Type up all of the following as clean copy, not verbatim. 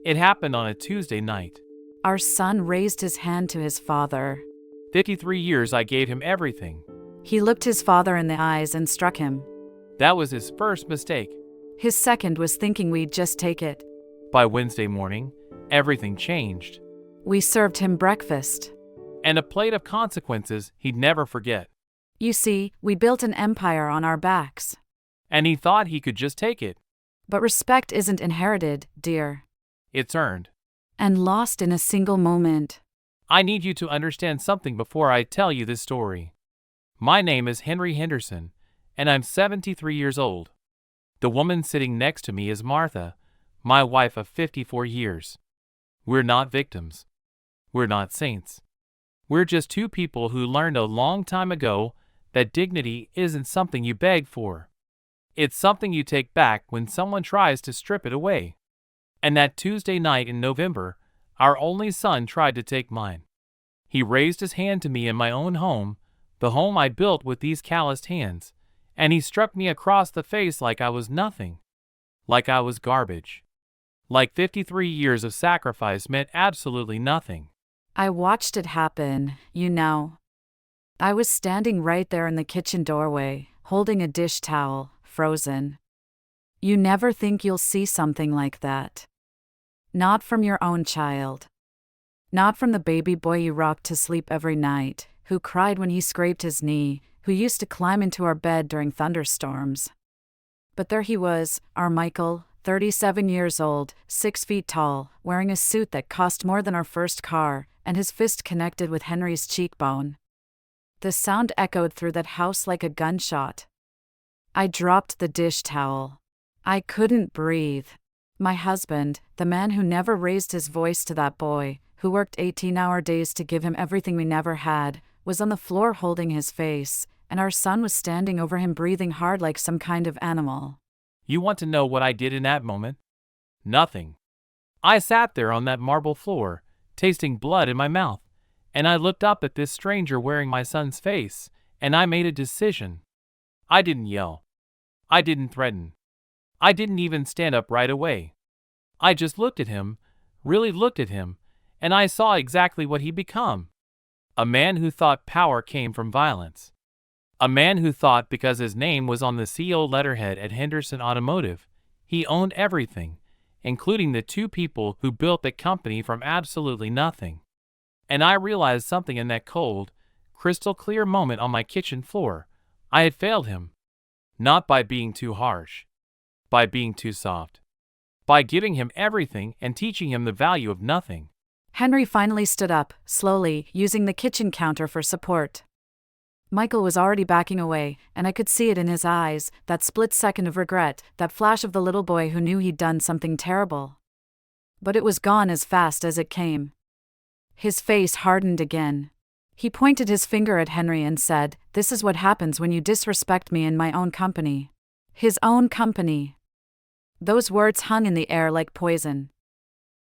It happened on a Tuesday night. Our son raised his hand to his father. 53 years I gave him everything. He looked his father in the eyes and struck him. That was his first mistake. His second was thinking we'd just take it. By Wednesday morning, everything changed. We served him breakfast. And a plate of consequences he'd never forget. You see, we built an empire on our backs. And he thought he could just take it. But respect isn't inherited, dear. It's earned. And lost in a single moment. I need you to understand something before I tell you this story. My name is Henry Henderson, and I'm 73 years old. The woman sitting next to me is Martha, my wife of 54 years. We're not victims. We're not saints. We're just two people who learned a long time ago that dignity isn't something you beg for. It's something you take back when someone tries to strip it away. And that Tuesday night in November, our only son tried to take mine. He raised his hand to me in my own home, the home I built with these calloused hands, and he struck me across the face like I was nothing. Like I was garbage. Like 53 years of sacrifice meant absolutely nothing. I watched it happen, you know. I was standing right there in the kitchen doorway, holding a dish towel, frozen. You never think you'll see something like that. Not from your own child. Not from the baby boy you rocked to sleep every night, who cried when he scraped his knee, who used to climb into our bed during thunderstorms. But there he was, our Michael, 37 years old, 6 feet tall, wearing a suit that cost more than our first car, and his fist connected with Henry's cheekbone. The sound echoed through that house like a gunshot. I dropped the dish towel. I couldn't breathe. My husband, the man who never raised his voice to that boy, who worked 18-hour days to give him everything we never had, was on the floor holding his face, and our son was standing over him breathing hard like some kind of animal. You want to know what I did in that moment? Nothing. I sat there on that marble floor, tasting blood in my mouth, and I looked up at this stranger wearing my son's face, and I made a decision. I didn't yell. I didn't threaten. I didn't even stand up right away. I just looked at him, really looked at him, and I saw exactly what he'd become. A man who thought power came from violence. A man who thought because his name was on the CO letterhead at Henderson Automotive, he owned everything, including the two people who built the company from absolutely nothing. And I realized something in that cold, crystal clear moment on my kitchen floor. I had failed him. Not by being too harsh. By being too soft. By giving him everything and teaching him the value of nothing. Henry finally stood up, slowly, using the kitchen counter for support. Michael was already backing away, and I could see it in his eyes, that split second of regret, that flash of the little boy who knew he'd done something terrible. But it was gone as fast as it came. His face hardened again. He pointed his finger at Henry and said, "This is what happens when you disrespect me in my own company." His own company. Those words hung in the air like poison.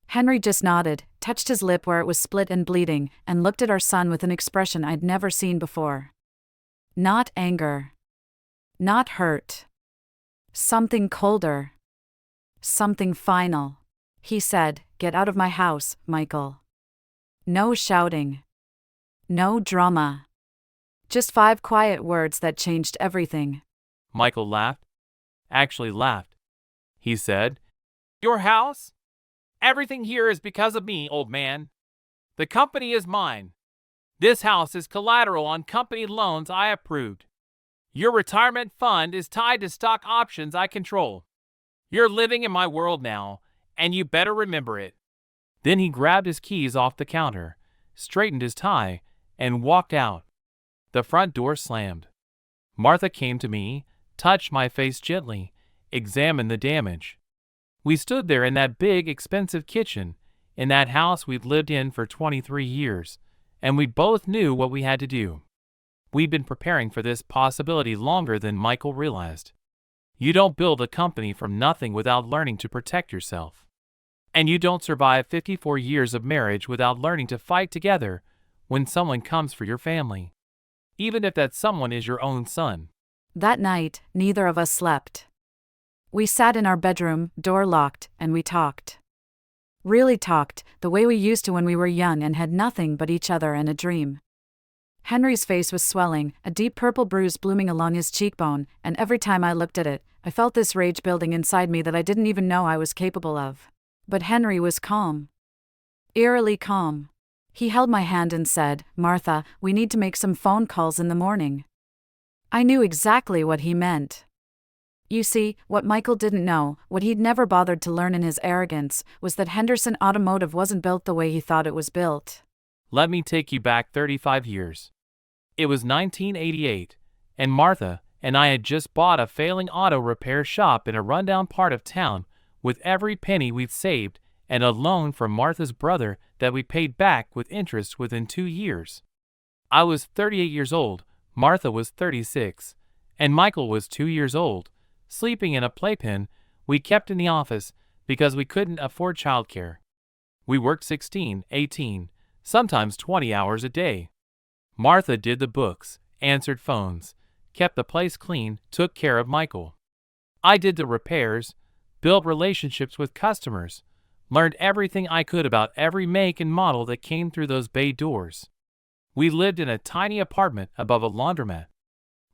Henry just nodded, touched his lip where it was split and bleeding, and looked at our son with an expression I'd never seen before. Not anger. Not hurt. Something colder. Something final. He said, "Get out of my house, Michael." No shouting. No drama. Just 5 quiet words that changed everything. Michael laughed. Actually laughed. He said, "Your house? Everything here is because of me, old man. The company is mine. This house is collateral on company loans I approved. Your retirement fund is tied to stock options I control. You're living in my world now, and you better remember it." Then he grabbed his keys off the counter, straightened his tie, and walked out. The front door slammed. Martha came to me, touched my face gently, examined the damage. We stood there in that big, expensive kitchen, in that house we'd lived in for 23 years, and we both knew what we had to do. We'd been preparing for this possibility longer than Michael realized. You don't build a company from nothing without learning to protect yourself. And you don't survive 54 years of marriage without learning to fight together when someone comes for your family. Even if that someone is your own son. That night, neither of us slept. We sat in our bedroom, door locked, and we talked. Really talked, the way we used to when we were young and had nothing but each other and a dream. Henry's face was swelling, a deep purple bruise blooming along his cheekbone, and every time I looked at it, I felt this rage building inside me that I didn't even know I was capable of. But Henry was calm. Eerily calm. He held my hand and said, "Martha, we need to make some phone calls in the morning." I knew exactly what he meant. You see, what Michael didn't know, what he'd never bothered to learn in his arrogance, was that Henderson Automotive wasn't built the way he thought it was built. Let me take you back 35 years. It was 1988, and Martha and I had just bought a failing auto repair shop in a rundown part of town with every penny we'd saved and a loan from Martha's brother that we paid back with interest within 2 years. I was 38 years old, Martha was 36, and Michael was 2 years old, sleeping in a playpen we kept in the office because we couldn't afford childcare. We worked 16, 18, sometimes 20 hours a day. Martha did the books, answered phones, kept the place clean, took care of Michael. I did the repairs, built relationships with customers, learned everything I could about every make and model that came through those bay doors. We lived in a tiny apartment above a laundromat.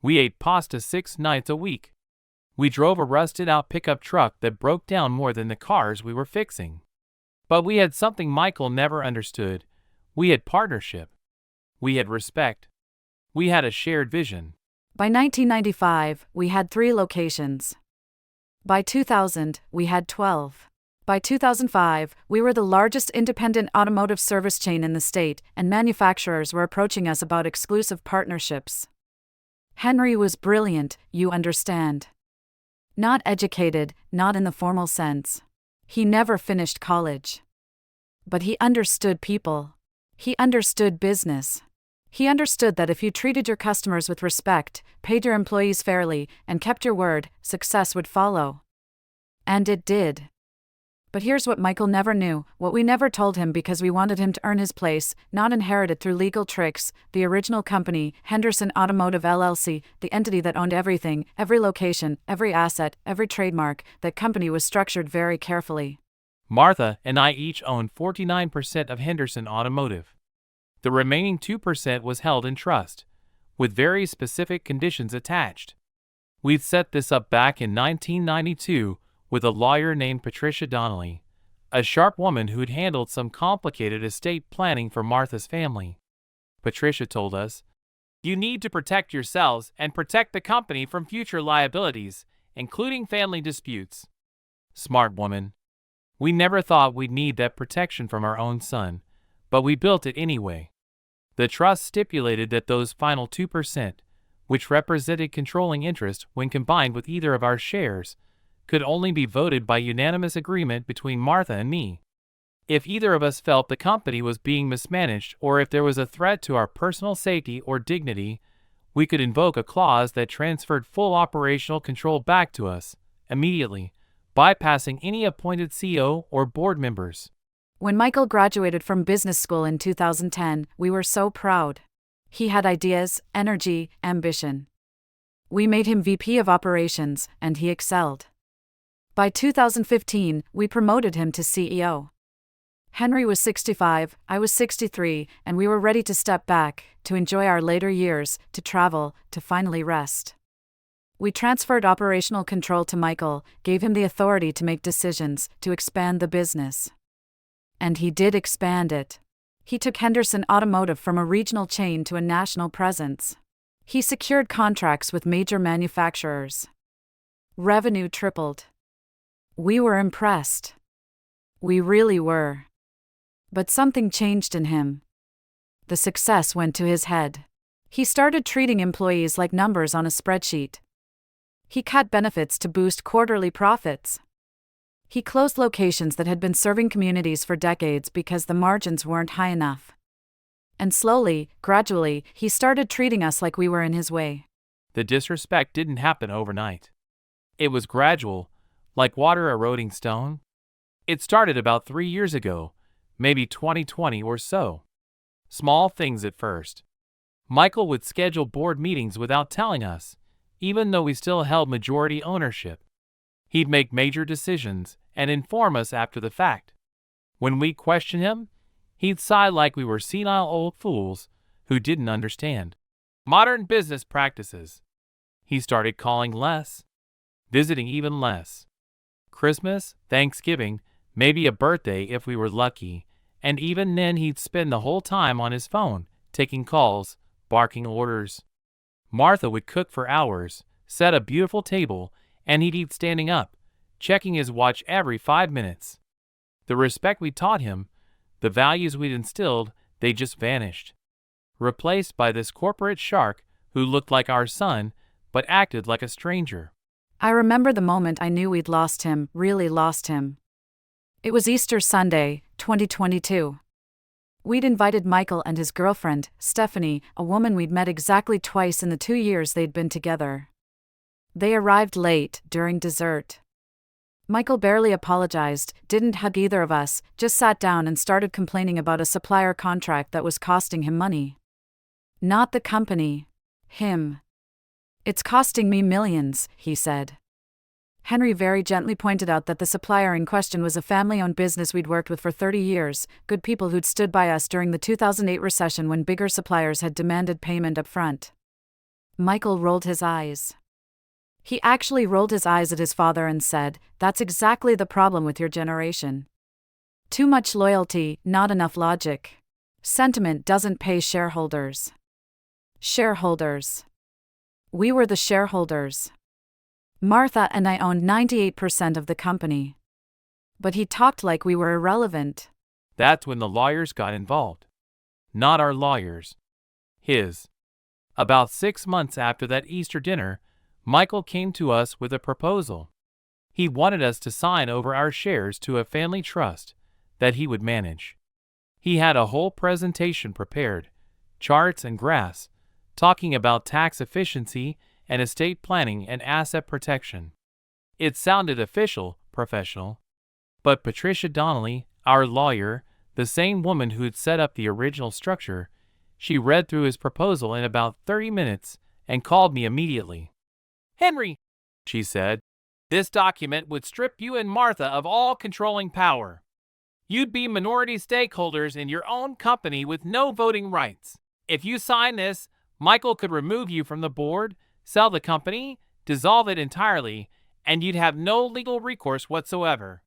We ate pasta 6 nights a week. We drove a rusted-out pickup truck that broke down more than the cars we were fixing. But we had something Michael never understood. We had partnership. We had respect. We had a shared vision. By 1995, we had 3 locations. By 2000, we had 12. By 2005, we were the largest independent automotive service chain in the state, and manufacturers were approaching us about exclusive partnerships. Henry was brilliant, you understand. Not educated, not in the formal sense. He never finished college. But he understood people. He understood business. He understood that if you treated your customers with respect, paid your employees fairly, and kept your word, success would follow. And it did. But here's what Michael never knew, what we never told him because we wanted him to earn his place, not inherit it through legal tricks. The original company, Henderson Automotive LLC, the entity that owned everything, every location, every asset, every trademark, that company was structured very carefully. Martha and I each owned 49% of Henderson Automotive. The remaining 2% was held in trust, with very specific conditions attached. We'd set this up back in 1992 with a lawyer named Patricia Donnelly, a sharp woman who'd handled some complicated estate planning for Martha's family. Patricia told us, "You need to protect yourselves and protect the company from future liabilities, including family disputes." Smart woman. We never thought we'd need that protection from our own son, but we built it anyway. The trust stipulated that those final 2%, which represented controlling interest when combined with either of our shares, could only be voted by unanimous agreement between Martha and me. If either of us felt the company was being mismanaged or if there was a threat to our personal safety or dignity, we could invoke a clause that transferred full operational control back to us, immediately, bypassing any appointed CEO or board members. When Michael graduated from business school in 2010, we were so proud. He had ideas, energy, ambition. We made him VP of Operations, and he excelled. By 2015, we promoted him to CEO. Henry was 65, I was 63, and we were ready to step back, to enjoy our later years, to travel, to finally rest. We transferred operational control to Michael, gave him the authority to make decisions, to expand the business. And he did expand it. He took Henderson Automotive from a regional chain to a national presence. He secured contracts with major manufacturers. Revenue tripled. We were impressed. We really were. But something changed in him. The success went to his head. He started treating employees like numbers on a spreadsheet. He cut benefits to boost quarterly profits. He closed locations that had been serving communities for decades because the margins weren't high enough. And slowly, gradually, he started treating us like we were in his way. The disrespect didn't happen overnight. It was gradual, like water eroding stone. It started about 3 years ago, maybe 2020 or so. Small things at first. Michael would schedule board meetings without telling us, even though we still held majority ownership. He'd make major decisions and inform us after the fact. When we questioned him, he'd sigh like we were senile old fools who didn't understand modern business practices. He started calling less, visiting even less. Christmas, Thanksgiving, maybe a birthday if we were lucky, and even then he'd spend the whole time on his phone, taking calls, barking orders. Martha would cook for hours, set a beautiful table, and he'd eat standing up, checking his watch every 5 minutes. The respect we taught him, the values we'd instilled, they just vanished, replaced by this corporate shark who looked like our son but acted like a stranger. I remember the moment I knew we'd lost him, really lost him. It was Easter Sunday, 2022. We'd invited Michael and his girlfriend, Stephanie, a woman we'd met exactly twice in the 2 years they'd been together. They arrived late, during dessert. Michael barely apologized, didn't hug either of us, just sat down and started complaining about a supplier contract that was costing him money. Not the company. Him. "It's costing me millions," he said. Henry very gently pointed out that the supplier in question was a family-owned business we'd worked with for 30 years, good people who'd stood by us during the 2008 recession when bigger suppliers had demanded payment up front. Michael rolled his eyes. He actually rolled his eyes at his father and said, "That's exactly the problem with your generation. Too much loyalty, not enough logic. Sentiment doesn't pay shareholders." Shareholders. We were the shareholders. Martha and I owned 98% of the company. But he talked like we were irrelevant. That's when the lawyers got involved. Not our lawyers. His. About 6 months after that Easter dinner, Michael came to us with a proposal. He wanted us to sign over our shares to a family trust that he would manage. He had a whole presentation prepared, charts and graphs, talking about tax efficiency and estate planning and asset protection. It sounded official, professional. But Patricia Donnelly, our lawyer, the same woman who had set up the original structure, she read through his proposal in about 30 minutes and called me immediately. "Henry," she said, "this document would strip you and Martha of all controlling power. You'd be minority stakeholders in your own company with no voting rights. If you sign this, Michael could remove you from the board, sell the company, dissolve it entirely, and you'd have no legal recourse whatsoever.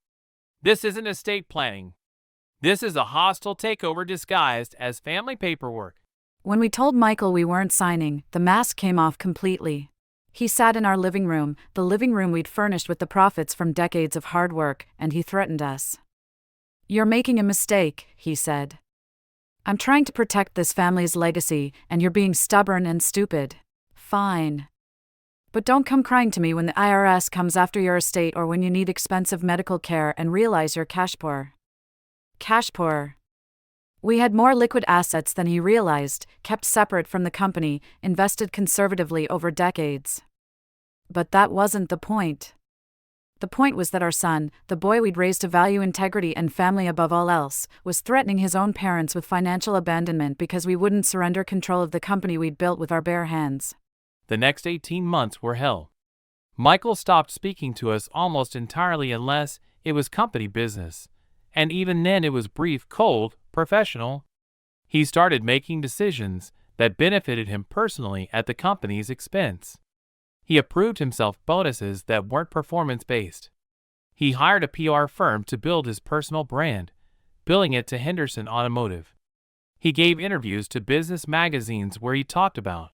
This isn't estate planning. This is a hostile takeover disguised as family paperwork." When we told Michael we weren't signing, the mask came off completely. He sat in our living room, the living room we'd furnished with the profits from decades of hard work, and he threatened us. "You're making a mistake," he said. "I'm trying to protect this family's legacy, and you're being stubborn and stupid. Fine. But don't come crying to me when the IRS comes after your estate or when you need expensive medical care and realize you're cash poor." Cash poor. We had more liquid assets than he realized, kept separate from the company, invested conservatively over decades. But that wasn't the point. The point was that our son, the boy we'd raised to value integrity and family above all else, was threatening his own parents with financial abandonment because we wouldn't surrender control of the company we'd built with our bare hands. The next 18 months were hell. Michael stopped speaking to us almost entirely unless it was company business, and even then it was brief, cold, professional. He started making decisions that benefited him personally at the company's expense. He approved himself bonuses that weren't performance-based. He hired a PR firm to build his personal brand, billing it to Henderson Automotive. He gave interviews to business magazines where he talked about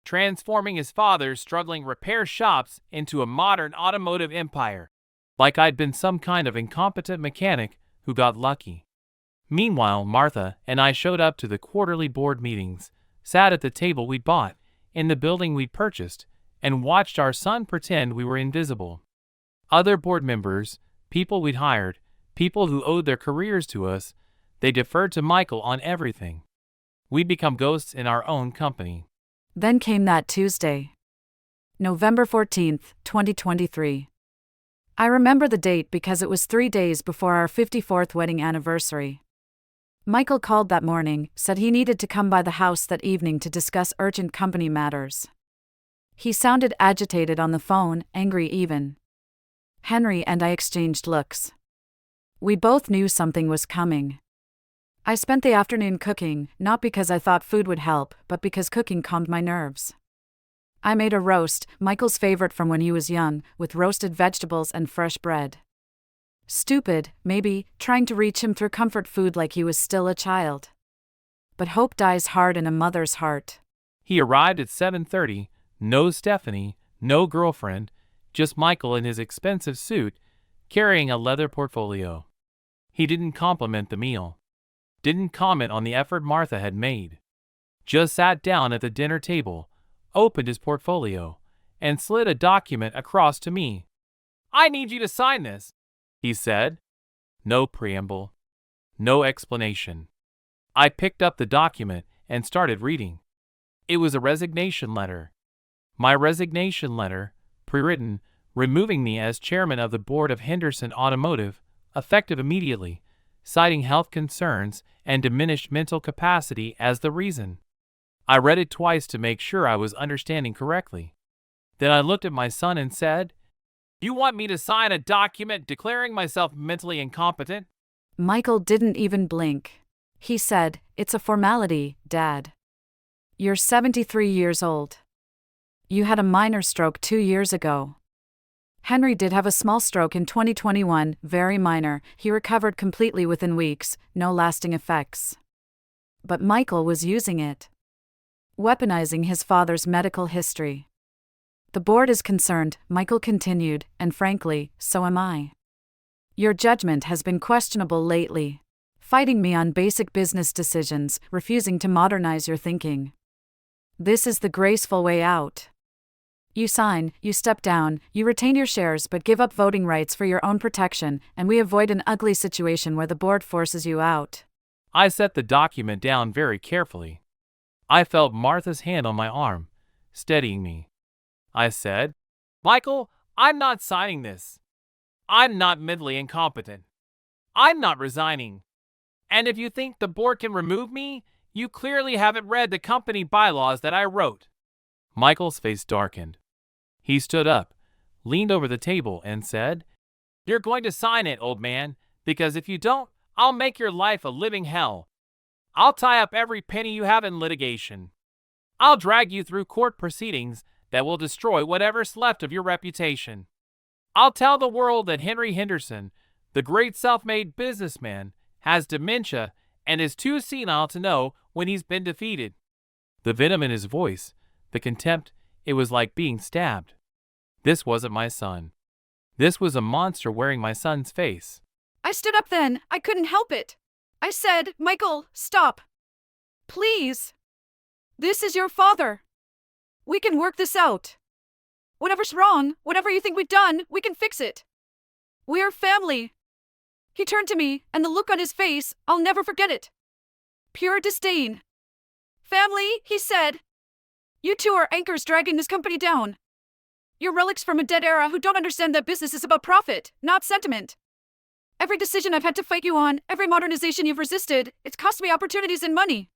transforming his father's struggling repair shops into a modern automotive empire, like I'd been some kind of incompetent mechanic who got lucky. Meanwhile, Martha and I showed up to the quarterly board meetings, sat at the table we'd bought, in the building we'd purchased, and watched our son pretend we were invisible. Other board members, people we'd hired, people who owed their careers to us, they deferred to Michael on everything. We'd become ghosts in our own company. Then came that Tuesday. November 14th, 2023. I remember the date because it was 3 days before our 54th wedding anniversary. Michael called that morning, said he needed to come by the house that evening to discuss urgent company matters. He sounded agitated on the phone, angry even. Henry and I exchanged looks. We both knew something was coming. I spent the afternoon cooking, not because I thought food would help, but because cooking calmed my nerves. I made a roast, Michael's favorite from when he was young, with roasted vegetables and fresh bread. Stupid, maybe, trying to reach him through comfort food like he was still a child. But hope dies hard in a mother's heart. He arrived at 7:30, no Stephanie, no girlfriend, just Michael in his expensive suit, carrying a leather portfolio. He didn't compliment the meal. Didn't comment on the effort Martha had made. Just sat down at the dinner table, opened his portfolio, and slid a document across to me. "I need you to sign this," he said. No preamble. No explanation. I picked up the document and started reading. It was a resignation letter. My resignation letter, pre-written, removing me as chairman of the board of Henderson Automotive, effective immediately, citing health concerns and diminished mental capacity as the reason. I read it twice to make sure I was understanding correctly. Then I looked at my son and said, "You want me to sign a document declaring myself mentally incompetent?" Michael didn't even blink. He said, "It's a formality, Dad. You're 73 years old. You had a minor stroke 2 years ago. Henry did have a small stroke in 2021, very minor. He recovered completely within weeks, no lasting effects. But Michael was using it. Weaponizing his father's medical history. The board is concerned," Michael continued, "and frankly, so am I. Your judgment has been questionable lately. Fighting me on basic business decisions, refusing to modernize your thinking. This is the graceful way out. You sign, you step down, you retain your shares but give up voting rights for your own protection, and we avoid an ugly situation where the board forces you out." I set the document down very carefully. I felt Martha's hand on my arm, steadying me. I said, "Michael, I'm not signing this. I'm not mentally incompetent. I'm not resigning. And if you think the board can remove me, you clearly haven't read the company bylaws that I wrote." Michael's face darkened. He stood up, leaned over the table, and said, "You're going to sign it, old man, because if you don't, I'll make your life a living hell. I'll tie up every penny you have in litigation. I'll drag you through court proceedings that will destroy whatever's left of your reputation. I'll tell the world that Henry Henderson, the great self-made businessman, has dementia and is too senile to know when he's been defeated." The venom in his voice, the contempt, it was like being stabbed. This wasn't my son. This was a monster wearing my son's face. I stood up then. I couldn't help it. I said, "Michael, stop. Please. This is your father. We can work this out. Whatever's wrong, whatever you think we've done, we can fix it. We're family." He turned to me, and the look on his face, I'll never forget it. Pure disdain. "Family," he said. "You two are anchors dragging this company down. You're relics from a dead era who don't understand that business is about profit, not sentiment. Every decision I've had to fight you on, every modernization you've resisted, it's cost me opportunities and money.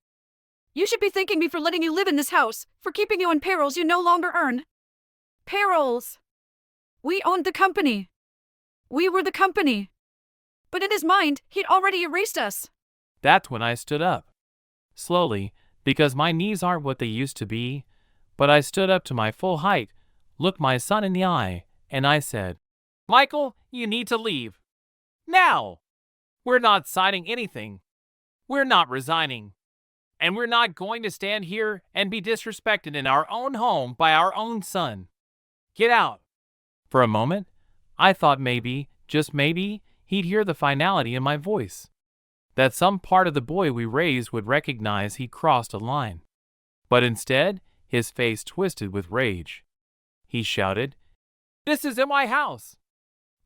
You should be thanking me for letting you live in this house, for keeping you on payrolls you no longer earn. Payrolls. We owned the company. We were the company. But in his mind, he'd already erased us." That's when I stood up. Slowly, because my knees aren't what they used to be, but I stood up to my full height, looked my son in the eye, and I said, "Michael, you need to leave. Now! We're not signing anything. We're not resigning. And we're not going to stand here and be disrespected in our own home by our own son. Get out." For a moment, I thought maybe, just maybe, he'd hear the finality in my voice. That some part of the boy we raised would recognize he'd crossed a line. But instead, his face twisted with rage. He shouted, "This is my house.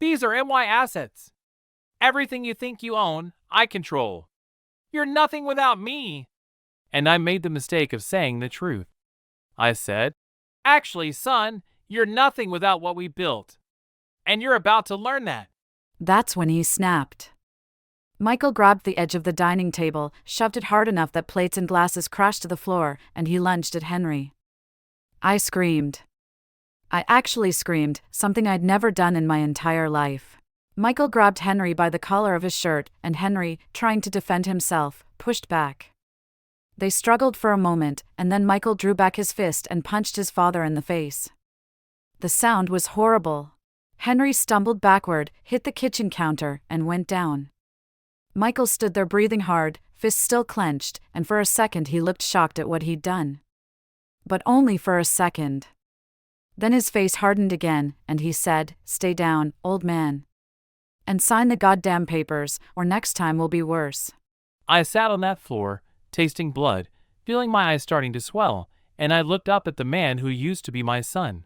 These are my assets. Everything you think you own, I control. You're nothing without me." And I made the mistake of saying the truth. I said, "Actually, son, you're nothing without what we built. And you're about to learn that." That's when he snapped. Michael grabbed the edge of the dining table, shoved it hard enough that plates and glasses crashed to the floor, and he lunged at Henry. I screamed. I actually screamed, something I'd never done in my entire life. Michael grabbed Henry by the collar of his shirt, and Henry, trying to defend himself, pushed back. They struggled for a moment, and then Michael drew back his fist and punched his father in the face. The sound was horrible. Henry stumbled backward, hit the kitchen counter, and went down. Michael stood there breathing hard, fists still clenched, and for a second he looked shocked at what he'd done. But only for a second. Then his face hardened again, and he said, "Stay down, old man. And sign the goddamn papers, or next time will be worse." I sat on that floor, tasting blood, feeling my eyes starting to swell, and I looked up at the man who used to be my son.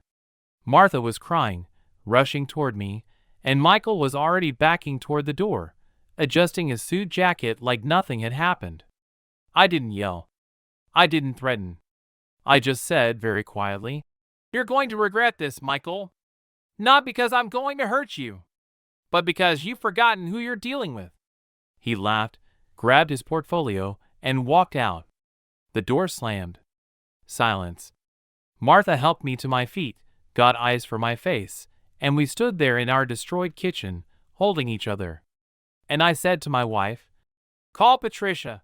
Martha was crying, rushing toward me, and Michael was already backing toward the door, adjusting his suit jacket like nothing had happened. I didn't yell. I didn't threaten. I just said very quietly, "You're going to regret this, Michael. Not because I'm going to hurt you, but because you've forgotten who you're dealing with." He laughed, grabbed his portfolio, and walked out. The door slammed. Silence. Martha helped me to my feet, got ice for my face, and we stood there in our destroyed kitchen, holding each other. And I said to my wife, "Call Patricia.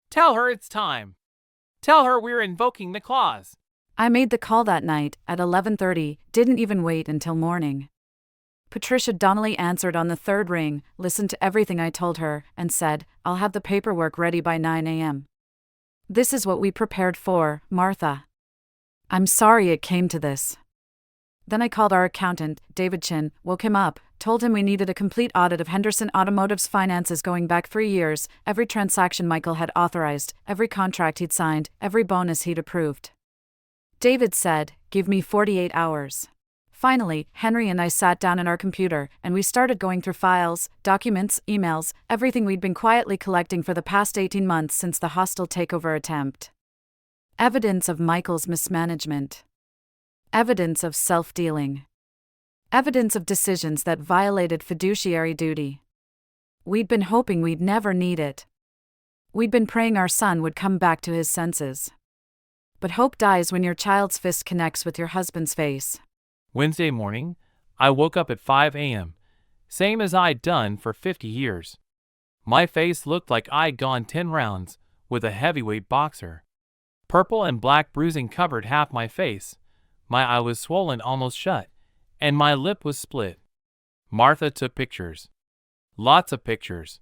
Tell her it's time. Tell her we're invoking the clause." I made the call that night, at 11:30, didn't even wait until morning. Patricia Donnelly answered on the third ring, listened to everything I told her, and said, "I'll have the paperwork ready by 9 a.m. This is what we prepared for, Martha. I'm sorry it came to this." Then I called our accountant, David Chin, woke him up, told him we needed a complete audit of Henderson Automotive's finances going back 3 years, every transaction Michael had authorized, every contract he'd signed, every bonus he'd approved. David said, "Give me 48 hours. Finally, Henry and I sat down at our computer, and we started going through files, documents, emails, everything we'd been quietly collecting for the past 18 months since the hostile takeover attempt. Evidence of Michael's mismanagement. Evidence of self-dealing. Evidence of decisions that violated fiduciary duty. We'd been hoping we'd never need it. We'd been praying our son would come back to his senses. But hope dies when your child's fist connects with your husband's face." Wednesday morning, I woke up at 5 a.m., same as I'd done for 50 years. My face looked like I'd gone 10 rounds with a heavyweight boxer. Purple and black bruising covered half my face, my eye was swollen almost shut, and my lip was split. Martha took pictures. Lots of pictures.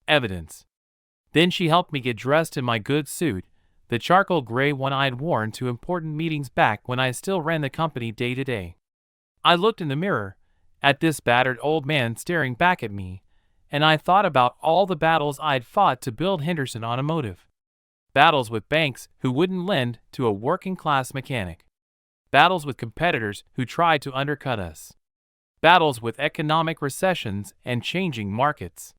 Evidence. Then she helped me get dressed in my good suit, the charcoal gray one I'd worn to important meetings back when I still ran the company day to day. I looked in the mirror, at this battered old man staring back at me, and I thought about all the battles I'd fought to build Henderson Automotive. Battles with banks who wouldn't lend to a working-class mechanic. Battles with competitors who tried to undercut us. Battles with economic recessions and changing markets.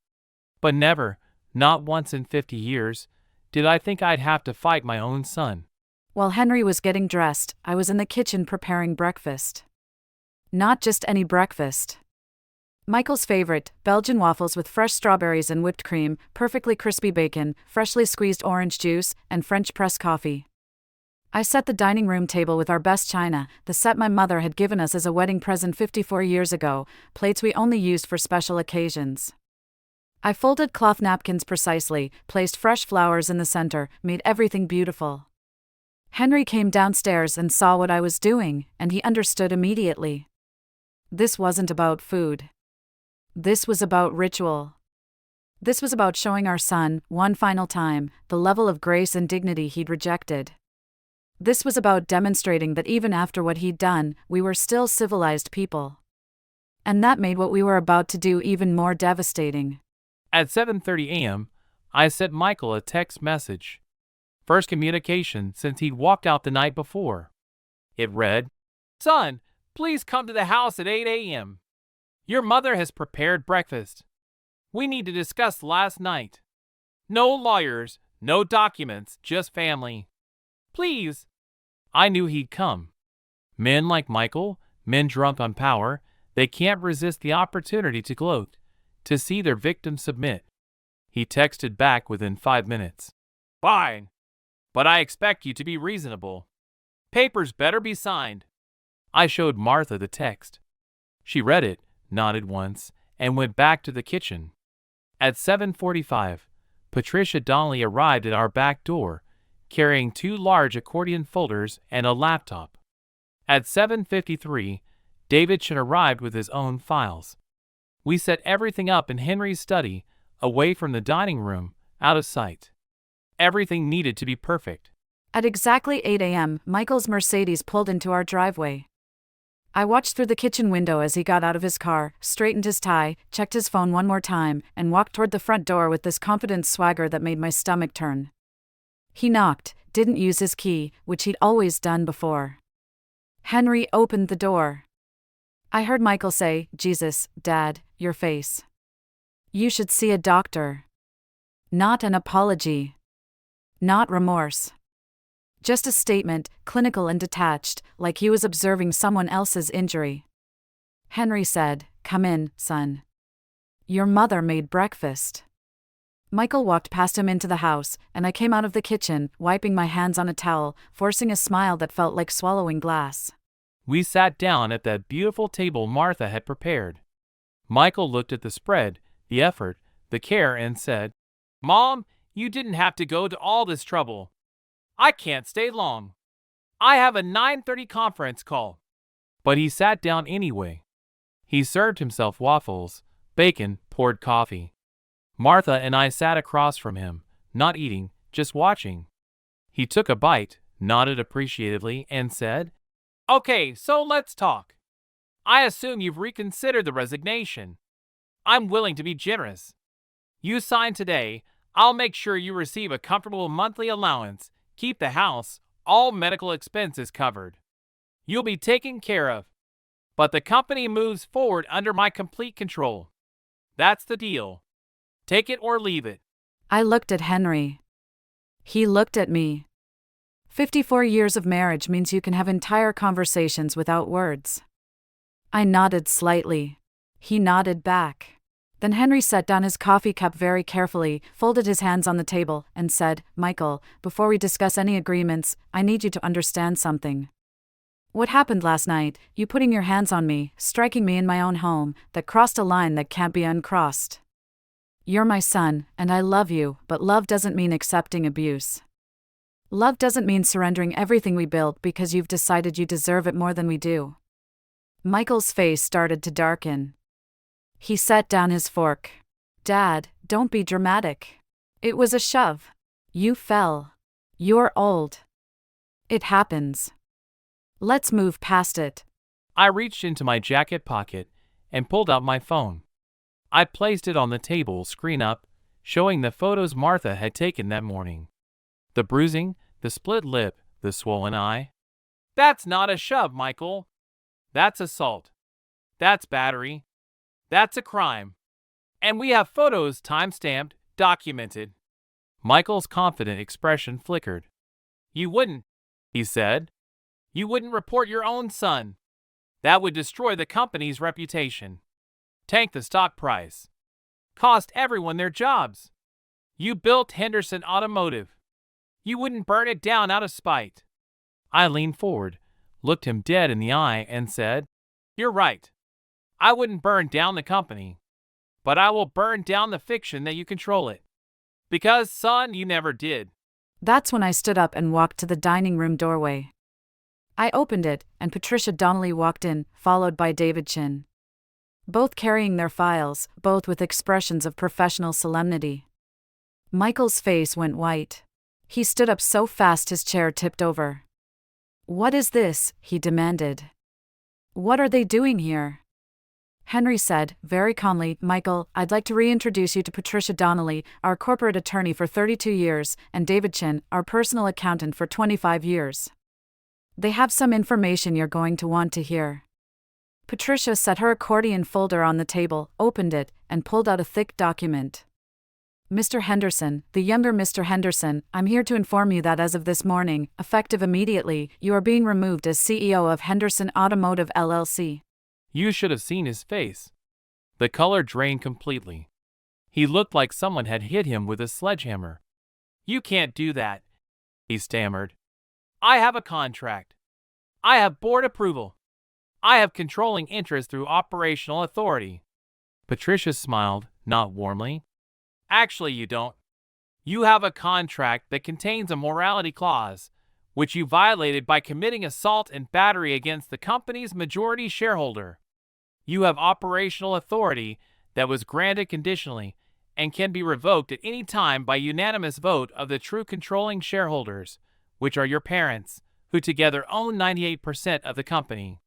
But never, not once in 50 years, did I think I'd have to fight my own son. While Henry was getting dressed, I was in the kitchen preparing breakfast. Not just any breakfast. Michael's favorite, Belgian waffles with fresh strawberries and whipped cream, perfectly crispy bacon, freshly squeezed orange juice, and French press coffee. I set the dining room table with our best china, the set my mother had given us as a wedding present 54 years ago, plates we only used for special occasions. I folded cloth napkins precisely, placed fresh flowers in the center, made everything beautiful. Henry came downstairs and saw what I was doing, and he understood immediately. This wasn't about food. This was about ritual. This was about showing our son, one final time, the level of grace and dignity he'd rejected. This was about demonstrating that even after what he'd done, we were still civilized people. And that made what we were about to do even more devastating. At 7:30 a.m., I sent Michael a text message. First communication since he'd walked out the night before. It read, "Son, please come to the house at 8 a.m. Your mother has prepared breakfast. We need to discuss last night. No lawyers, no documents, just family. Please." I knew he'd come. Men like Michael, men drunk on power, they can't resist the opportunity to gloat, to see their victims submit. He texted back within 5 minutes. "Fine, but I expect you to be reasonable. Papers better be signed." I showed Martha the text. She read it, nodded once, and went back to the kitchen. At 7:45, Patricia Donnelly arrived at our back door, carrying 2 large accordion folders and a laptop. At 7:53, Davidson arrived with his own files. We set everything up in Henry's study, away from the dining room, out of sight. Everything needed to be perfect. At exactly 8 a.m., Michael's Mercedes pulled into our driveway. I watched through the kitchen window as he got out of his car, straightened his tie, checked his phone one more time, and walked toward the front door with this confident swagger that made my stomach turn. He knocked, didn't use his key, which he'd always done before. Henry opened the door. I heard Michael say, "Jesus, Dad, your face. You should see a doctor." Not an apology. Not remorse. Just a statement, clinical and detached, like he was observing someone else's injury. Henry said, "Come in, son. Your mother made breakfast." Michael walked past him into the house, and I came out of the kitchen, wiping my hands on a towel, forcing a smile that felt like swallowing glass. We sat down at that beautiful table Martha had prepared. Michael looked at the spread, the effort, the care, and said, "Mom, you didn't have to go to all this trouble. I can't stay long. I have a 9:30 conference call." But he sat down anyway. He served himself waffles, bacon, poured coffee. Martha and I sat across from him, not eating, just watching. He took a bite, nodded appreciatively, and said, "Okay, so let's talk. I assume you've reconsidered the resignation. I'm willing to be generous. You sign today, I'll make sure you receive a comfortable monthly allowance, keep the house, all medical expenses covered. You'll be taken care of. But the company moves forward under my complete control. That's the deal. Take it or leave it." I looked at Henry. He looked at me. 54 years of marriage means you can have entire conversations without words. I nodded slightly. He nodded back. Then Henry set down his coffee cup very carefully, folded his hands on the table, and said, "Michael, before we discuss any agreements, I need you to understand something. What happened last night, you putting your hands on me, striking me in my own home, that crossed a line that can't be uncrossed. You're my son, and I love you, but love doesn't mean accepting abuse. Love doesn't mean surrendering everything we built because you've decided you deserve it more than we do." Michael's face started to darken. He set down his fork. "Dad, don't be dramatic. It was a shove. You fell. You're old. It happens. Let's move past it." I reached into my jacket pocket and pulled out my phone. I placed it on the table, screen up, showing the photos Martha had taken that morning. The bruising, the split lip, the swollen eye. "That's not a shove, Michael. That's assault. That's battery. That's a crime. And we have photos time-stamped, documented." Michael's confident expression flickered. "You wouldn't," he said. "You wouldn't report your own son. That would destroy the company's reputation. Tank the stock price. Cost everyone their jobs. You built Henderson Automotive. You wouldn't burn it down out of spite." I leaned forward, looked him dead in the eye, and said, "You're right. I wouldn't burn down the company. But I will burn down the fiction that you control it. Because, son, you never did." That's when I stood up and walked to the dining room doorway. I opened it, and Patricia Donnelly walked in, followed by David Chin. Both carrying their files, both with expressions of professional solemnity. Michael's face went white. He stood up so fast his chair tipped over. "What is this?" he demanded. "What are they doing here?" Henry said, very calmly, "Michael, I'd like to reintroduce you to Patricia Donnelly, our corporate attorney for 32 years, and David Chin, our personal accountant for 25 years. They have some information you're going to want to hear." Patricia set her accordion folder on the table, opened it, and pulled out a thick document. "Mr. Henderson, the younger Mr. Henderson, I'm here to inform you that as of this morning, effective immediately, you are being removed as CEO of Henderson Automotive LLC. You should have seen his face. The color drained completely. He looked like someone had hit him with a sledgehammer. "You can't do that," he stammered. "I have a contract. I have board approval. I have controlling interest through operational authority." Patricia smiled, not warmly. Actually, you don't. You have a contract that contains a morality clause, which you violated by committing assault and battery against the company's majority shareholder. You have operational authority that was granted conditionally and can be revoked at any time by unanimous vote of the true controlling shareholders, which are your parents, who together own 98% of the company.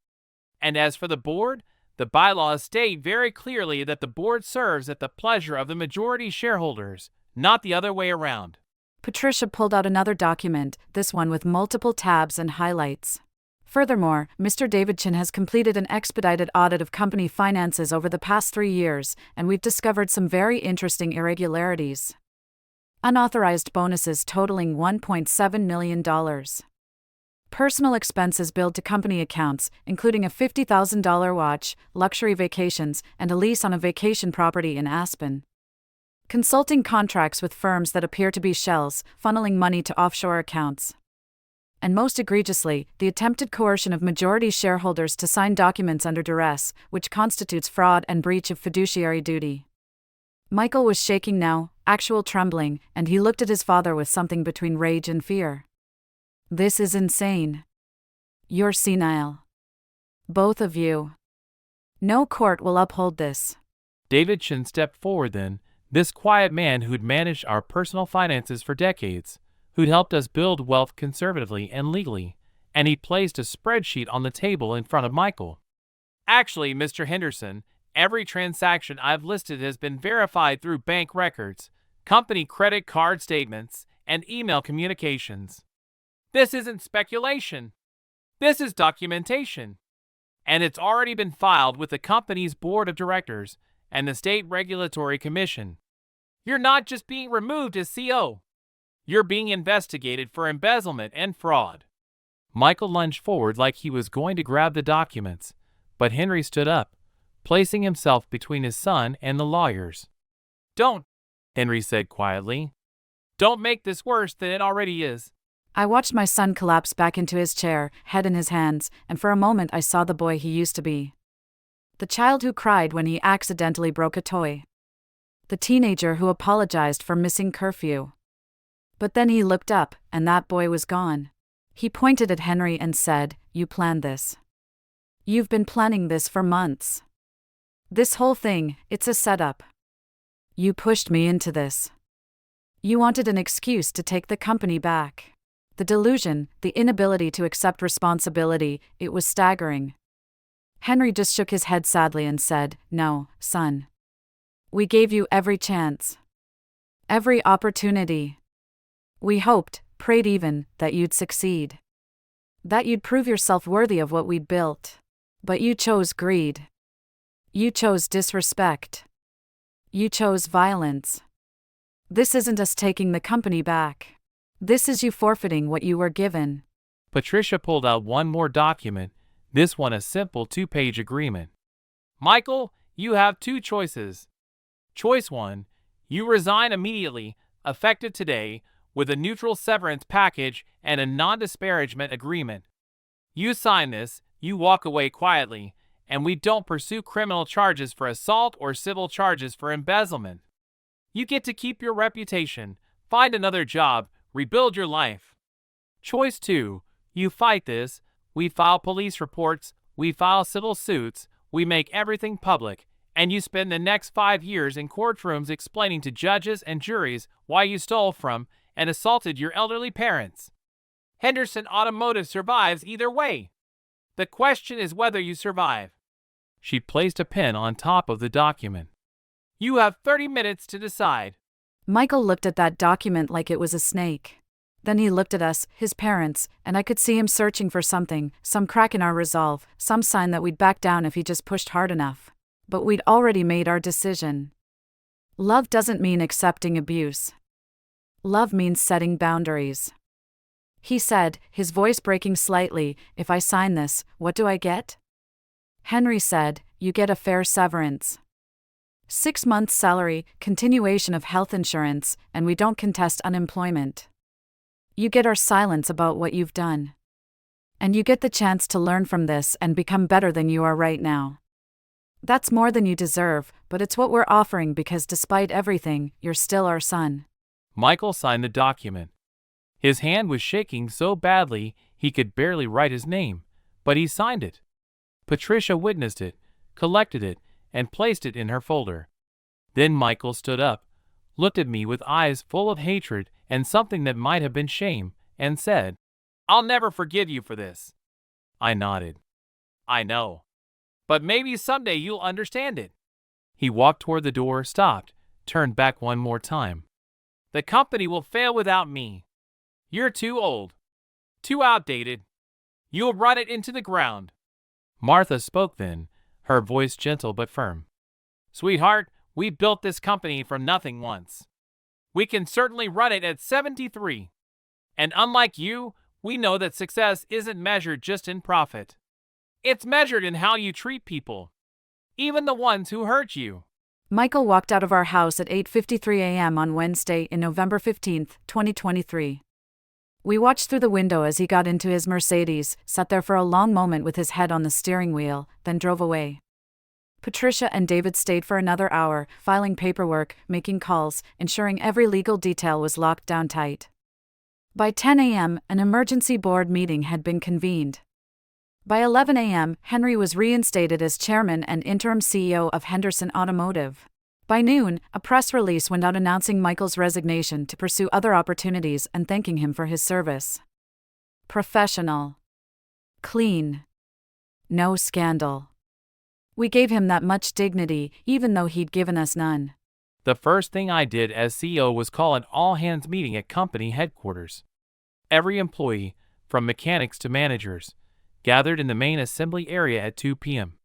And as for the board, the bylaws state very clearly that the board serves at the pleasure of the majority shareholders, not the other way around. Patricia pulled out another document, this one with multiple tabs and highlights. Furthermore, Mr. Davidson has completed an expedited audit of company finances over the past 3 years, and we've discovered some very interesting irregularities. Unauthorized bonuses totaling $1.7 million. Personal expenses billed to company accounts, including a $50,000 watch, luxury vacations, and a lease on a vacation property in Aspen. Consulting contracts with firms that appear to be shells, funneling money to offshore accounts. And most egregiously, the attempted coercion of majority shareholders to sign documents under duress, which constitutes fraud and breach of fiduciary duty. Michael was shaking now, actual trembling, and he looked at his father with something between rage and fear. This is insane. You're senile. Both of you. No court will uphold this. Davidson stepped forward then, this quiet man who'd managed our personal finances for decades, who'd helped us build wealth conservatively and legally, and he placed a spreadsheet on the table in front of Michael. Actually, Mr. Henderson, every transaction I've listed has been verified through bank records, company credit card statements, and email communications. This isn't speculation. This is documentation. And it's already been filed with the company's board of directors and the state regulatory commission. You're not just being removed as CO. You're being investigated for embezzlement and fraud. Michael lunged forward like he was going to grab the documents, but Henry stood up, placing himself between his son and the lawyers. Don't, Henry said quietly. Don't make this worse than it already is. I watched my son collapse back into his chair, head in his hands, and for a moment I saw the boy he used to be. The child who cried when he accidentally broke a toy. The teenager who apologized for missing curfew. But then he looked up, and that boy was gone. He pointed at Henry and said, "You planned this. You've been planning this for months. This whole thing, it's a setup. You pushed me into this. You wanted an excuse to take the company back." The delusion, the inability to accept responsibility, it was staggering. Henry just shook his head sadly and said, "No, son. We gave you every chance. Every opportunity. We hoped, prayed even, that you'd succeed. That you'd prove yourself worthy of what we'd built. But you chose greed. You chose disrespect. You chose violence. This isn't us taking the company back. This is you forfeiting what you were given." Patricia pulled out one more document, this one a simple 2-page agreement. Michael, you have 2 choices. Choice 1, you resign immediately, effective today, with a neutral severance package and a non-disparagement agreement. You sign this, you walk away quietly, and we don't pursue criminal charges for assault or civil charges for embezzlement. You get to keep your reputation, find another job, rebuild your life. Choice 2, you fight this, we file police reports, we file civil suits, we make everything public, and you spend the next 5 years in courtrooms explaining to judges and juries why you stole from and assaulted your elderly parents. Henderson Automotive survives either way. The question is whether you survive. She placed a pen on top of the document. You have 30 minutes to decide. Michael looked at that document like it was a snake. Then he looked at us, his parents, and I could see him searching for something, some crack in our resolve, some sign that we'd back down if he just pushed hard enough. But we'd already made our decision. Love doesn't mean accepting abuse. Love means setting boundaries. He said, his voice breaking slightly, "If I sign this, what do I get?" Henry said, "You get a fair severance. 6 months' salary, continuation of health insurance, and we don't contest unemployment. You get our silence about what you've done. And you get the chance to learn from this and become better than you are right now. That's more than you deserve, but it's what we're offering because despite everything, you're still our son. Michael signed the document. His hand was shaking so badly he could barely write his name, but he signed it. Patricia witnessed it, collected it, and placed it in her folder. Then Michael stood up, looked at me with eyes full of hatred and something that might have been shame, and said, "I'll never forgive you for this." I nodded. "I know. But maybe someday you'll understand it." He walked toward the door, stopped, turned back one more time. "The company will fail without me. You're too old. Too outdated. You'll run it into the ground." Martha spoke then, her voice gentle but firm. "Sweetheart, we built this company from nothing once. We can certainly run it at 73. And unlike you, we know that success isn't measured just in profit. It's measured in how you treat people, even the ones who hurt you." Michael walked out of our house at 8:53 a.m. on Wednesday in November 15, 2023. We watched through the window as he got into his Mercedes, sat there for a long moment with his head on the steering wheel, then drove away. Patricia and David stayed for another hour, filing paperwork, making calls, ensuring every legal detail was locked down tight. By 10 a.m., an emergency board meeting had been convened. By 11 a.m., Henry was reinstated as chairman and interim CEO of Henderson Automotive. By noon, a press release went out announcing Michael's resignation to pursue other opportunities and thanking him for his service. Professional. Clean. No scandal. We gave him that much dignity, even though he'd given us none. The first thing I did as CEO was call an all-hands meeting at company headquarters. Every employee, from mechanics to managers, gathered in the main assembly area at 2 p.m.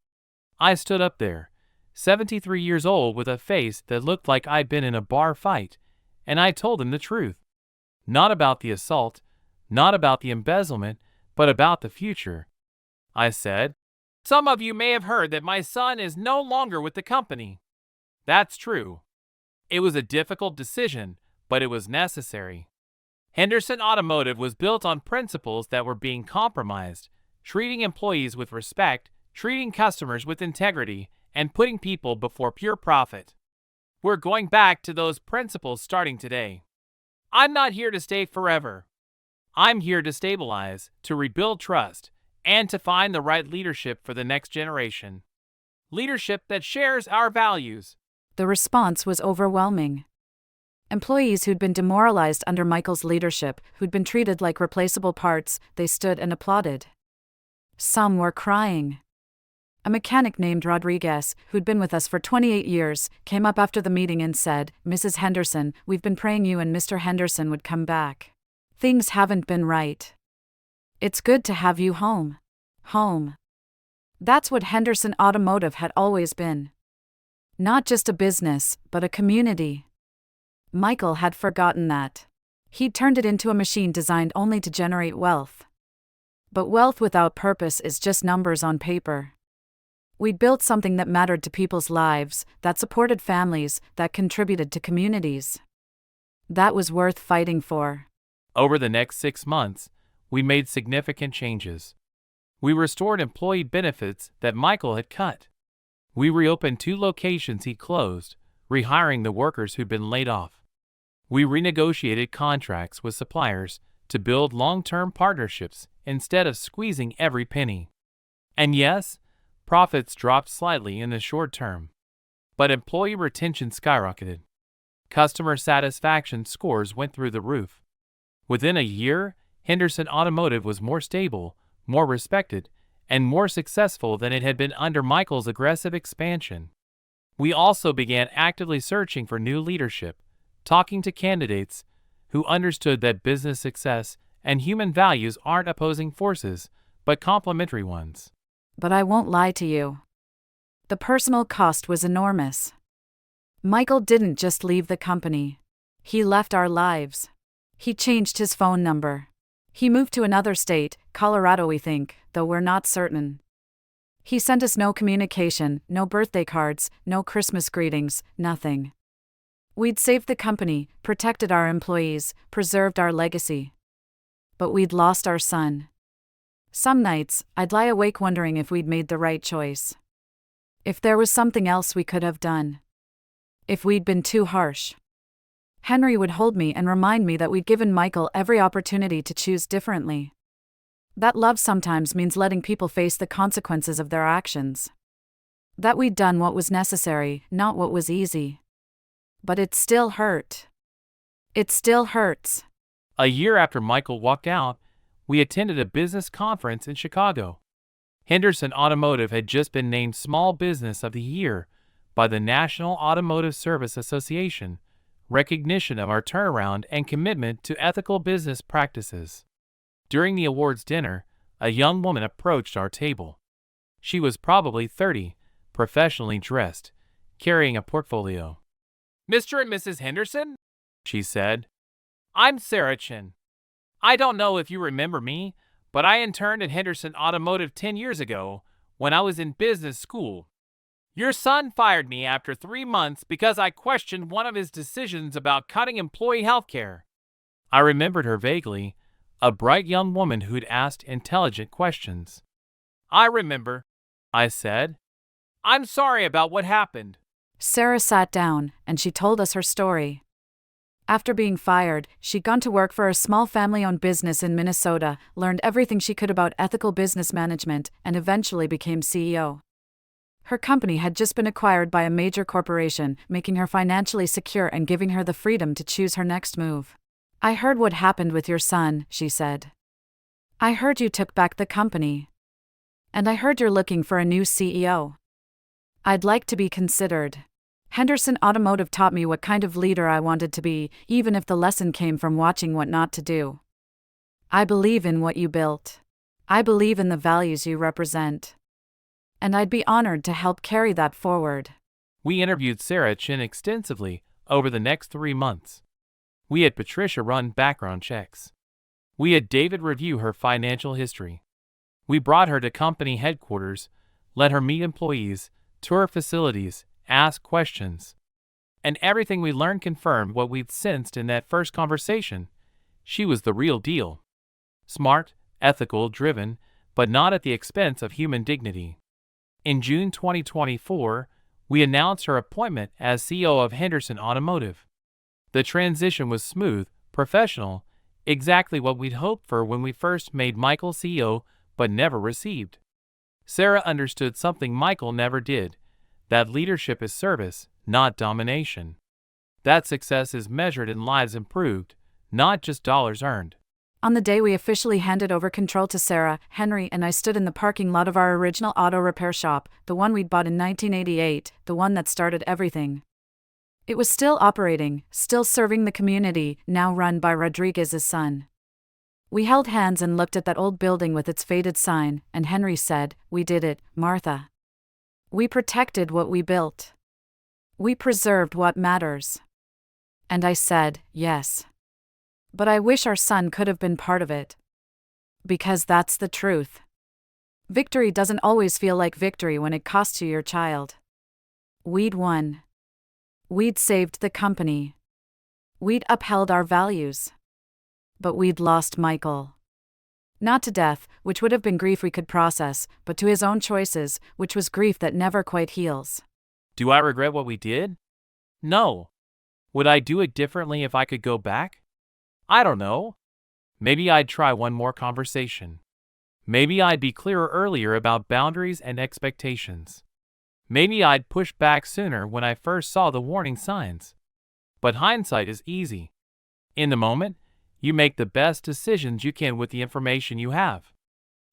I stood up there, 73 years old with a face that looked like I'd been in a bar fight, and I told them the truth. Not about the assault, not about the embezzlement, but about the future. I said, "Some of you may have heard that my son is no longer with the company. That's true. It was a difficult decision, but it was necessary. Henderson Automotive was built on principles that were being compromised, treating employees with respect, treating customers with integrity, and putting people before pure profit. We're going back to those principles starting today. I'm not here to stay forever. I'm here to stabilize, to rebuild trust, and to find the right leadership for the next generation. Leadership that shares our values." The response was overwhelming. Employees who'd been demoralized under Michael's leadership, who'd been treated like replaceable parts, they stood and applauded. Some were crying. A mechanic named Rodriguez, who'd been with us for 28 years, came up after the meeting and said, "Mrs. Henderson, we've been praying you and Mr. Henderson would come back. Things haven't been right. It's good to have you home. Home." That's what Henderson Automotive had always been. Not just a business, but a community. Michael had forgotten that. He'd turned it into a machine designed only to generate wealth. But wealth without purpose is just numbers on paper. We'd built something that mattered to people's lives, that supported families, that contributed to communities. That was worth fighting for. Over the next 6 months, we made significant changes. We restored employee benefits that Michael had cut. We reopened 2 locations he closed, rehiring the workers who'd been laid off. We renegotiated contracts with suppliers to build long-term partnerships instead of squeezing every penny. And yes, profits dropped slightly in the short term, but employee retention skyrocketed. Customer satisfaction scores went through the roof. Within a year, Henderson Automotive was more stable, more respected, and more successful than it had been under Michael's aggressive expansion. We also began actively searching for new leadership, talking to candidates who understood that business success and human values aren't opposing forces, but complementary ones. But I won't lie to you. The personal cost was enormous. Michael didn't just leave the company. He left our lives. He changed his phone number. He moved to another state, Colorado we think, though we're not certain. He sent us no communication, no birthday cards, no Christmas greetings, nothing. We'd saved the company, protected our employees, preserved our legacy. But we'd lost our son. Some nights, I'd lie awake wondering if we'd made the right choice. If there was something else we could have done. If we'd been too harsh. Henry would hold me and remind me that we'd given Michael every opportunity to choose differently. That love sometimes means letting people face the consequences of their actions. That we'd done what was necessary, not what was easy. But it still hurt. It still hurts. A year after Michael walked out, we attended a business conference in Chicago. Henderson Automotive had just been named Small Business of the Year by the National Automotive Service Association, recognition of our turnaround and commitment to ethical business practices. During the awards dinner, a young woman approached our table. She was probably 30, professionally dressed, carrying a portfolio. "Mr. and Mrs. Henderson," she said, "I'm Sarah Chin. I don't know if you remember me, but I interned at Henderson Automotive 10 years ago when I was in business school. Your son fired me after 3 months because I questioned one of his decisions about cutting employee health care." I remembered her vaguely, a bright young woman who'd asked intelligent questions. "I remember," I said. "I'm sorry about what happened." Sarah sat down, and she told us her story. After being fired, she'd gone to work for a small family-owned business in Minnesota, learned everything she could about ethical business management, and eventually became CEO. Her company had just been acquired by a major corporation, making her financially secure and giving her the freedom to choose her next move. "I heard what happened with your son," she said. "I heard you took back the company. And I heard you're looking for a new CEO. I'd like to be considered. Henderson Automotive taught me what kind of leader I wanted to be, even if the lesson came from watching what not to do. I believe in what you built. I believe in the values you represent. And I'd be honored to help carry that forward." We interviewed Sarah Chin extensively over the next 3 months. We had Patricia run background checks. We had David review her financial history. We brought her to company headquarters, let her meet employees, tour facilities, ask questions. And everything we learned confirmed what we'd sensed in that first conversation. She was the real deal. Smart, ethical, driven, but not at the expense of human dignity. In June 2024, we announced her appointment as CEO of Henderson Automotive. The transition was smooth, professional, exactly what we'd hoped for when we first made Michael CEO but never received. Sarah understood something Michael never did, that leadership is service, not domination. That success is measured in lives improved, not just dollars earned. On the day we officially handed over control to Sarah, Henry and I stood in the parking lot of our original auto repair shop, the one we'd bought in 1988, the one that started everything. It was still operating, still serving the community, now run by Rodriguez's son. We held hands and looked at that old building with its faded sign, and Henry said, "We did it, Martha. We protected what we built. We preserved what matters." And I said, "Yes. But I wish our son could have been part of it." Because that's the truth. Victory doesn't always feel like victory when it costs you your child. We'd won. We'd saved the company. We'd upheld our values. But we'd lost Michael. Not to death, which would have been grief we could process, but to his own choices, which was grief that never quite heals. Do I regret what we did? No. Would I do it differently if I could go back? I don't know. Maybe I'd try one more conversation. Maybe I'd be clearer earlier about boundaries and expectations. Maybe I'd push back sooner when I first saw the warning signs. But hindsight is easy. In the moment, you make the best decisions you can with the information you have.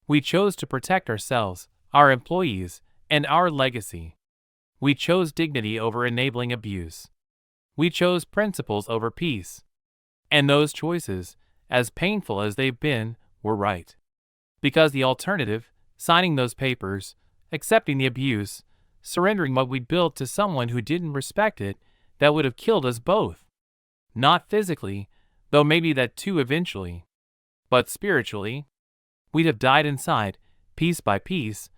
We chose to protect ourselves, our employees, and our legacy. We chose dignity over enabling abuse. We chose principles over peace. And those choices, as painful as they've been, were right. Because the alternative, signing those papers, accepting the abuse, surrendering what we built to someone who didn't respect it, that would have killed us both. Not physically, though maybe that too eventually. But spiritually, we'd have died inside, piece by piece,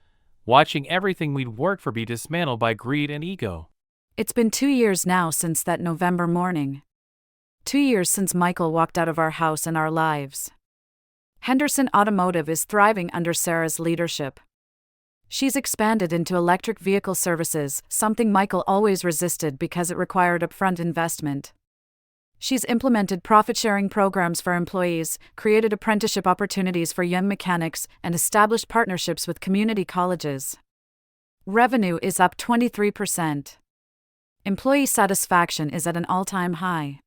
watching everything we'd worked for be dismantled by greed and ego. It's been 2 years now since that November morning. 2 years since Michael walked out of our house and our lives. Henderson Automotive is thriving under Sarah's leadership. She's expanded into electric vehicle services, something Michael always resisted because it required upfront investment. She's implemented profit-sharing programs for employees, created apprenticeship opportunities for young mechanics, and established partnerships with community colleges. Revenue is up 23%. Employee satisfaction is at an all-time high.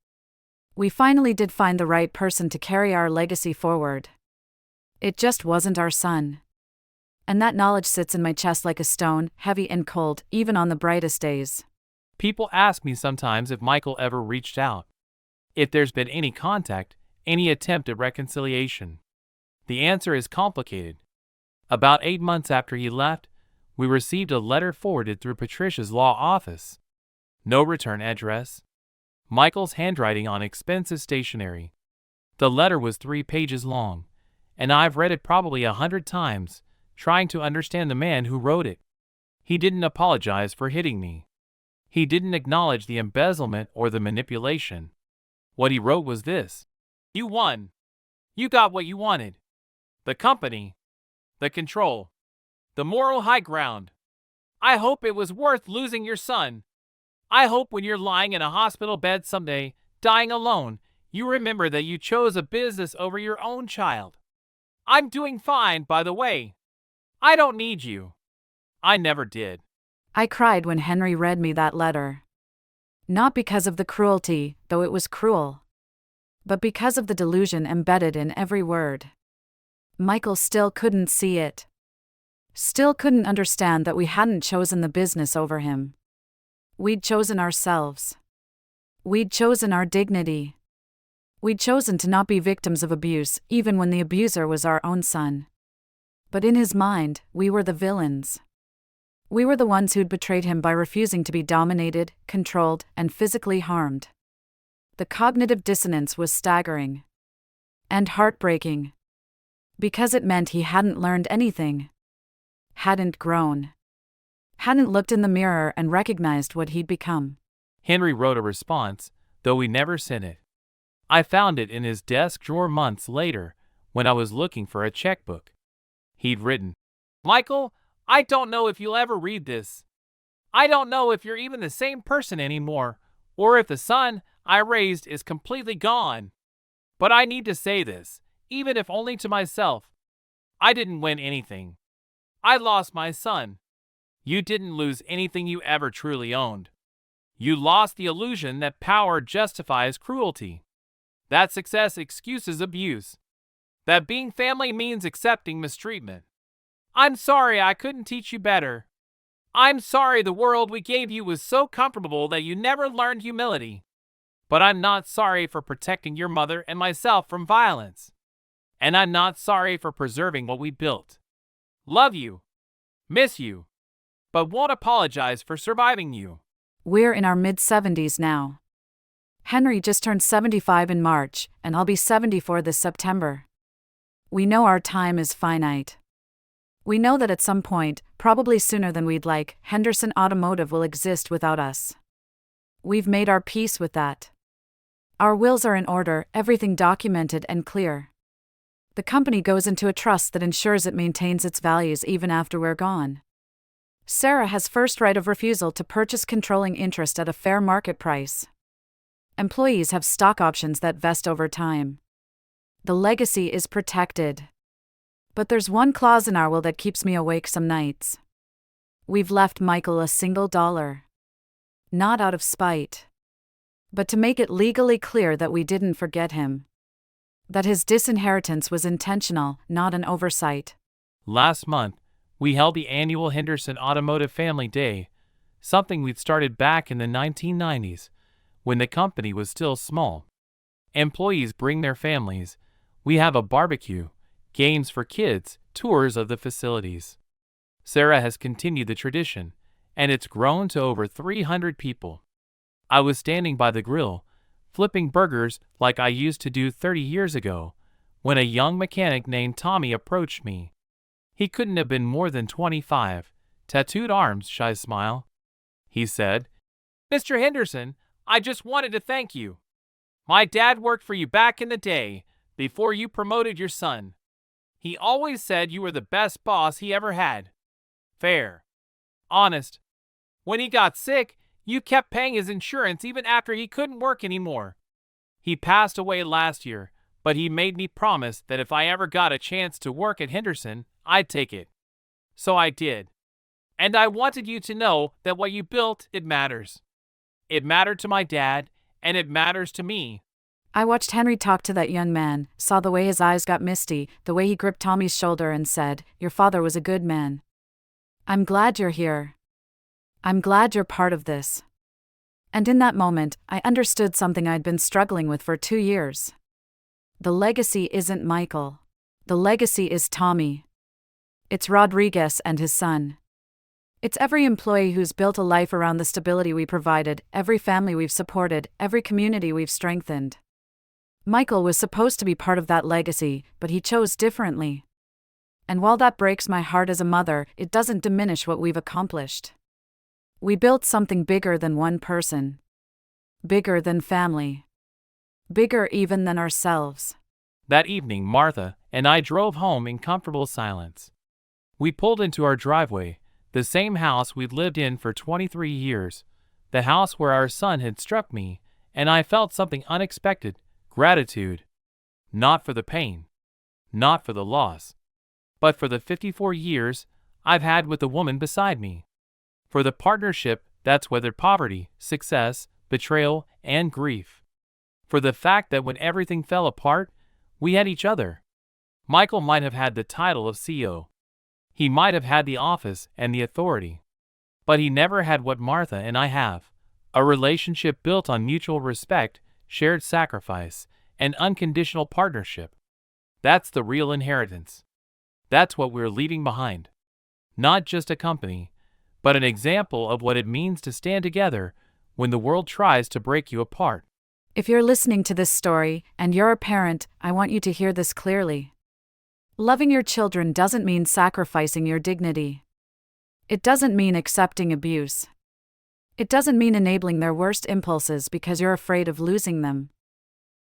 We finally did find the right person to carry our legacy forward. It just wasn't our son. And that knowledge sits in my chest like a stone, heavy and cold, even on the brightest days. People ask me sometimes if Michael ever reached out, if there's been any contact, any attempt at reconciliation. The answer is complicated. About 8 months after he left, we received a letter forwarded through Patricia's law office. No return address. Michael's handwriting on expensive stationery. The letter was 3 pages long, and I've read it probably 100 times, trying to understand the man who wrote it. He didn't apologize for hitting me. He didn't acknowledge the embezzlement or the manipulation. What he wrote was this: "You won. You got what you wanted. The company. The control. The moral high ground. I hope it was worth losing your son. I hope when you're lying in a hospital bed someday, dying alone, you remember that you chose a business over your own child. I'm doing fine, by the way. I don't need you. I never did." I cried when Henry read me that letter. Not because of the cruelty, though it was cruel, but because of the delusion embedded in every word. Michael still couldn't see it. Still couldn't understand that we hadn't chosen the business over him. We'd chosen ourselves. We'd chosen our dignity. We'd chosen to not be victims of abuse, even when the abuser was our own son. But in his mind, we were the villains. We were the ones who'd betrayed him by refusing to be dominated, controlled, and physically harmed. The cognitive dissonance was staggering. And heartbreaking. Because it meant he hadn't learned anything. Hadn't grown. Hadn't looked in the mirror and recognized what he'd become. Henry wrote a response, though we never sent it. I found it in his desk drawer months later, when I was looking for a checkbook. He'd written, "Michael, I don't know if you'll ever read this. I don't know if you're even the same person anymore, or if the son I raised is completely gone. But I need to say this, even if only to myself. I didn't win anything. I lost my son. You didn't lose anything you ever truly owned. You lost the illusion that power justifies cruelty. That success excuses abuse. That being family means accepting mistreatment. I'm sorry I couldn't teach you better. I'm sorry the world we gave you was so comfortable that you never learned humility. But I'm not sorry for protecting your mother and myself from violence. And I'm not sorry for preserving what we built. Love you. Miss you. But won't apologize for surviving you." We're in our mid-70s now. Henry just turned 75 in March, and I'll be 74 this September. We know our time is finite. We know that at some point, probably sooner than we'd like, Henderson Automotive will exist without us. We've made our peace with that. Our wills are in order, everything documented and clear. The company goes into a trust that ensures it maintains its values even after we're gone. Sarah has first right of refusal to purchase controlling interest at a fair market price. Employees have stock options that vest over time. The legacy is protected. But there's one clause in our will that keeps me awake some nights. We've left Michael a single dollar. Not out of spite, but to make it legally clear that we didn't forget him. That his disinheritance was intentional, not an oversight. Last month, we held the annual Henderson Automotive Family Day, something we'd started back in the 1990s, when the company was still small. Employees bring their families. We have a barbecue, games for kids, tours of the facilities. Sarah has continued the tradition, and it's grown to over 300 people. I was standing by the grill, flipping burgers like I used to do 30 years ago, when a young mechanic named Tommy approached me. He couldn't have been more than 25, tattooed arms, shy smile. He said, "Mr. Henderson, I just wanted to thank you. My dad worked for you back in the day, before you promoted your son. He always said you were the best boss he ever had. Fair. Honest. When he got sick, you kept paying his insurance even after he couldn't work anymore. He passed away last year, but he made me promise that if I ever got a chance to work at Henderson, I'd take it. So I did. And I wanted you to know that what you built, it matters. It mattered to my dad, and it matters to me. I watched Henry talk to that young man, saw the way his eyes got misty, the way he gripped Tommy's shoulder and said, "Your father was a good man. I'm glad you're here. I'm glad you're part of this." And in that moment, I understood something I'd been struggling with for 2 years. The legacy isn't Michael. The legacy is Tommy. It's Rodriguez and his son. It's every employee who's built a life around the stability we provided, every family we've supported, every community we've strengthened. Michael was supposed to be part of that legacy, but he chose differently. And while that breaks my heart as a mother, it doesn't diminish what we've accomplished. We built something bigger than one person. Bigger than family. Bigger even than ourselves. That evening, Martha and I drove home in comfortable silence. We pulled into our driveway, the same house we'd lived in for 23 years, the house where our son had struck me, and I felt something unexpected, gratitude. Not for the pain, not for the loss, but for the 54 years I've had with the woman beside me. For the partnership that's weathered poverty, success, betrayal, and grief. For the fact that when everything fell apart, we had each other. Michael might have had the title of CEO. He might have had the office and the authority. But he never had what Martha and I have, a relationship built on mutual respect, shared sacrifice, and unconditional partnership. That's the real inheritance. That's what we're leaving behind. Not just a company, but an example of what it means to stand together when the world tries to break you apart. If you're listening to this story, and you're a parent, I want you to hear this clearly. Loving your children doesn't mean sacrificing your dignity. It doesn't mean accepting abuse. It doesn't mean enabling their worst impulses because you're afraid of losing them.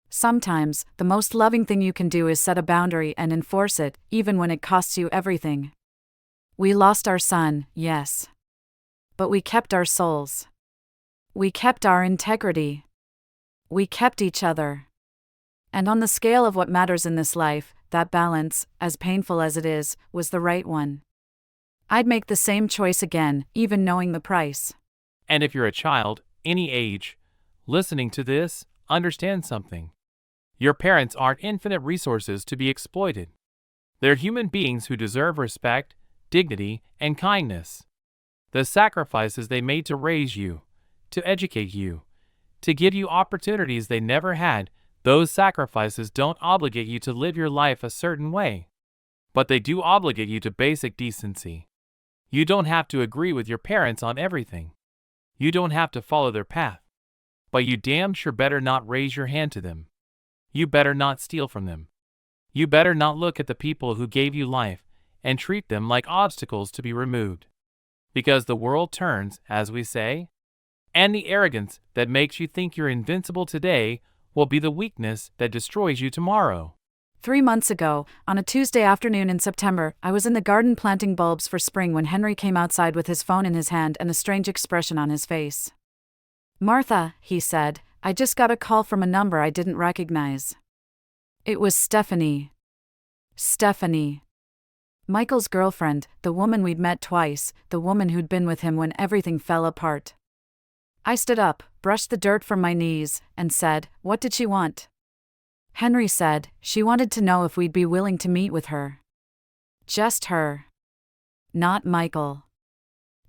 Sometimes, the most loving thing you can do is set a boundary and enforce it, even when it costs you everything. We lost our son, yes. But we kept our souls. We kept our integrity. We kept each other. And on the scale of what matters in this life, that balance, as painful as it is, was the right one. I'd make the same choice again, even knowing the price. And if you're a child, any age, listening to this, understand something. Your parents aren't infinite resources to be exploited. They're human beings who deserve respect, dignity, and kindness. The sacrifices they made to raise you, to educate you, to give you opportunities they never had, those sacrifices don't obligate you to live your life a certain way. But they do obligate you to basic decency. You don't have to agree with your parents on everything. You don't have to follow their path. But you damn sure better not raise your hand to them. You better not steal from them. You better not look at the people who gave you life and treat them like obstacles to be removed. Because the world turns, as we say, and the arrogance that makes you think you're invincible today will be the weakness that destroys you tomorrow. 3 months ago, on a Tuesday afternoon in September, I was in the garden planting bulbs for spring when Henry came outside with his phone in his hand and a strange expression on his face. "Martha," he said, "I just got a call from a number I didn't recognize." It was Stephanie. Stephanie. Michael's girlfriend, the woman we'd met twice, the woman who'd been with him when everything fell apart. I stood up, brushed the dirt from my knees, and said, "What did she want?" Henry said, "She wanted to know if we'd be willing to meet with her." Just her. Not Michael.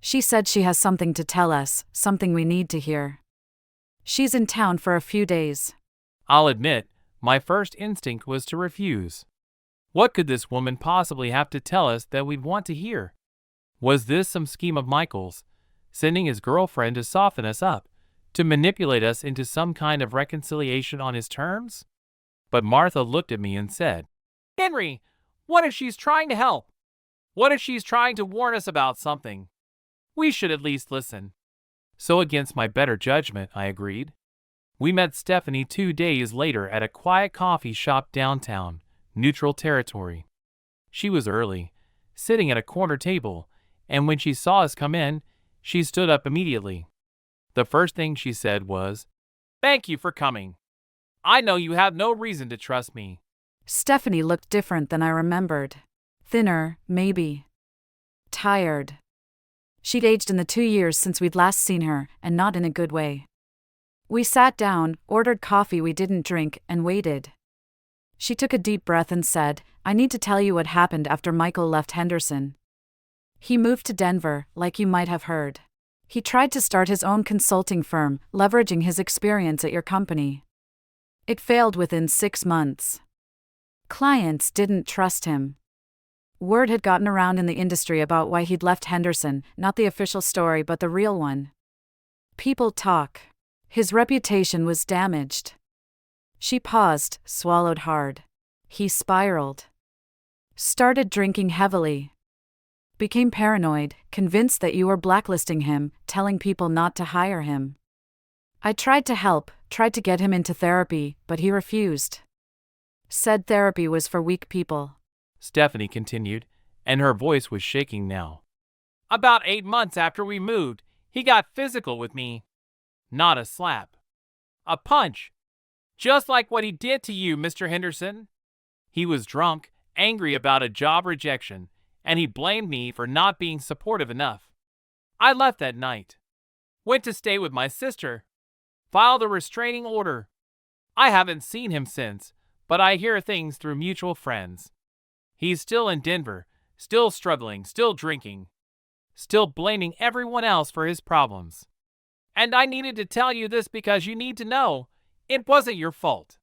She said she has something to tell us, something we need to hear. She's in town for a few days. I'll admit, my first instinct was to refuse. What could this woman possibly have to tell us that we'd want to hear? Was this some scheme of Michael's, sending his girlfriend to soften us up, to manipulate us into some kind of reconciliation on his terms? But Martha looked at me and said, "Henry, what if she's trying to help? What if she's trying to warn us about something? We should at least listen." So against my better judgment, I agreed. We met Stephanie 2 days later at a quiet coffee shop downtown, neutral territory. She was early, sitting at a corner table, and when she saw us come in, she stood up immediately. The first thing she said was, "Thank you for coming. I know you have no reason to trust me." Stephanie looked different than I remembered. Thinner, maybe. Tired. She'd aged in the 2 years since we'd last seen her, and not in a good way. We sat down, ordered coffee we didn't drink, and waited. She took a deep breath and said, "I need to tell you what happened after Michael left Henderson. He moved to Denver, like you might have heard. He tried to start his own consulting firm, leveraging his experience at your company. It failed within 6 months. Clients didn't trust him. Word had gotten around in the industry about why he'd left Henderson, not the official story but the real one. People talk. His reputation was damaged." She paused, swallowed hard. "He spiraled. Started drinking heavily. Became paranoid, convinced that you were blacklisting him, telling people not to hire him. I tried to help, tried to get him into therapy, but he refused. Said therapy was for weak people." Stephanie continued, and her voice was shaking now. "About 8 months after we moved, he got physical with me. Not a slap. A punch. Just like what he did to you, Mr. Henderson. He was drunk, angry about a job rejection, and he blamed me for not being supportive enough. I left that night. Went to stay with my sister. Filed a restraining order. I haven't seen him since, but I hear things through mutual friends. He's still in Denver, still struggling, still drinking, still blaming everyone else for his problems. And I needed to tell you this because you need to know it wasn't your fault.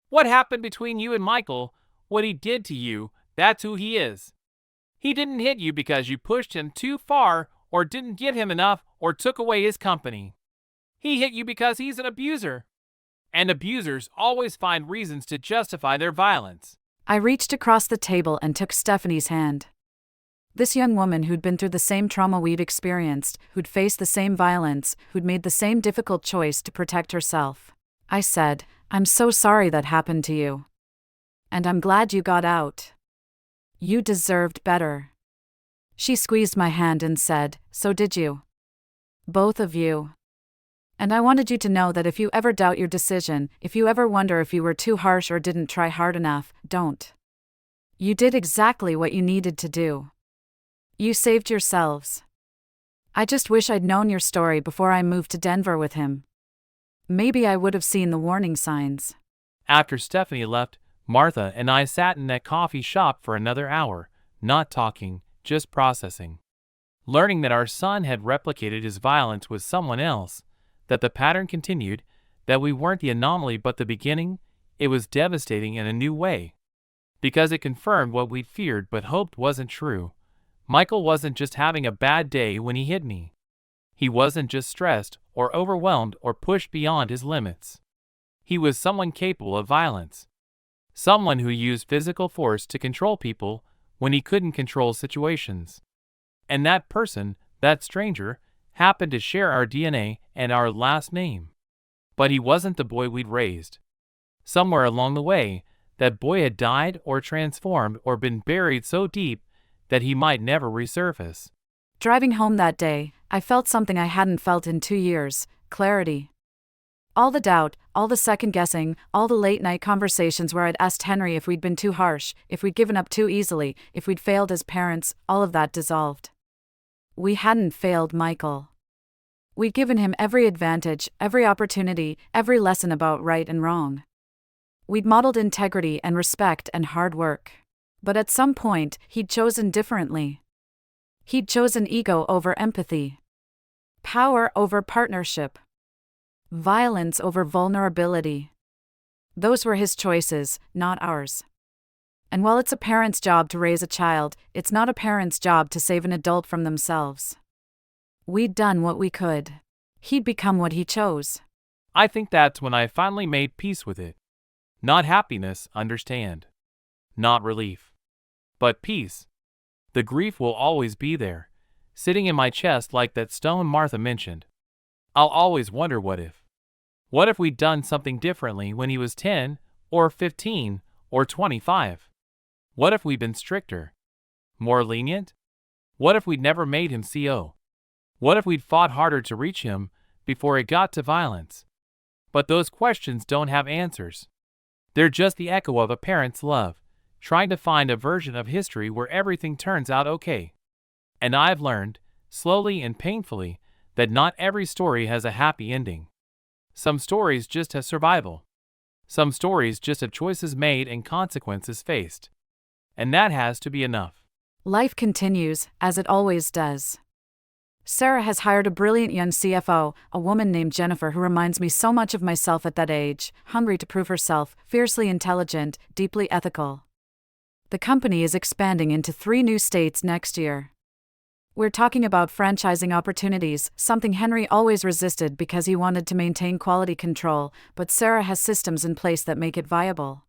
What happened between you and Michael, what he did to you, that's who he is. He didn't hit you because you pushed him too far or didn't give him enough or took away his company. He hit you because he's an abuser. And abusers always find reasons to justify their violence." I reached across the table and took Stephanie's hand. This young woman who'd been through the same trauma we'd experienced, who'd faced the same violence, who'd made the same difficult choice to protect herself. I said, "I'm so sorry that happened to you. And I'm glad you got out. You deserved better." She squeezed my hand and said, "So did you. Both of you. And I wanted you to know that if you ever doubt your decision, if you ever wonder if you were too harsh or didn't try hard enough, don't. You did exactly what you needed to do. You saved yourselves. I just wish I'd known your story before I moved to Denver with him. Maybe I would have seen the warning signs." After Stephanie left, Martha and I sat in that coffee shop for another hour, not talking, just processing. Learning that our son had replicated his violence with someone else, that the pattern continued, that we weren't the anomaly but the beginning, it was devastating in a new way. Because it confirmed what we'd feared but hoped wasn't true. Michael wasn't just having a bad day when he hit me. He wasn't just stressed or overwhelmed or pushed beyond his limits. He was someone capable of violence. Someone who used physical force to control people when he couldn't control situations. And that person, that stranger, happened to share our DNA and our last name. But he wasn't the boy we'd raised. Somewhere along the way, that boy had died or transformed or been buried so deep that he might never resurface. Driving home that day, I felt something I hadn't felt in 2 years, clarity. All the doubt, all the second-guessing, all the late-night conversations where I'd asked Henry if we'd been too harsh, if we'd given up too easily, if we'd failed as parents, all of that dissolved. We hadn't failed Michael. We'd given him every advantage, every opportunity, every lesson about right and wrong. We'd modeled integrity and respect and hard work. But at some point, he'd chosen differently. He'd chosen ego over empathy. Power over partnership. Violence over vulnerability. Those were his choices, not ours. And while it's a parent's job to raise a child, it's not a parent's job to save an adult from themselves. We'd done what we could. He'd become what he chose. I think that's when I finally made peace with it. Not happiness, understand. Not relief. But peace. The grief will always be there, sitting in my chest like that stone Martha mentioned. I'll always wonder what if. What if we'd done something differently when he was 10, or 15, or 25? What if we'd been stricter? More lenient? What if we'd never made him CO? What if we'd fought harder to reach him before it got to violence? But those questions don't have answers. They're just the echo of a parent's love, trying to find a version of history where everything turns out okay. And I've learned, slowly and painfully, that not every story has a happy ending. Some stories just have survival. Some stories just have choices made and consequences faced. And that has to be enough. Life continues, as it always does. Sarah has hired a brilliant young CFO, a woman named Jennifer who reminds me so much of myself at that age, hungry to prove herself, fiercely intelligent, deeply ethical. The company is expanding into 3 new states next year. We're talking about franchising opportunities, something Henry always resisted because he wanted to maintain quality control, but Sarah has systems in place that make it viable.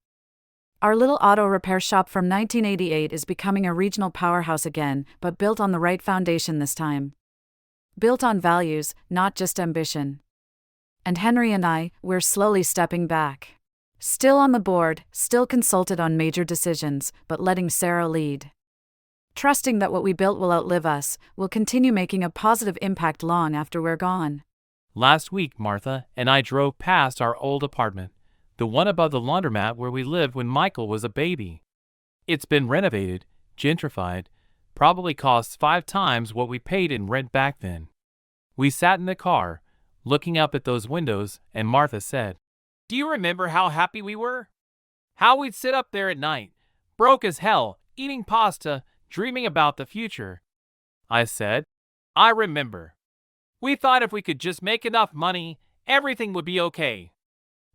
Our little auto repair shop from 1988 is becoming a regional powerhouse again, but built on the right foundation this time. Built on values, not just ambition. And Henry and I, we're slowly stepping back. Still on the board, still consulted on major decisions, but letting Sarah lead. Trusting that what we built will outlive us, will continue making a positive impact long after we're gone. Last week, Martha and I drove past our old apartment, the one above the laundromat where we lived when Michael was a baby. It's been renovated, gentrified, probably costs 5 times what we paid in rent back then. We sat in the car, looking up at those windows, and Martha said, "Do you remember how happy we were? How we'd sit up there at night, broke as hell, eating pasta, dreaming about the future?" I said, "I remember. We thought if we could just make enough money, everything would be okay.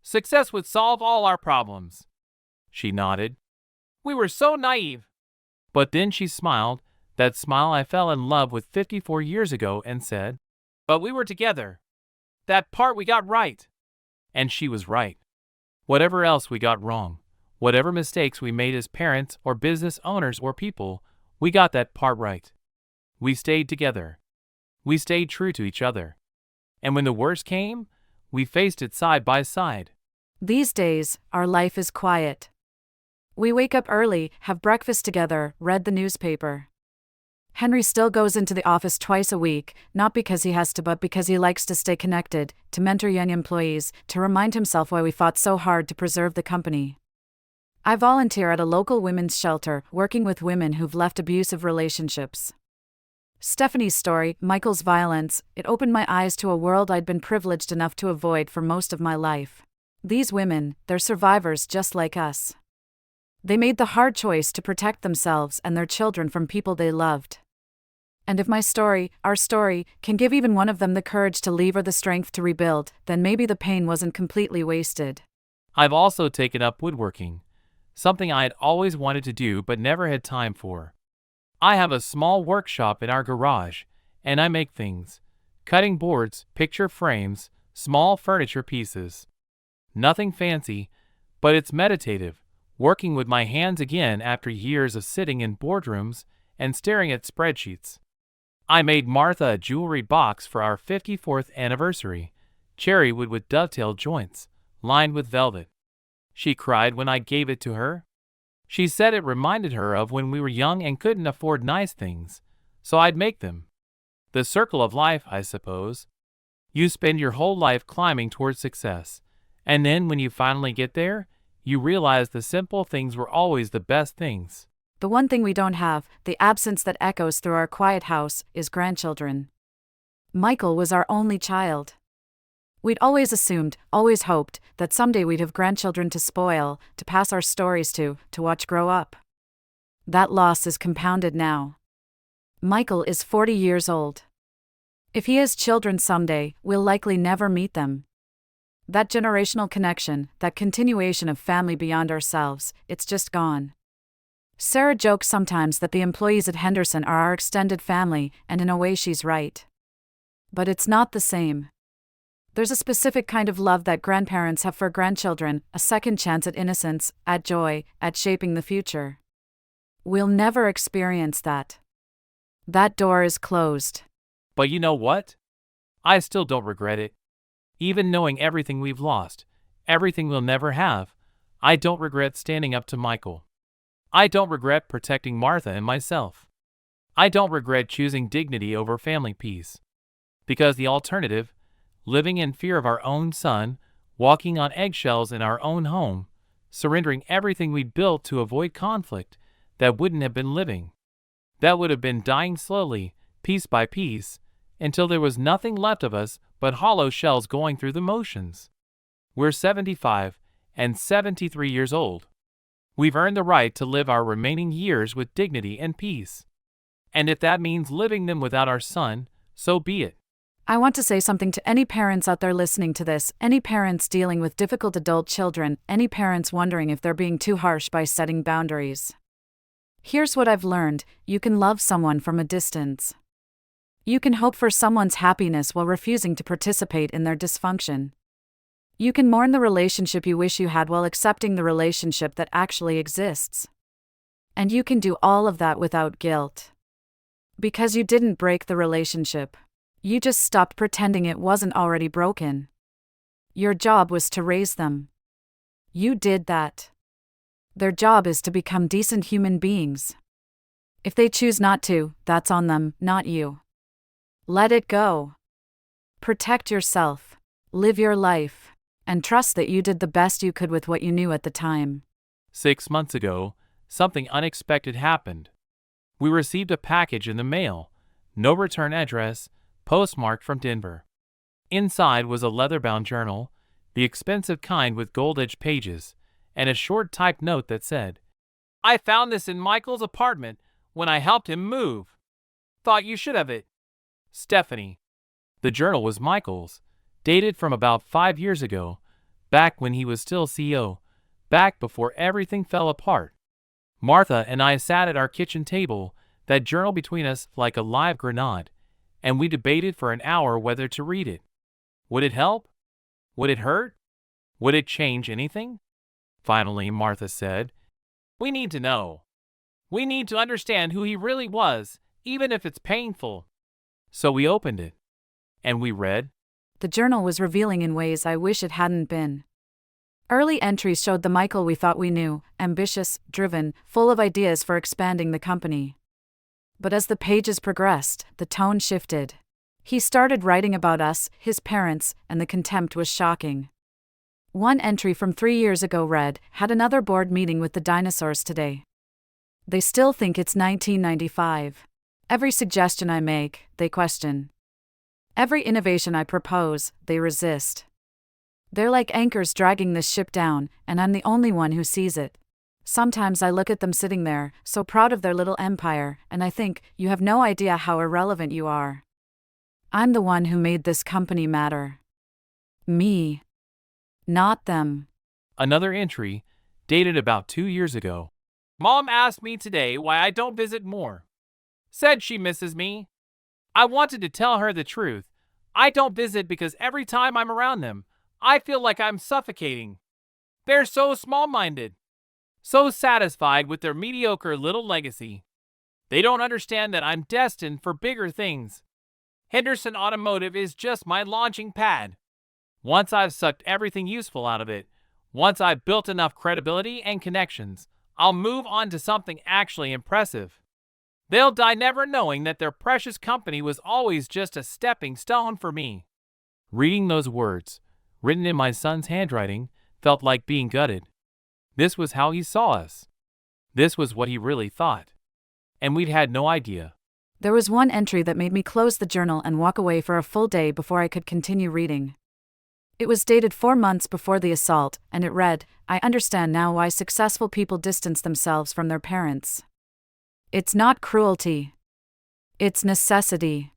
Success would solve all our problems." She nodded. "We were so naive." But then she smiled, that smile I fell in love with 54 years ago, and said, "But we were together. That part we got right." And she was right. Whatever else we got wrong, whatever mistakes we made as parents or business owners or people, we got that part right. We stayed together. We stayed true to each other. And when the worst came, we faced it side by side. These days, our life is quiet. We wake up early, have breakfast together, read the newspaper. Henry still goes into the office twice a week, not because he has to but because he likes to stay connected, to mentor young employees, to remind himself why we fought so hard to preserve the company. I volunteer at a local women's shelter, working with women who've left abusive relationships. Stephanie's story, Michael's violence, it opened my eyes to a world I'd been privileged enough to avoid for most of my life. These women, they're survivors just like us. They made the hard choice to protect themselves and their children from people they loved. And if my story, our story, can give even one of them the courage to leave or the strength to rebuild, then maybe the pain wasn't completely wasted. I've also taken up woodworking, something I had always wanted to do but never had time for. I have a small workshop in our garage, and I make things. Cutting boards, picture frames, small furniture pieces. Nothing fancy, but it's meditative, working with my hands again after years of sitting in boardrooms and staring at spreadsheets. I made Martha a jewelry box for our 54th anniversary, cherry wood with dovetail joints, lined with velvet. She cried when I gave it to her. She said it reminded her of when we were young and couldn't afford nice things, so I'd make them. The circle of life, I suppose. You spend your whole life climbing towards success, and then when you finally get there, you realize the simple things were always the best things. The one thing we don't have, the absence that echoes through our quiet house, is grandchildren. Michael was our only child. We'd always assumed, always hoped, that someday we'd have grandchildren to spoil, to pass our stories to watch grow up. That loss is compounded now. Michael is 40 years old. If he has children someday, we'll likely never meet them. That generational connection, that continuation of family beyond ourselves, it's just gone. Sarah jokes sometimes that the employees at Henderson are our extended family, and in a way she's right. But it's not the same. There's a specific kind of love that grandparents have for grandchildren, a second chance at innocence, at joy, at shaping the future. We'll never experience that. That door is closed. But you know what? I still don't regret it. Even knowing everything we've lost, everything we'll never have, I don't regret standing up to Michael. I don't regret protecting Martha and myself. I don't regret choosing dignity over family peace. Because the alternative, living in fear of our own son, walking on eggshells in our own home, surrendering everything we built to avoid conflict, that wouldn't have been living. That would have been dying slowly, piece by piece, until there was nothing left of us but hollow shells going through the motions. We're 75 and 73 years old. We've earned the right to live our remaining years with dignity and peace. And if that means living them without our son, so be it. I want to say something to any parents out there listening to this, any parents dealing with difficult adult children, any parents wondering if they're being too harsh by setting boundaries. Here's what I've learned: you can love someone from a distance. You can hope for someone's happiness while refusing to participate in their dysfunction. You can mourn the relationship you wish you had while accepting the relationship that actually exists. And you can do all of that without guilt. Because you didn't break the relationship. You just stopped pretending it wasn't already broken. Your job was to raise them. You did that. Their job is to become decent human beings. If they choose not to, that's on them, not you. Let it go. Protect yourself. Live your life. And trust that you did the best you could with what you knew at the time. 6 months ago, something unexpected happened. We received a package in the mail, no return address, postmarked from Denver. Inside was a leather-bound journal, the expensive kind with gold-edged pages, and a short typed note that said, "I found this in Michael's apartment when I helped him move. Thought you should have it. Stephanie." The journal was Michael's, dated from about 5 years ago, back when he was still CEO, back before everything fell apart. Martha and I sat at our kitchen table, that journal between us like a live grenade, and we debated for an hour whether to read it. Would it help? Would it hurt? Would it change anything? Finally, Martha said, "We need to know. We need to understand who he really was, even if it's painful." So we opened it. And we read. The journal was revealing in ways I wish it hadn't been. Early entries showed the Michael we thought we knew, ambitious, driven, full of ideas for expanding the company. But as the pages progressed, the tone shifted. He started writing about us, his parents, and the contempt was shocking. One entry from 3 years ago read, "Had another board meeting with the dinosaurs today. They still think it's 1995. Every suggestion I make, they question. Every innovation I propose, they resist. They're like anchors dragging this ship down, and I'm the only one who sees it. Sometimes I look at them sitting there, so proud of their little empire, and I think, you have no idea how irrelevant you are. I'm the one who made this company matter. Me. Not them." Another entry, dated about 2 years ago. "Mom asked me today why I don't visit more. Said she misses me. I wanted to tell her the truth. I don't visit because every time I'm around them, I feel like I'm suffocating. They're so small-minded. So satisfied with their mediocre little legacy. They don't understand that I'm destined for bigger things. Henderson Automotive is just my launching pad. Once I've sucked everything useful out of it, once I've built enough credibility and connections, I'll move on to something actually impressive. They'll die never knowing that their precious company was always just a stepping stone for me." Reading those words, written in my son's handwriting, felt like being gutted. This was how he saw us. This was what he really thought. And we'd had no idea. There was one entry that made me close the journal and walk away for a full day before I could continue reading. It was dated 4 months before the assault, and it read, "I understand now why successful people distance themselves from their parents. It's not cruelty. It's necessity.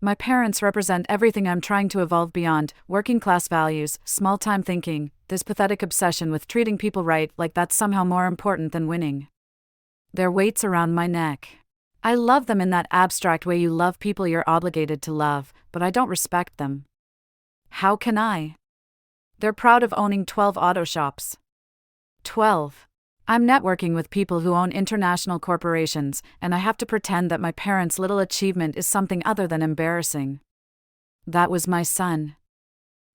My parents represent everything I'm trying to evolve beyond: working class values, small-time thinking, this pathetic obsession with treating people right like that's somehow more important than winning. Their weight's around my neck. I love them in that abstract way you love people you're obligated to love, but I don't respect them. How can I? They're proud of owning 12 auto shops. 12. I'm networking with people who own international corporations, and I have to pretend that my parents' little achievement is something other than embarrassing. That was my son.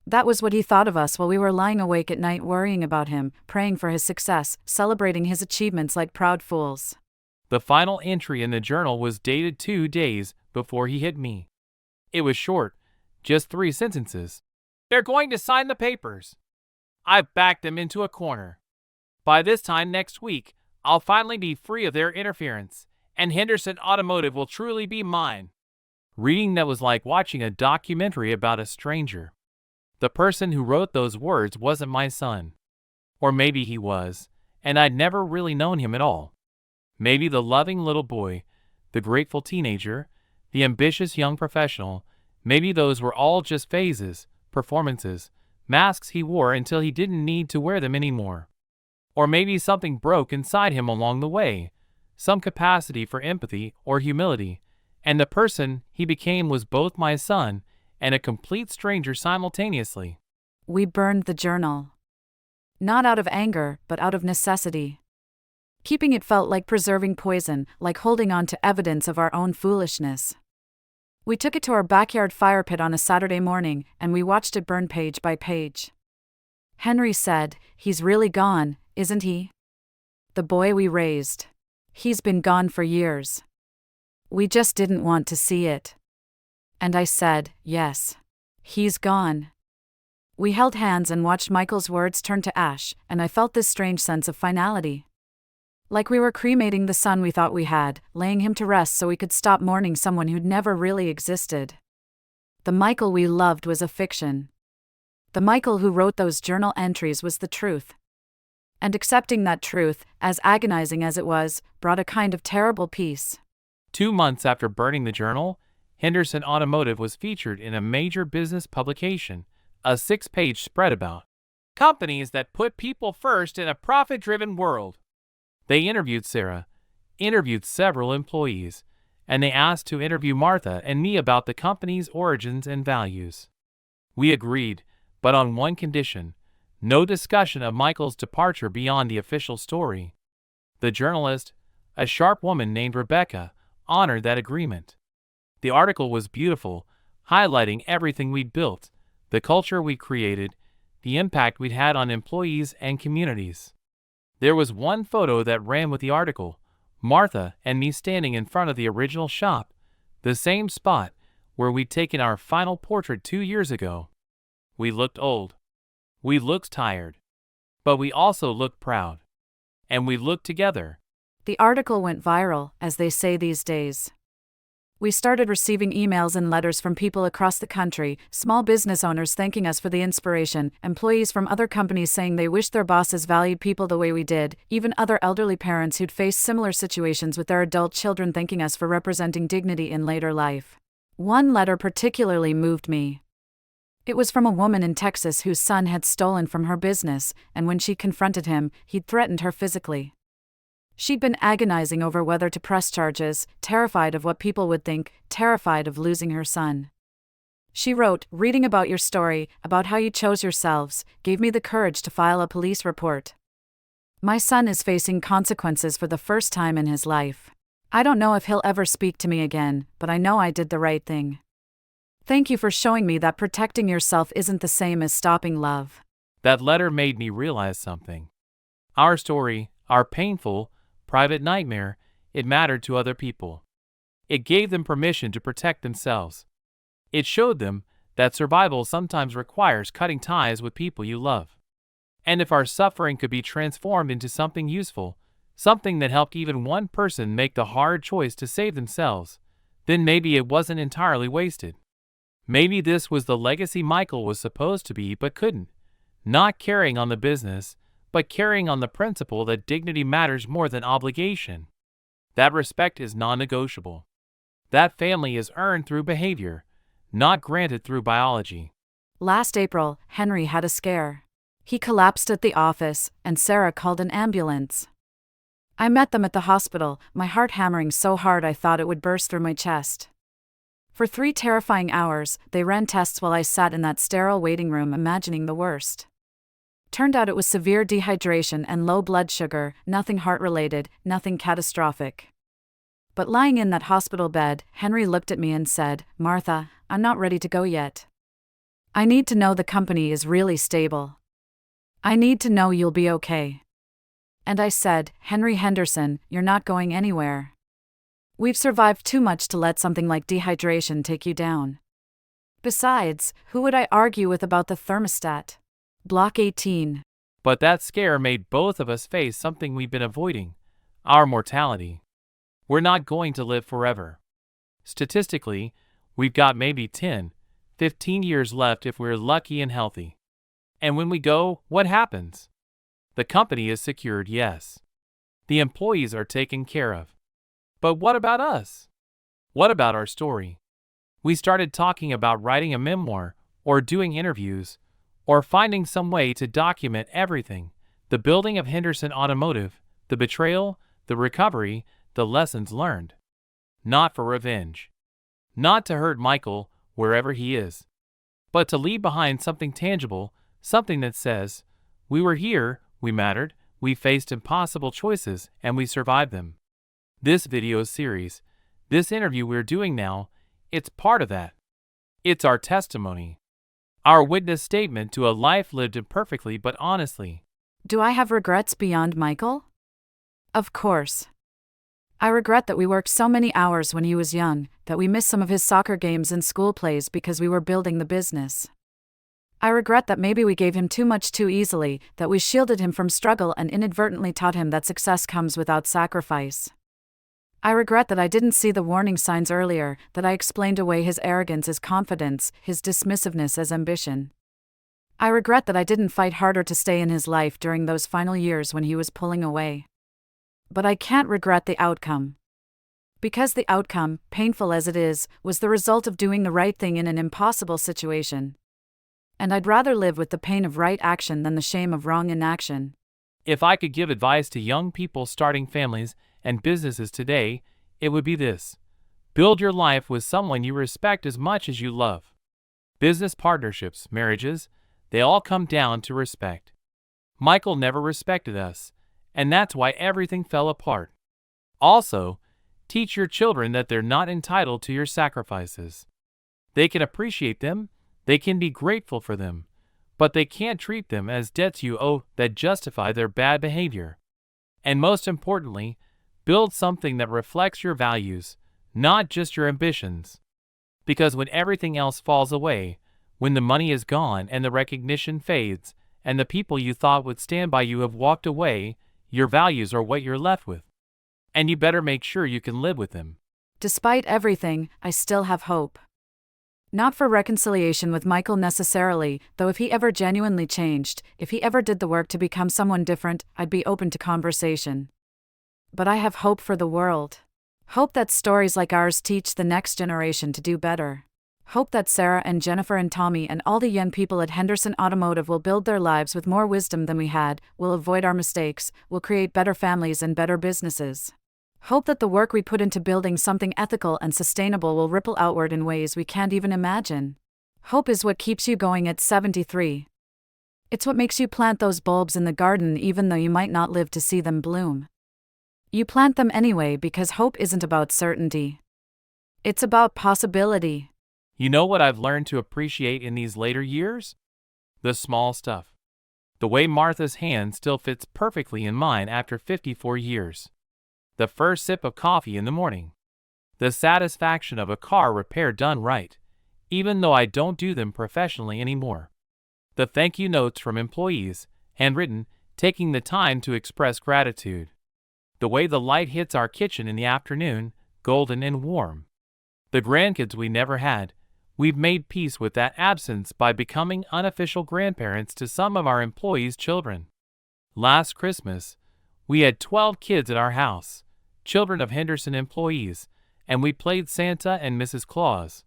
That was what he thought of us while we were lying awake at night worrying about him, praying for his success, celebrating his achievements like proud fools. The final entry in the journal was dated 2 days before he hit me. It was short, just 3 sentences. They're going to sign the papers. I've backed them into a corner. By this time next week, I'll finally be free of their interference, and Henderson Automotive will truly be mine. Reading that was like watching a documentary about a stranger. The person who wrote those words wasn't my son. Or maybe he was, and I'd never really known him at all. Maybe the loving little boy, the grateful teenager, the ambitious young professional, maybe those were all just phases, performances, masks he wore until he didn't need to wear them anymore. Or maybe something broke inside him along the way, some capacity for empathy or humility, and the person he became was both my son and a complete stranger simultaneously. We burned the journal. Not out of anger, but out of necessity. Keeping it felt like preserving poison, like holding on to evidence of our own foolishness. We took it to our backyard fire pit on a Saturday morning, and we watched it burn page by page. Henry said, "He's really gone, isn't he? The boy we raised. He's been gone for years. We just didn't want to see it." And I said, "Yes. He's gone." We held hands and watched Michael's words turn to ash, and I felt this strange sense of finality. Like we were cremating the son we thought we had, laying him to rest so we could stop mourning someone who'd never really existed. The Michael we loved was a fiction. The Michael who wrote those journal entries was the truth. And accepting that truth, as agonizing as it was, brought a kind of terrible peace. 2 months after burning the journal, Henderson Automotive was featured in a major business publication, a 6-page spread about companies that put people first in a profit-driven world. They interviewed Sarah, interviewed several employees, and they asked to interview Martha and me about the company's origins and values. We agreed, but on one condition: no discussion of Michael's departure beyond the official story. The journalist, a sharp woman named Rebecca, honored that agreement. The article was beautiful, highlighting everything we'd built, the culture we created, the impact we'd had on employees and communities. There was one photo that ran with the article: Martha and me standing in front of the original shop, the same spot where we'd taken our final portrait 2 years ago. We looked old. We looked tired. But we also looked proud. And we looked together. The article went viral, as they say these days. We started receiving emails and letters from people across the country, small business owners thanking us for the inspiration, employees from other companies saying they wished their bosses valued people the way we did, even other elderly parents who'd faced similar situations with their adult children thanking us for representing dignity in later life. One letter particularly moved me. It was from a woman in Texas whose son had stolen from her business, and when she confronted him, he'd threatened her physically. She'd been agonizing over whether to press charges, terrified of what people would think, terrified of losing her son. She wrote, "Reading about your story, about how you chose yourselves, gave me the courage to file a police report. My son is facing consequences for the first time in his life. I don't know if he'll ever speak to me again, but I know I did the right thing. Thank you for showing me that protecting yourself isn't the same as stopping love." That letter made me realize something. Our story, our painful, private nightmare, it mattered to other people. It gave them permission to protect themselves. It showed them that survival sometimes requires cutting ties with people you love. And if our suffering could be transformed into something useful, something that helped even one person make the hard choice to save themselves, then maybe it wasn't entirely wasted. Maybe this was the legacy Michael was supposed to be but couldn't. Not carrying on the business, but carrying on the principle that dignity matters more than obligation. That respect is non-negotiable. That family is earned through behavior, not granted through biology. Last April, Henry had a scare. He collapsed at the office, and Sarah called an ambulance. I met them at the hospital, my heart hammering so hard I thought it would burst through my chest. For 3 terrifying hours, they ran tests while I sat in that sterile waiting room imagining the worst. Turned out it was severe dehydration and low blood sugar, nothing heart-related, nothing catastrophic. But lying in that hospital bed, Henry looked at me and said, "Martha, I'm not ready to go yet. I need to know the company is really stable. I need to know you'll be okay." And I said, Henry Henderson, you're not going anywhere. We've survived too much to let something like dehydration take you down. Besides, who would I argue with about the thermostat? Block 18. But that scare made both of us face something we've been avoiding: our mortality. We're not going to live forever. Statistically, we've got maybe 10, 15 years left if we're lucky and healthy. And when we go, what happens? The company is secured, yes. The employees are taken care of. But what about us? What about our story? We started talking about writing a memoir, or doing interviews, or finding some way to document everything: the building of Henderson Automotive, the betrayal, the recovery, the lessons learned. Not for revenge. Not to hurt Michael, wherever he is. But to leave behind something tangible, something that says, we were here, we mattered, we faced impossible choices, and we survived them. This video series, this interview we're doing now, it's part of that. It's our testimony. Our witness statement to a life lived imperfectly but honestly. Do I have regrets beyond Michael? Of course. I regret that we worked so many hours when he was young, that we missed some of his soccer games and school plays because we were building the business. I regret that maybe we gave him too much too easily, that we shielded him from struggle and inadvertently taught him that success comes without sacrifice. I regret that I didn't see the warning signs earlier, that I explained away his arrogance as confidence, his dismissiveness as ambition. I regret that I didn't fight harder to stay in his life during those final years when he was pulling away. But I can't regret the outcome. Because the outcome, painful as it is, was the result of doing the right thing in an impossible situation. And I'd rather live with the pain of right action than the shame of wrong inaction. If I could give advice to young people starting families and businesses today, it would be this: build your life with someone you respect as much as you love. Business partnerships, marriages, they all come down to respect. Michael never respected us, and that's why everything fell apart. Also, teach your children that they're not entitled to your sacrifices. They can appreciate them, they can be grateful for them, but they can't treat them as debts you owe that justify their bad behavior. And most importantly, build something that reflects your values, not just your ambitions. Because when everything else falls away, when the money is gone and the recognition fades, and the people you thought would stand by you have walked away, your values are what you're left with. And you better make sure you can live with them. Despite everything, I still have hope. Not for reconciliation with Michael necessarily, though if he ever genuinely changed, if he ever did the work to become someone different, I'd be open to conversation. But I have hope for the world. Hope that stories like ours teach the next generation to do better. Hope that Sarah and Jennifer and Tommy and all the young people at Henderson Automotive will build their lives with more wisdom than we had, will avoid our mistakes, will create better families and better businesses. Hope that the work we put into building something ethical and sustainable will ripple outward in ways we can't even imagine. Hope is what keeps you going at 73. It's what makes you plant those bulbs in the garden even though you might not live to see them bloom. You plant them anyway because hope isn't about certainty. It's about possibility. You know what I've learned to appreciate in these later years? The small stuff. The way Martha's hand still fits perfectly in mine after 54 years. The first sip of coffee in the morning. The satisfaction of a car repair done right, even though I don't do them professionally anymore. The thank you notes from employees, handwritten, taking the time to express gratitude. The way the light hits our kitchen in the afternoon, golden and warm. The grandkids we never had, we've made peace with that absence by becoming unofficial grandparents to some of our employees' children. Last Christmas, we had 12 kids at our house, children of Henderson employees, and we played Santa and Mrs. Claus.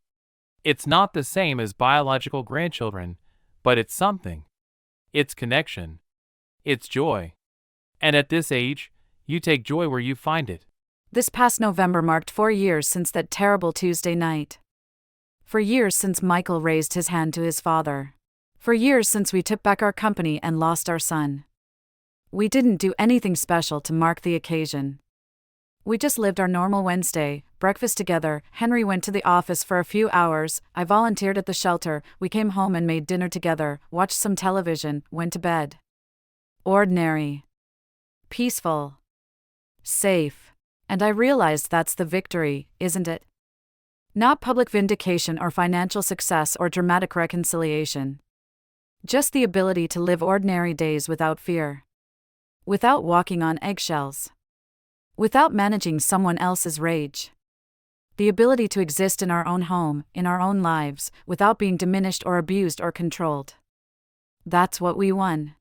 It's not the same as biological grandchildren, but it's something. It's connection. It's joy. And at this age, you take joy where you find it. This past November marked 4 years since that terrible Tuesday night. For years since Michael raised his hand to his father. For years since we took back our company and lost our son. We didn't do anything special to mark the occasion. We just lived our normal Wednesday, breakfast together, Henry went to the office for a few hours, I volunteered at the shelter, we came home and made dinner together, watched some television, went to bed. Ordinary. peaceful, safe. And I realized that's the victory, isn't it? Not public vindication or financial success or dramatic reconciliation. Just the ability to live ordinary days without fear. Without walking on eggshells. Without managing someone else's rage. The ability to exist in our own home, in our own lives, without being diminished or abused or controlled. That's what we won.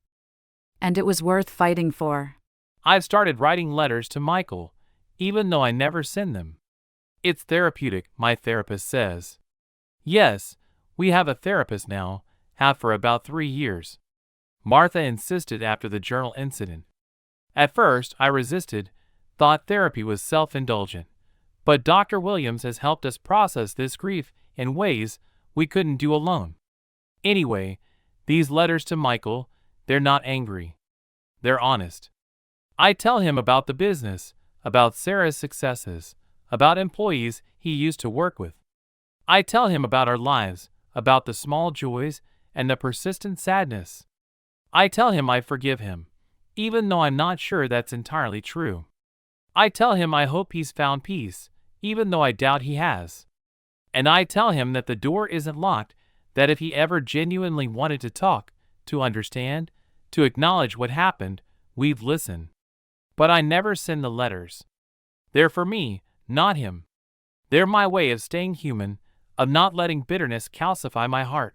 And it was worth fighting for. I've started writing letters to Michael, even though I never send them. It's therapeutic, my therapist says. Yes, we have a therapist now, have for about 3 years. Martha insisted after the journal incident. At first, I resisted, thought therapy was self-indulgent. But Dr. Williams has helped us process this grief in ways we couldn't do alone. Anyway, these letters to Michael, they're not angry. They're honest. I tell him about the business, about Sarah's successes, about employees he used to work with. I tell him about our lives, about the small joys and the persistent sadness. I tell him I forgive him, even though I'm not sure that's entirely true. I tell him I hope he's found peace, even though I doubt he has. And I tell him that the door isn't locked, that if he ever genuinely wanted to talk, to understand, to acknowledge what happened, we'd listen. But I never send the letters. They're for me, not him. They're my way of staying human, of not letting bitterness calcify my heart.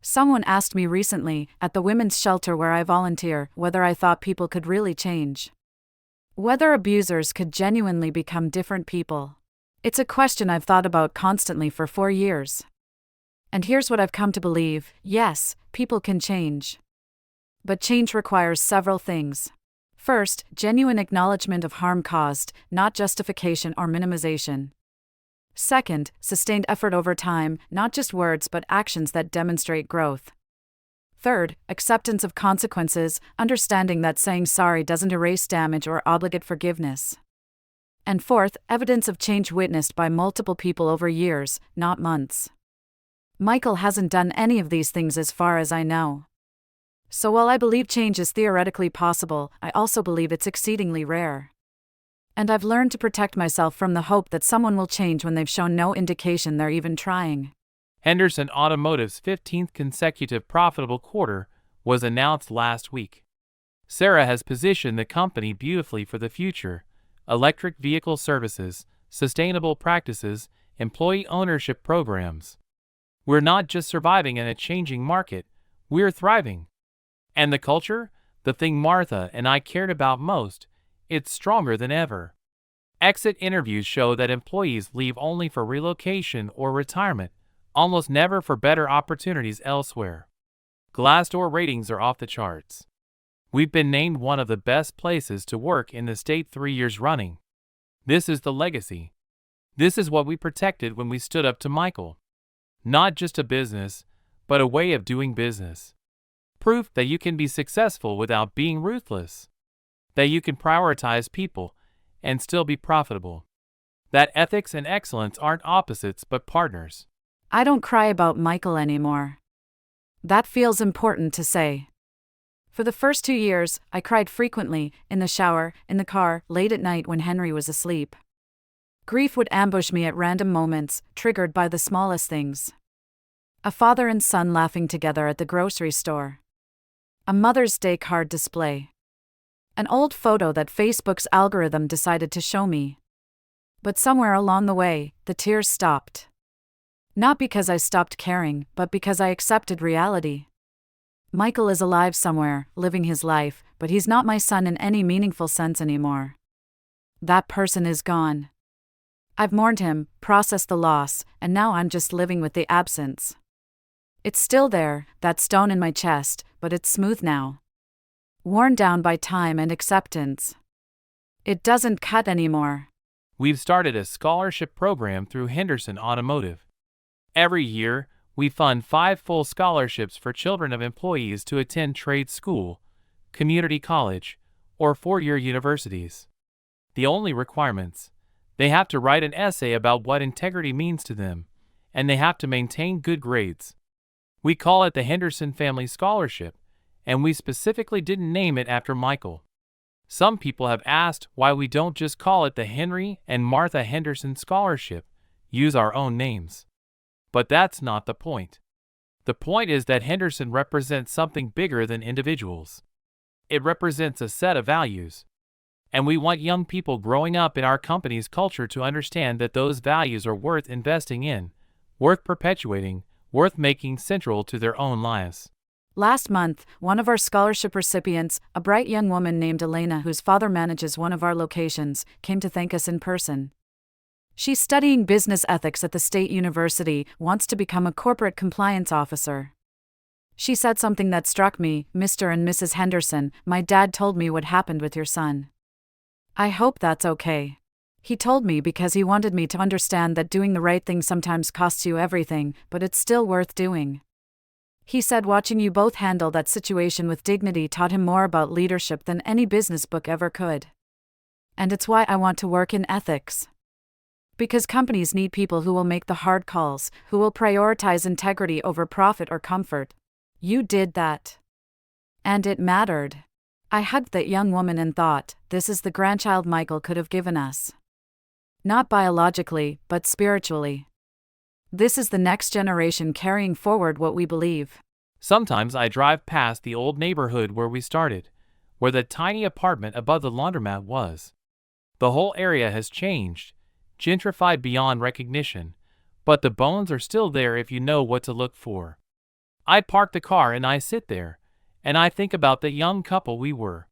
Someone asked me recently, at the women's shelter where I volunteer, whether I thought people could really change. Whether abusers could genuinely become different people. It's a question I've thought about constantly for 4 years. And here's what I've come to believe: yes, people can change. But change requires several things. First, genuine acknowledgement of harm caused, not justification or minimization. Second, sustained effort over time, not just words but actions that demonstrate growth. Third, acceptance of consequences, understanding that saying sorry doesn't erase damage or obligate forgiveness. And fourth, evidence of change witnessed by multiple people over years, not months. Michael hasn't done any of these things as far as I know. So while I believe change is theoretically possible, I also believe it's exceedingly rare. And I've learned to protect myself from the hope that someone will change when they've shown no indication they're even trying. Henderson Automotive's 15th consecutive profitable quarter was announced last week. Sarah has positioned the company beautifully for the future: electric vehicle services, sustainable practices, employee ownership programs. We're not just surviving in a changing market, we're thriving. And the culture, the thing Martha and I cared about most, it's stronger than ever. Exit interviews show that employees leave only for relocation or retirement, almost never for better opportunities elsewhere. Glassdoor ratings are off the charts. We've been named one of the best places to work in the state 3 years running. This is the legacy. This is what we protected when we stood up to Michael. Not just a business, but a way of doing business. Proof that you can be successful without being ruthless. That you can prioritize people and still be profitable. That ethics and excellence aren't opposites but partners. I don't cry about Michael anymore. That feels important to say. For the first 2 years, I cried frequently, in the shower, in the car, late at night when Henry was asleep. Grief would ambush me at random moments, triggered by the smallest things. A father and son laughing together at the grocery store. A Mother's Day card display. An old photo that Facebook's algorithm decided to show me. But somewhere along the way, the tears stopped. Not because I stopped caring, but because I accepted reality. Michael is alive somewhere, living his life, but he's not my son in any meaningful sense anymore. That person is gone. I've mourned him, processed the loss, and now I'm just living with the absence. It's still there, that stone in my chest, but it's smooth now. Worn down by time and acceptance. It doesn't cut anymore. We've started a scholarship program through Henderson Automotive. Every year, we fund 5 full scholarships for children of employees to attend trade school, community college, or 4-year universities. The only requirements: they have to write an essay about what integrity means to them, and they have to maintain good grades. We call it the Henderson Family Scholarship, and we specifically didn't name it after Michael. Some people have asked why we don't just call it the Henry and Martha Henderson Scholarship, use our own names. But that's not the point. The point is that Henderson represents something bigger than individuals. It represents a set of values. And we want young people growing up in our company's culture to understand that those values are worth investing in, worth perpetuating, worth making central to their own lives. Last month, one of our scholarship recipients, a bright young woman named Elena whose father manages one of our locations, came to thank us in person. She's studying business ethics at the State University, wants to become a corporate compliance officer. She said something that struck me, "Mr. and Mrs. Henderson, my dad told me what happened with your son. I hope that's okay. He told me because he wanted me to understand that doing the right thing sometimes costs you everything, but it's still worth doing." He said watching you both handle that situation with dignity taught him more about leadership than any business book ever could. And it's why I want to work in ethics. Because companies need people who will make the hard calls, who will prioritize integrity over profit or comfort. You did that. And it mattered. I hugged that young woman and thought, this is the grandchild Michael could have given us. Not biologically, but spiritually. This is the next generation carrying forward what we believe. Sometimes I drive past the old neighborhood where we started, where the tiny apartment above the laundromat was. The whole area has changed, gentrified beyond recognition, but the bones are still there if you know what to look for. I park the car and I sit there, and I think about the young couple we were.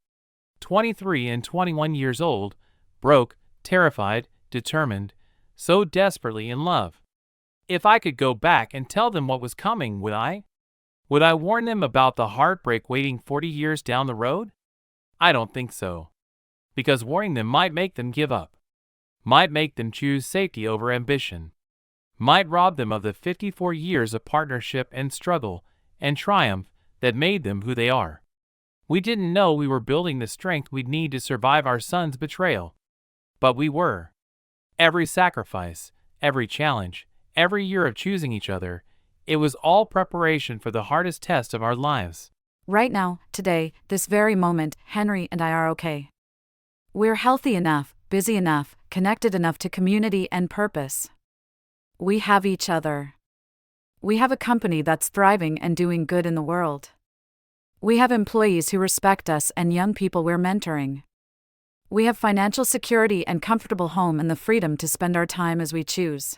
23 and 21 years old, broke, terrified, determined, so desperately in love. If I could go back and tell them what was coming, would I? Would I warn them about the heartbreak waiting 40 years down the road? I don't think so. Because warning them might make them give up. Might make them choose safety over ambition. Might rob them of the 54 years of partnership and struggle and triumph that made them who they are. We didn't know we were building the strength we'd need to survive our son's betrayal. But we were. Every sacrifice, every challenge, every year of choosing each other, it was all preparation for the hardest test of our lives. Right now, today, this very moment, Henry and I are okay. We're healthy enough, busy enough, connected enough to community and purpose. We have each other. We have a company that's thriving and doing good in the world. We have employees who respect us and young people we're mentoring. We have financial security and comfortable home and the freedom to spend our time as we choose.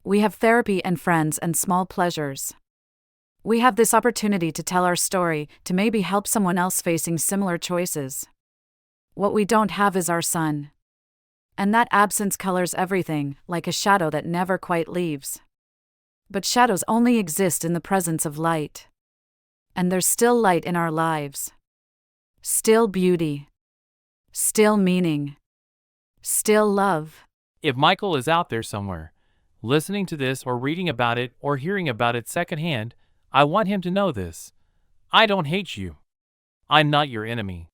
We have therapy and friends and small pleasures. We have this opportunity to tell our story, to maybe help someone else facing similar choices. What we don't have is our son. And that absence colors everything, like a shadow that never quite leaves. But shadows only exist in the presence of light. And there's still light in our lives. Still beauty. Still meaning. Still love. If Michael is out there somewhere, listening to this or reading about it or hearing about it secondhand, I want him to know this. I don't hate you. I'm not your enemy.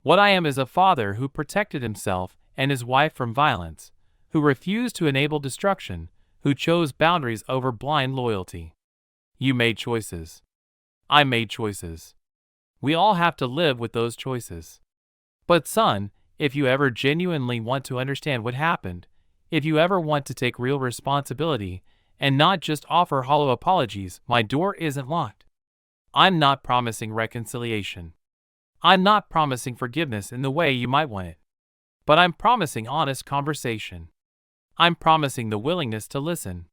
What I am is a father who protected himself and his wife from violence, who refused to enable destruction, who chose boundaries over blind loyalty. You made choices. I made choices. We all have to live with those choices. But son, if you ever genuinely want to understand what happened, if you ever want to take real responsibility and not just offer hollow apologies, my door isn't locked. I'm not promising reconciliation. I'm not promising forgiveness in the way you might want it. But I'm promising honest conversation. I'm promising the willingness to listen.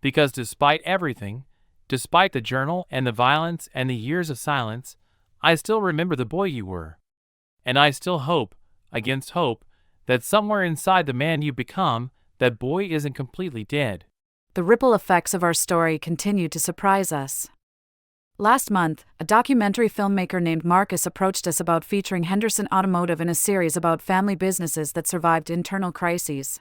Because despite everything, despite the journal and the violence and the years of silence, I still remember the boy you were. And I still hope, against hope, that somewhere inside the man you become, that boy isn't completely dead. The ripple effects of our story continue to surprise us. Last month, a documentary filmmaker named Marcus approached us about featuring Henderson Automotive in a series about family businesses that survived internal crises.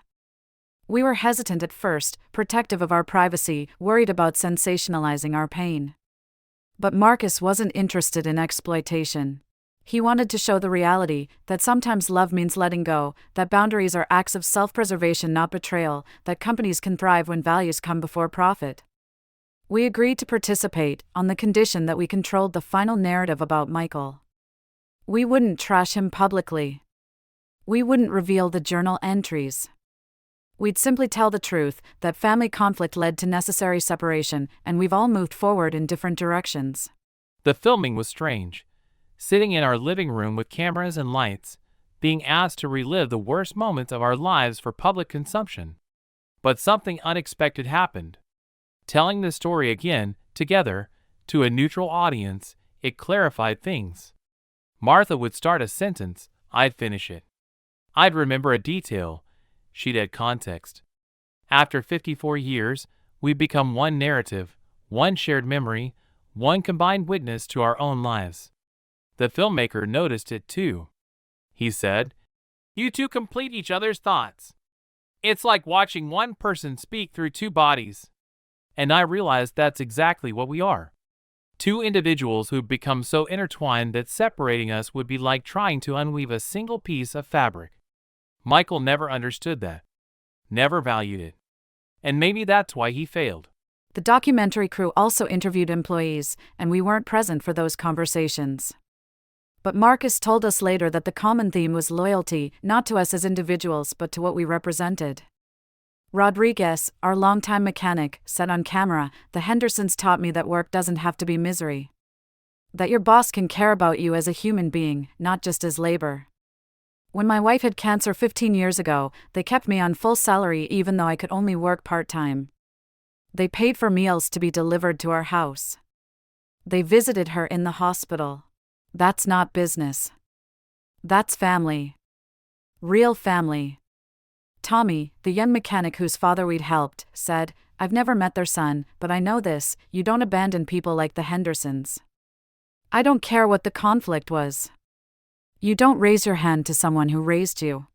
We were hesitant at first, protective of our privacy, worried about sensationalizing our pain. But Marcus wasn't interested in exploitation. He wanted to show the reality, that sometimes love means letting go, that boundaries are acts of self-preservation not betrayal, that companies can thrive when values come before profit. We agreed to participate, on the condition that we controlled the final narrative about Michael. We wouldn't trash him publicly. We wouldn't reveal the journal entries. We'd simply tell the truth, that family conflict led to necessary separation, and we've all moved forward in different directions. The filming was strange. Sitting in our living room with cameras and lights, being asked to relive the worst moments of our lives for public consumption. But something unexpected happened. Telling the story again, together, to a neutral audience, it clarified things. Martha would start a sentence, I'd finish it. I'd remember a detail, she'd add context. After 54 years, we've become one narrative, one shared memory, one combined witness to our own lives. The filmmaker noticed it too. He said, "You two complete each other's thoughts. It's like watching one person speak through two bodies." And I realized that's exactly what we are. Two individuals who've become so intertwined that separating us would be like trying to unweave a single piece of fabric. Michael never understood that. Never valued it. And maybe that's why he failed. The documentary crew also interviewed employees, and we weren't present for those conversations. But Marcus told us later that the common theme was loyalty, not to us as individuals but to what we represented. Rodriguez, our longtime mechanic, said on camera, "The Hendersons taught me that work doesn't have to be misery. That your boss can care about you as a human being, not just as labor. When my wife had cancer 15 years ago, they kept me on full salary even though I could only work part-time. They paid for meals to be delivered to our house. They visited her in the hospital. That's not business. That's family. Real family." Tommy, the young mechanic whose father we'd helped, said, "I've never met their son, but I know this, you don't abandon people like the Hendersons. I don't care what the conflict was. You don't raise your hand to someone who raised you.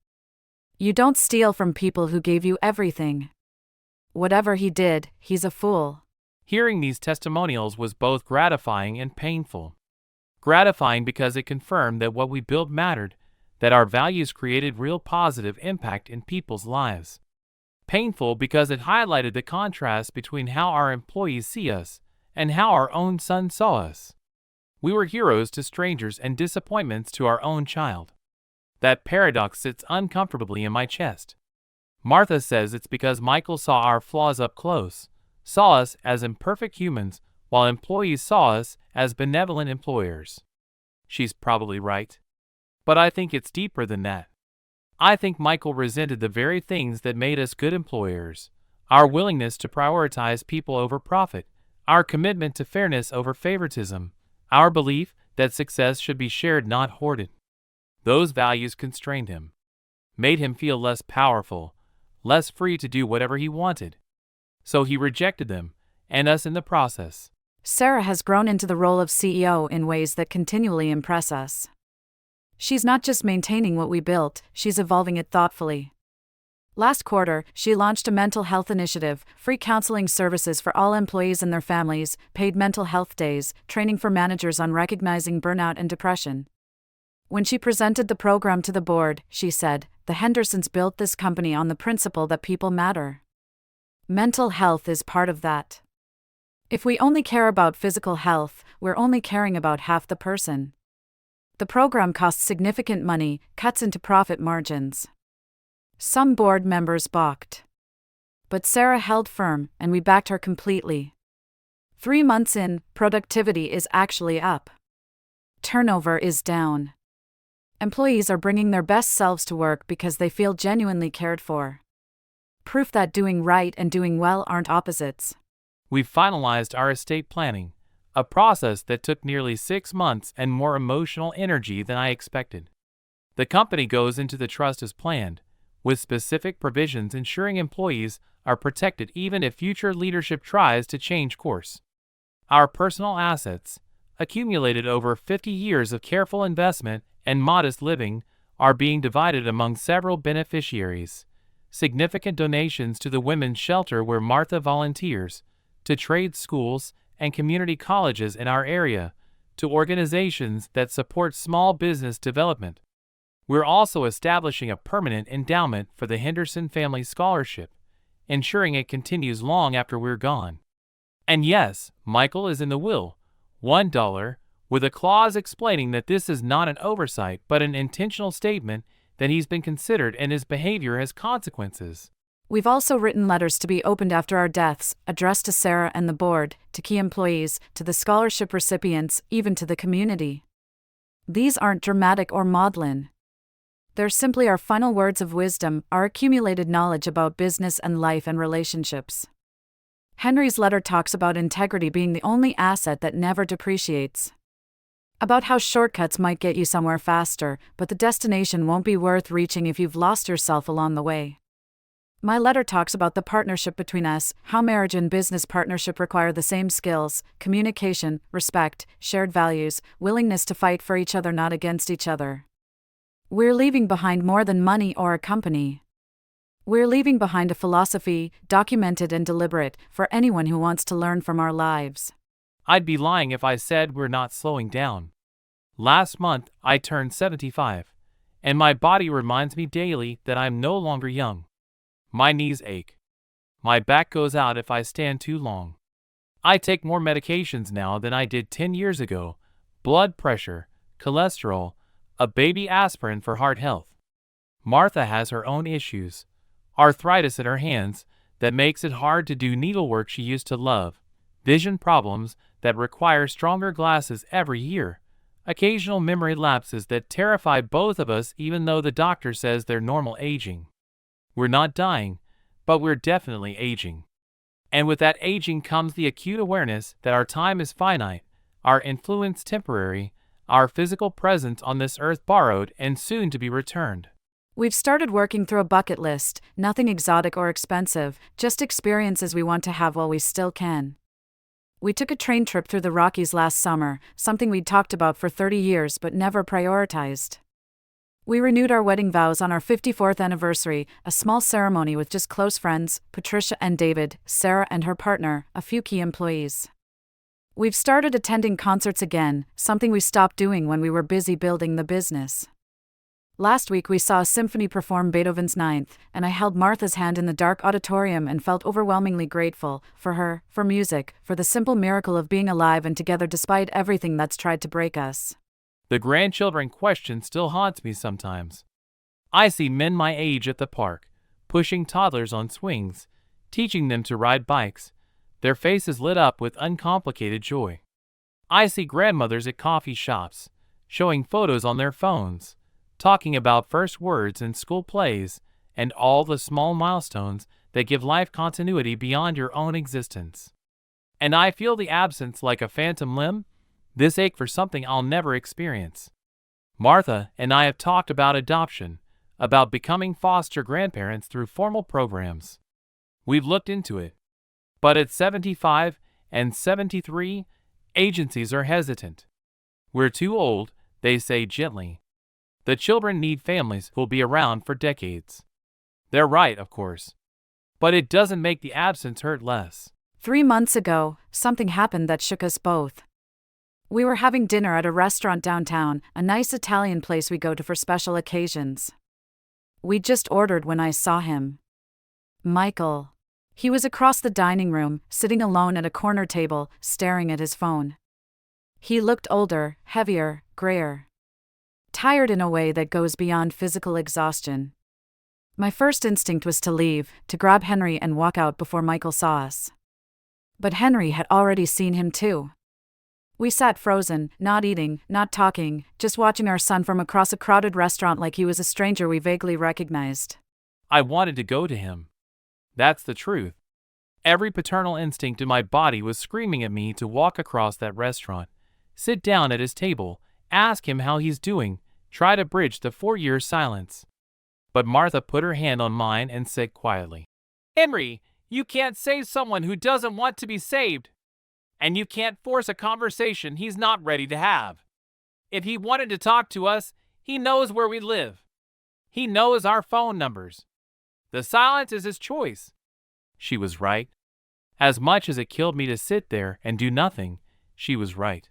You don't steal from people who gave you everything. Whatever he did, he's a fool." Hearing these testimonials was both gratifying and painful. Gratifying because it confirmed that what we built mattered, that our values created real positive impact in people's lives. Painful because it highlighted the contrast between how our employees see us and how our own son saw us. We were heroes to strangers and disappointments to our own child. That paradox sits uncomfortably in my chest. Martha says it's because Michael saw our flaws up close, saw us as imperfect humans, while employees saw us as benevolent employers. She's probably right. But I think it's deeper than that. I think Michael resented the very things that made us good employers: our willingness to prioritize people over profit, our commitment to fairness over favoritism, our belief that success should be shared, not hoarded. Those values constrained him, made him feel less powerful, less free to do whatever he wanted. So he rejected them, and us in the process. Sarah has grown into the role of CEO in ways that continually impress us. She's not just maintaining what we built, she's evolving it thoughtfully. Last quarter, she launched a mental health initiative, free counseling services for all employees and their families, paid mental health days, training for managers on recognizing burnout and depression. When she presented the program to the board, she said, "The Hendersons built this company on the principle that people matter. Mental health is part of that. If we only care about physical health, we're only caring about half the person." The program costs significant money, cuts into profit margins. Some board members balked. But Sarah held firm, and we backed her completely. 3 months in, productivity is actually up. Turnover is down. Employees are bringing their best selves to work because they feel genuinely cared for. Proof that doing right and doing well aren't opposites. We've finalized our estate planning, a process that took nearly 6 months and more emotional energy than I expected. The company goes into the trust as planned, with specific provisions ensuring employees are protected even if future leadership tries to change course. Our personal assets, accumulated over 50 years of careful investment and modest living, are being divided among several beneficiaries. Significant donations to the women's shelter where Martha volunteers, to trade schools and community colleges in our area, to organizations that support small business development. We're also establishing a permanent endowment for the Henderson Family Scholarship, ensuring it continues long after we're gone. And yes, Michael is in the will. $1, with a clause explaining that this is not an oversight but an intentional statement that he's been considered and his behavior has consequences. We've also written letters to be opened after our deaths, addressed to Sarah and the board, to key employees, to the scholarship recipients, even to the community. These aren't dramatic or maudlin. They're simply our final words of wisdom, our accumulated knowledge about business and life and relationships. Henry's letter talks about integrity being the only asset that never depreciates. About how shortcuts might get you somewhere faster, but the destination won't be worth reaching if you've lost yourself along the way. My letter talks about the partnership between us, how marriage and business partnership require the same skills: communication, respect, shared values, willingness to fight for each other, not against each other. We're leaving behind more than money or a company. We're leaving behind a philosophy, documented and deliberate, for anyone who wants to learn from our lives. I'd be lying if I said we're not slowing down. Last month, I turned 75, and my body reminds me daily that I'm no longer young. My knees ache. My back goes out if I stand too long. I take more medications now than I did 10 years ago: blood pressure, cholesterol, a baby aspirin for heart health. Martha has her own issues: arthritis in her hands that makes it hard to do needlework she used to love, vision problems that require stronger glasses every year, occasional memory lapses that terrify both of us even though the doctor says they're normal aging. We're not dying, but we're definitely aging. And with that aging comes the acute awareness that our time is finite, our influence temporary, our physical presence on this earth borrowed and soon to be returned. We've started working through a bucket list, nothing exotic or expensive, just experiences we want to have while we still can. We took a train trip through the Rockies last summer, something we'd talked about for 30 years but never prioritized. We renewed our wedding vows on our 54th anniversary, a small ceremony with just close friends, Patricia and David, Sarah and her partner, a few key employees. We've started attending concerts again, something we stopped doing when we were busy building the business. Last week we saw a symphony perform Beethoven's Ninth, and I held Martha's hand in the dark auditorium and felt overwhelmingly grateful for her, for music, for the simple miracle of being alive and together despite everything that's tried to break us. The grandchildren question still haunts me sometimes. I see men my age at the park, pushing toddlers on swings, teaching them to ride bikes, their faces lit up with uncomplicated joy. I see grandmothers at coffee shops, showing photos on their phones, talking about first words and school plays, and all the small milestones that give life continuity beyond your own existence. And I feel the absence like a phantom limb, this ache for something I'll never experience. Martha and I have talked about adoption, about becoming foster grandparents through formal programs. We've looked into it. But at 75 and 73, agencies are hesitant. We're too old, they say gently. The children need families who'll be around for decades. They're right, of course. But it doesn't make the absence hurt less. 3 months ago, something happened that shook us both. We were having dinner at a restaurant downtown, a nice Italian place we go to for special occasions. We just ordered when I saw him. Michael. He was across the dining room, sitting alone at a corner table, staring at his phone. He looked older, heavier, grayer. Tired in a way that goes beyond physical exhaustion. My first instinct was to leave, to grab Henry and walk out before Michael saw us. But Henry had already seen him too. We sat frozen, not eating, not talking, just watching our son from across a crowded restaurant like he was a stranger we vaguely recognized. I wanted to go to him. That's the truth. Every paternal instinct in my body was screaming at me to walk across that restaurant, sit down at his table, ask him how he's doing, try to bridge the 4-year silence. But Martha put her hand on mine and said quietly, "Henry, you can't save someone who doesn't want to be saved. And you can't force a conversation he's not ready to have. If he wanted to talk to us, he knows where we live. He knows our phone numbers. The silence is his choice." She was right. As much as it killed me to sit there and do nothing, she was right.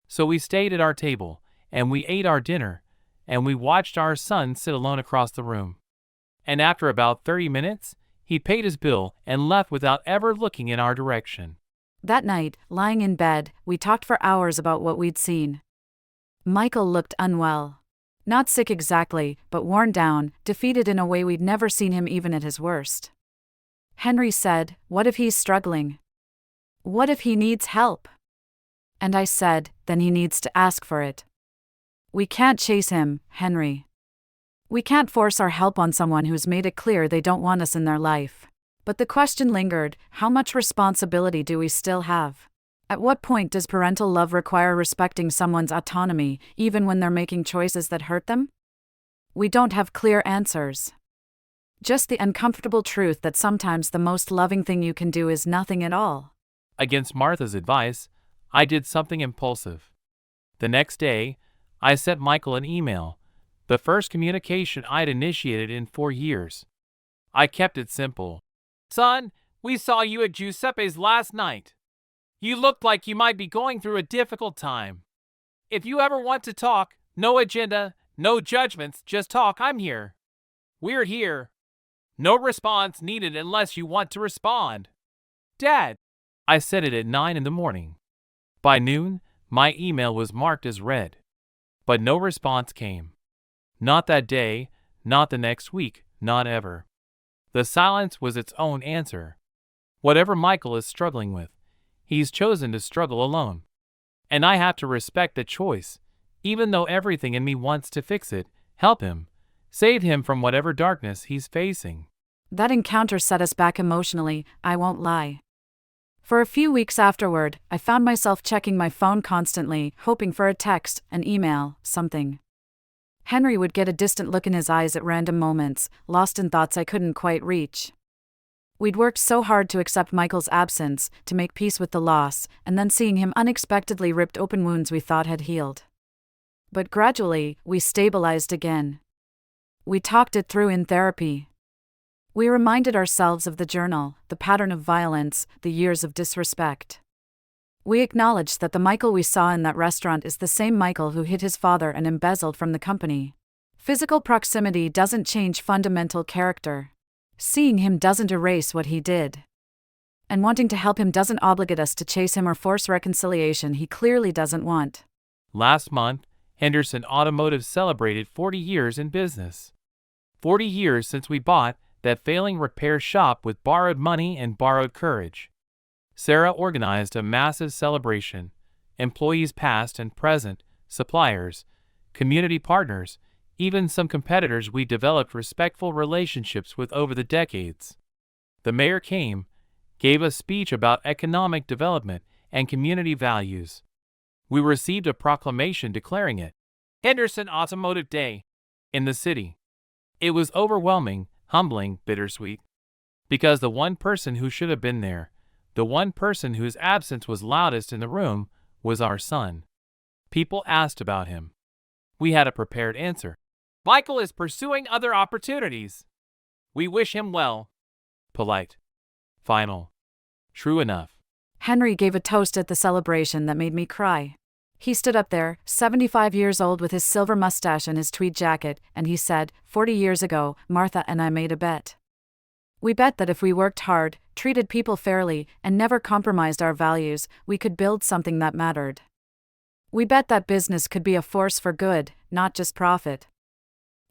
So we stayed at our table, and we ate our dinner, and we watched our son sit alone across the room. And after about 30 minutes, he paid his bill and left without ever looking in our direction. That night, lying in bed, we talked for hours about what we'd seen. Michael looked unwell. Not sick exactly, but worn down, defeated in a way we'd never seen him even at his worst. Henry said, "What if he's struggling? What if he needs help?" And I said, "Then he needs to ask for it. We can't chase him, Henry. We can't force our help on someone who's made it clear they don't want us in their life." But the question lingered, how much responsibility do we still have? At what point does parental love require respecting someone's autonomy, even when they're making choices that hurt them? We don't have clear answers. Just the uncomfortable truth that sometimes the most loving thing you can do is nothing at all. Against Martha's advice, I did something impulsive. The next day, I sent Michael an email, the first communication I'd initiated in 4 years. I kept it simple. "Son, we saw you at Giuseppe's last night. You looked like you might be going through a difficult time. If you ever want to talk, no agenda, no judgments, just talk, I'm here. We're here. No response needed unless you want to respond. Dad." I sent it at 9 in the morning. By noon, my email was marked as read. But no response came. Not that day, not the next week, not ever. The silence was its own answer. Whatever Michael is struggling with, he's chosen to struggle alone. And I have to respect the choice, even though everything in me wants to fix it, help him, save him from whatever darkness he's facing. That encounter set us back emotionally, I won't lie. For a few weeks afterward, I found myself checking my phone constantly, hoping for a text, an email, something. Henry would get a distant look in his eyes at random moments, lost in thoughts I couldn't quite reach. We'd worked so hard to accept Michael's absence, to make peace with the loss, and then seeing him unexpectedly ripped open wounds we thought had healed. But gradually, we stabilized again. We talked it through in therapy. We reminded ourselves of the journal, the pattern of violence, the years of disrespect. We acknowledged that the Michael we saw in that restaurant is the same Michael who hit his father and embezzled from the company. Physical proximity doesn't change fundamental character. Seeing him doesn't erase what he did. And wanting to help him doesn't obligate us to chase him or force reconciliation he clearly doesn't want. Last month, Henderson Automotive celebrated 40 years in business. 40 years since we bought that failing repair shop with borrowed money and borrowed courage. Sarah organized a massive celebration. Employees past and present, suppliers, community partners, even some competitors we developed respectful relationships with over the decades. The mayor came, gave a speech about economic development and community values. We received a proclamation declaring it Henderson Automotive Day in the city. It was overwhelming, humbling, bittersweet. Because the one person who should have been there, the one person whose absence was loudest in the room, was our son. People asked about him. We had a prepared answer. "Michael is pursuing other opportunities. We wish him well." Polite. Final. True enough. Henry gave a toast at the celebration that made me cry. He stood up there, 75 years old with his silver mustache and his tweed jacket, and he said, 40 years ago, Martha and I made a bet. We bet that if we worked hard, treated people fairly, and never compromised our values, we could build something that mattered. We bet that business could be a force for good, not just profit.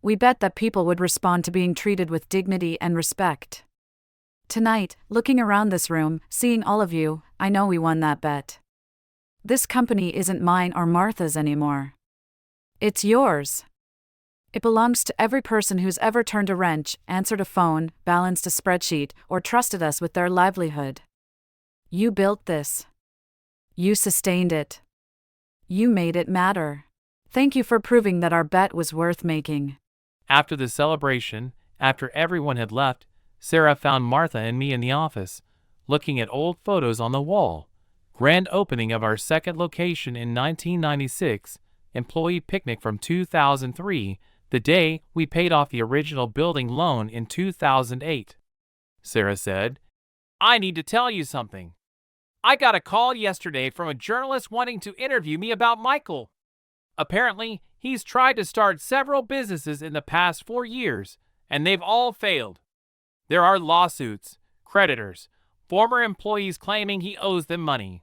We bet that people would respond to being treated with dignity and respect. Tonight, looking around this room, seeing all of you, I know we won that bet. This company isn't mine or Martha's anymore. It's yours. It belongs to every person who's ever turned a wrench, answered a phone, balanced a spreadsheet, or trusted us with their livelihood. You built this. You sustained it. You made it matter. Thank you for proving that our bet was worth making. After the celebration, after everyone had left, Sarah found Martha and me in the office, looking at old photos on the wall. Grand opening of our second location in 1996, employee picnic from 2003, the day we paid off the original building loan in 2008. Sarah said, "I need to tell you something. I got a call yesterday from a journalist wanting to interview me about Michael. Apparently, he's tried to start several businesses in the past 4 years, and they've all failed. There are lawsuits, creditors, Former employees claiming he owes them money.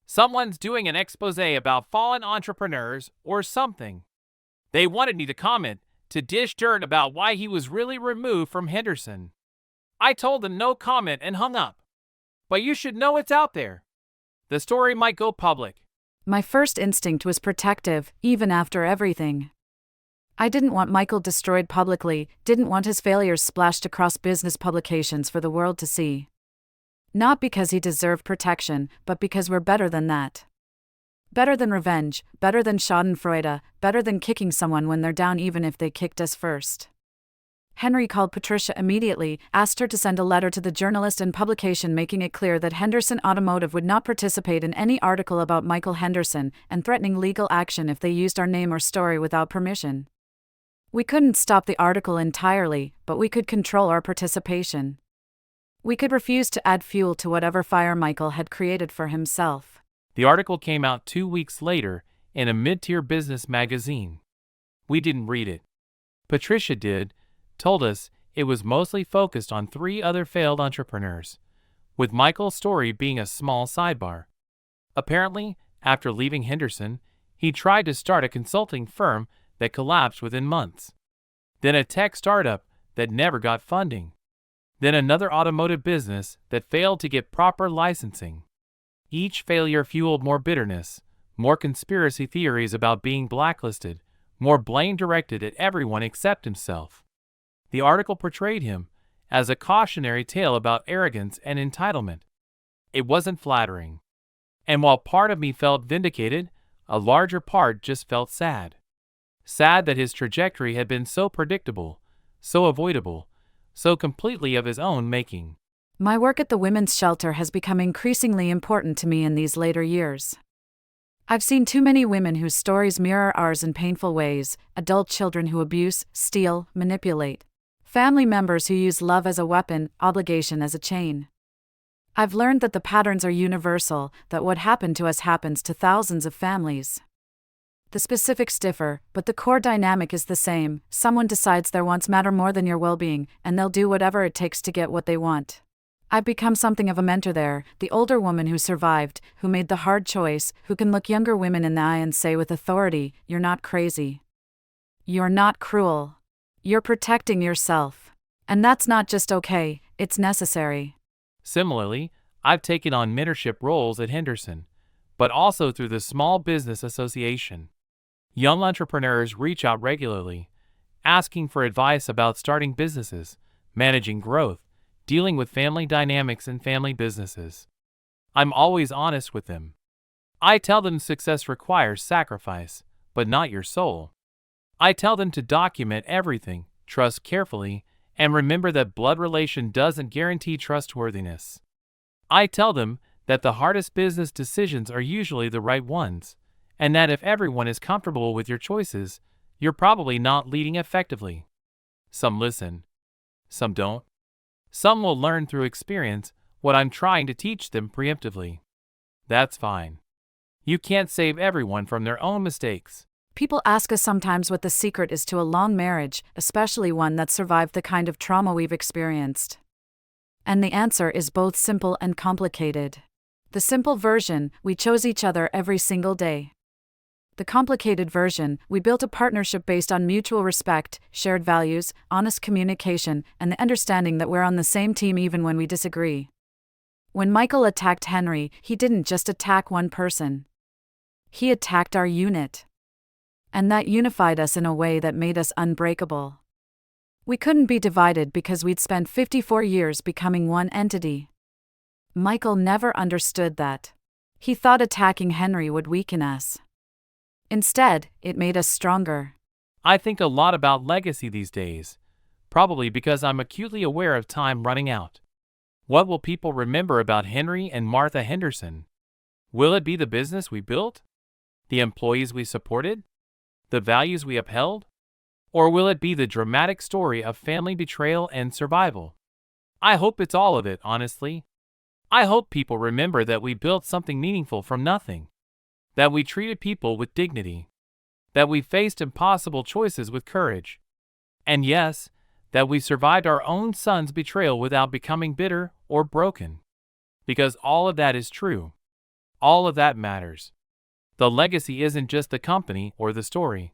Someone's doing an expose about fallen entrepreneurs or something. They wanted me to comment, to dish dirt about why he was really removed from Henderson. I told them no comment and hung up. But you should know it's out there. The story might go public. My first instinct was protective, even after everything. I didn't want Michael destroyed publicly, didn't want his failures splashed across business publications for the world to see. Not because he deserved protection, but because we're better than that. Better than revenge, better than schadenfreude, better than kicking someone when they're down even if they kicked us first. Henry called Patricia immediately, asked her to send a letter to the journalist and publication making it clear that Henderson Automotive would not participate in any article about Michael Henderson, and threatening legal action if they used our name or story without permission. We couldn't stop the article entirely, but we could control our participation. We could refuse to add fuel to whatever fire Michael had created for himself. The article came out 2 weeks later in a mid-tier business magazine. We didn't read it. Patricia did, told us it was mostly focused on 3 other failed entrepreneurs, with Michael's story being a small sidebar. Apparently, after leaving Henderson, he tried to start a consulting firm that collapsed within months. Then a tech startup that never got funding. Then another automotive business that failed to get proper licensing. Each failure fueled more bitterness, more conspiracy theories about being blacklisted, more blame directed at everyone except himself. The article portrayed him as a cautionary tale about arrogance and entitlement. It wasn't flattering. And while part of me felt vindicated, a larger part just felt sad. Sad that his trajectory had been so predictable, so avoidable, so completely of his own making. My work at the women's shelter has become increasingly important to me in these later years. I've seen too many women whose stories mirror ours in painful ways, adult children who abuse, steal, manipulate. Family members who use love as a weapon, obligation as a chain. I've learned that the patterns are universal, that what happened to us happens to thousands of families. The specifics differ, but the core dynamic is the same. Someone decides their wants matter more than your well-being, and they'll do whatever it takes to get what they want. I've become something of a mentor there, the older woman who survived, who made the hard choice, who can look younger women in the eye and say with authority, "You're not crazy. You're not cruel. You're protecting yourself. And that's not just okay, it's necessary." Similarly, I've taken on mentorship roles at Henderson, but also through the Small Business Association. Young entrepreneurs reach out regularly, asking for advice about starting businesses, managing growth, dealing with family dynamics and family businesses. I'm always honest with them. I tell them success requires sacrifice, but not your soul. I tell them to document everything, trust carefully, and remember that blood relation doesn't guarantee trustworthiness. I tell them that the hardest business decisions are usually the right ones, and that if everyone is comfortable with your choices, you're probably not leading effectively. Some listen. Some don't. Some will learn through experience what I'm trying to teach them preemptively. That's fine. You can't save everyone from their own mistakes. People ask us sometimes what the secret is to a long marriage, especially one that survived the kind of trauma we've experienced. And the answer is both simple and complicated. The simple version, we chose each other every single day. The complicated version, we built a partnership based on mutual respect, shared values, honest communication, and the understanding that we're on the same team even when we disagree. When Michael attacked Henry, he didn't just attack one person. He attacked our unit. And that unified us in a way that made us unbreakable. We couldn't be divided because we'd spent 54 years becoming one entity. Michael never understood that. He thought attacking Henry would weaken us. Instead, it made us stronger. I think a lot about legacy these days, probably because I'm acutely aware of time running out. What will people remember about Henry and Martha Henderson? Will it be the business we built? The employees we supported? The values we upheld? Or will it be the dramatic story of family betrayal and survival? I hope it's all of it, honestly. I hope people remember that we built something meaningful from nothing. That we treated people with dignity. That we faced impossible choices with courage. And yes, that we survived our own son's betrayal without becoming bitter or broken. Because all of that is true. All of that matters. The legacy isn't just the company or the story.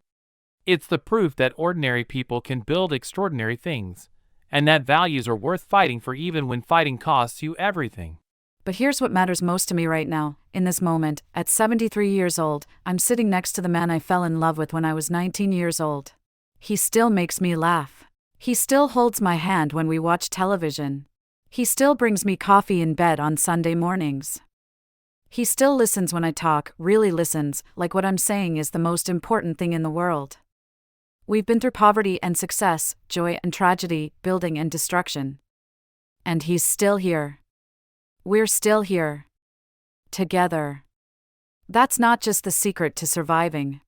It's the proof that ordinary people can build extraordinary things, and that values are worth fighting for even when fighting costs you everything. But here's what matters most to me right now, in this moment. At 73 years old, I'm sitting next to the man I fell in love with when I was 19 years old. He still makes me laugh. He still holds my hand when we watch television. He still brings me coffee in bed on Sunday mornings. He still listens when I talk, really listens, like what I'm saying is the most important thing in the world. We've been through poverty and success, joy and tragedy, building and destruction. And he's still here. We're still here. Together. That's not just the secret to surviving.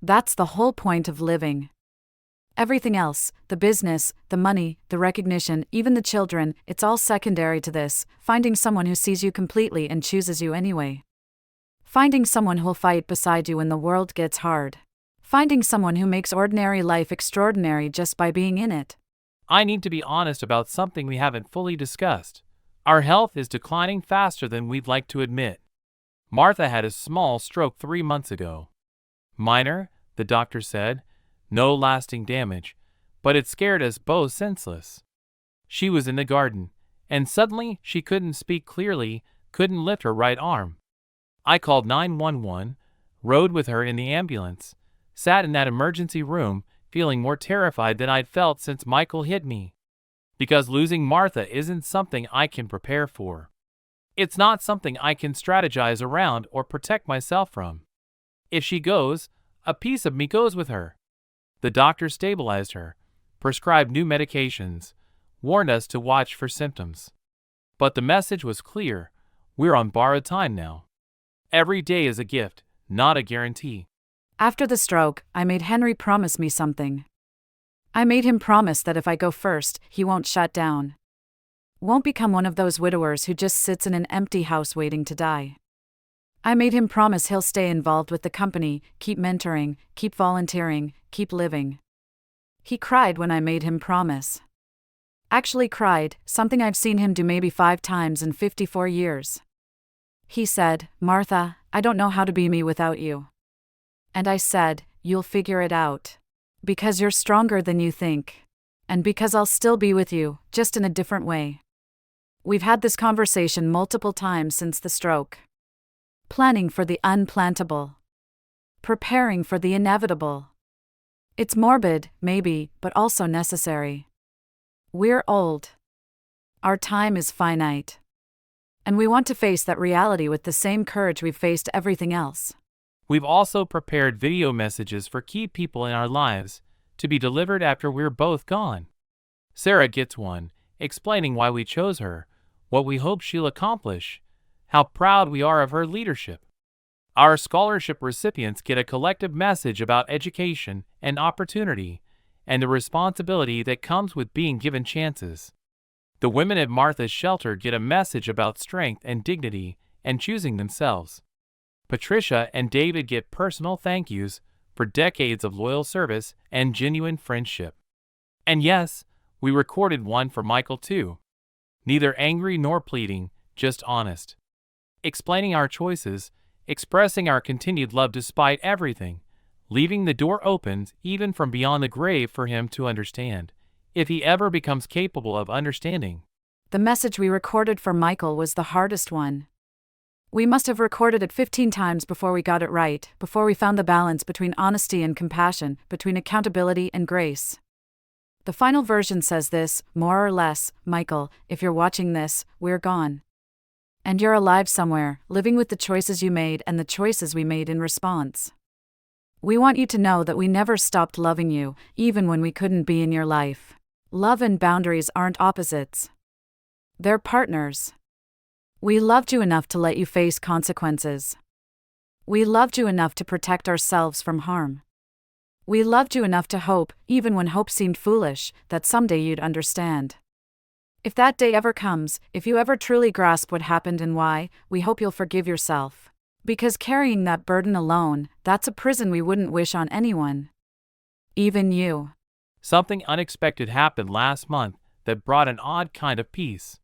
That's the whole point of living. Everything else, the business, the money, the recognition, even the children, it's all secondary to this, finding someone who sees you completely and chooses you anyway. Finding someone who'll fight beside you when the world gets hard. Finding someone who makes ordinary life extraordinary just by being in it. I need to be honest about something we haven't fully discussed. Our health is declining faster than we'd like to admit. Martha had a small stroke 3 months ago. Minor, the doctor said, no lasting damage, but it scared us both senseless. She was in the garden, and suddenly she couldn't speak clearly, couldn't lift her right arm. I called 911, rode with her in the ambulance, sat in that emergency room, feeling more terrified than I'd felt since Michael hit me. Because losing Martha isn't something I can prepare for. It's not something I can strategize around or protect myself from. If she goes, a piece of me goes with her. The doctor stabilized her, prescribed new medications, warned us to watch for symptoms. But the message was clear: we're on borrowed time now. Every day is a gift, not a guarantee. After the stroke, I made Henry promise me something. I made him promise that if I go first, he won't shut down. Won't become one of those widowers who just sits in an empty house waiting to die. I made him promise he'll stay involved with the company, keep mentoring, keep volunteering, keep living. He cried when I made him promise. Actually cried, something I've seen him do maybe 5 times in 54 years. He said, "Martha, I don't know how to be me without you." And I said, "You'll figure it out. Because you're stronger than you think. And because I'll still be with you, just in a different way." We've had this conversation multiple times since the stroke. Planning for the unplantable. Preparing for the inevitable. It's morbid, maybe, but also necessary. We're old. Our time is finite. And we want to face that reality with the same courage we've faced everything else. We've also prepared video messages for key people in our lives to be delivered after we're both gone. Sarah gets one, explaining why we chose her, what we hope she'll accomplish, how proud we are of her leadership. Our scholarship recipients get a collective message about education and opportunity, and the responsibility that comes with being given chances. The women at Martha's shelter get a message about strength and dignity and choosing themselves. Patricia and David get personal thank yous for decades of loyal service and genuine friendship. And yes, we recorded one for Michael too. Neither angry nor pleading, just honest. Explaining our choices, expressing our continued love despite everything, leaving the door open even from beyond the grave for him to understand, if he ever becomes capable of understanding. The message we recorded for Michael was the hardest one. We must have recorded it 15 times before we got it right, before we found the balance between honesty and compassion, between accountability and grace. The final version says this, more or less: "Michael, if you're watching this, we're gone. And you're alive somewhere, living with the choices you made and the choices we made in response. We want you to know that we never stopped loving you, even when we couldn't be in your life. Love and boundaries aren't opposites. They're partners. We loved you enough to let you face consequences. We loved you enough to protect ourselves from harm. We loved you enough to hope, even when hope seemed foolish, that someday you'd understand. If that day ever comes, if you ever truly grasp what happened and why, we hope you'll forgive yourself. Because carrying that burden alone, that's a prison we wouldn't wish on anyone. Even you." Something unexpected happened last month that brought an odd kind of peace.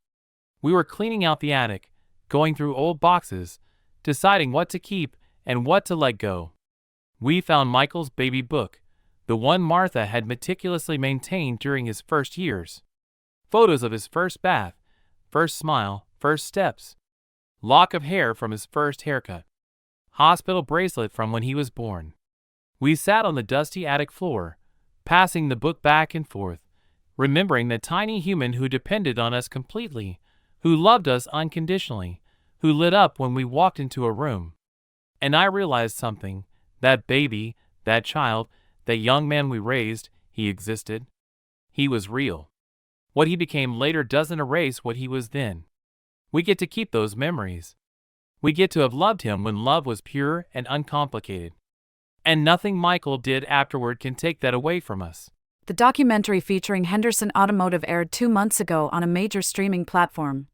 We were cleaning out the attic, going through old boxes, deciding what to keep and what to let go. We found Michael's baby book, the one Martha had meticulously maintained during his first years. Photos of his first bath, first smile, first steps, lock of hair from his first haircut, hospital bracelet from when he was born. We sat on the dusty attic floor, passing the book back and forth, remembering the tiny human who depended on us completely, who loved us unconditionally, who lit up when we walked into a room. And I realized something. That baby, that child, that young man we raised, he existed. He was real. What he became later doesn't erase what he was then. We get to keep those memories. We get to have loved him when love was pure and uncomplicated. And nothing Michael did afterward can take that away from us. The documentary featuring Henderson Automotive aired 2 months ago on a major streaming platform.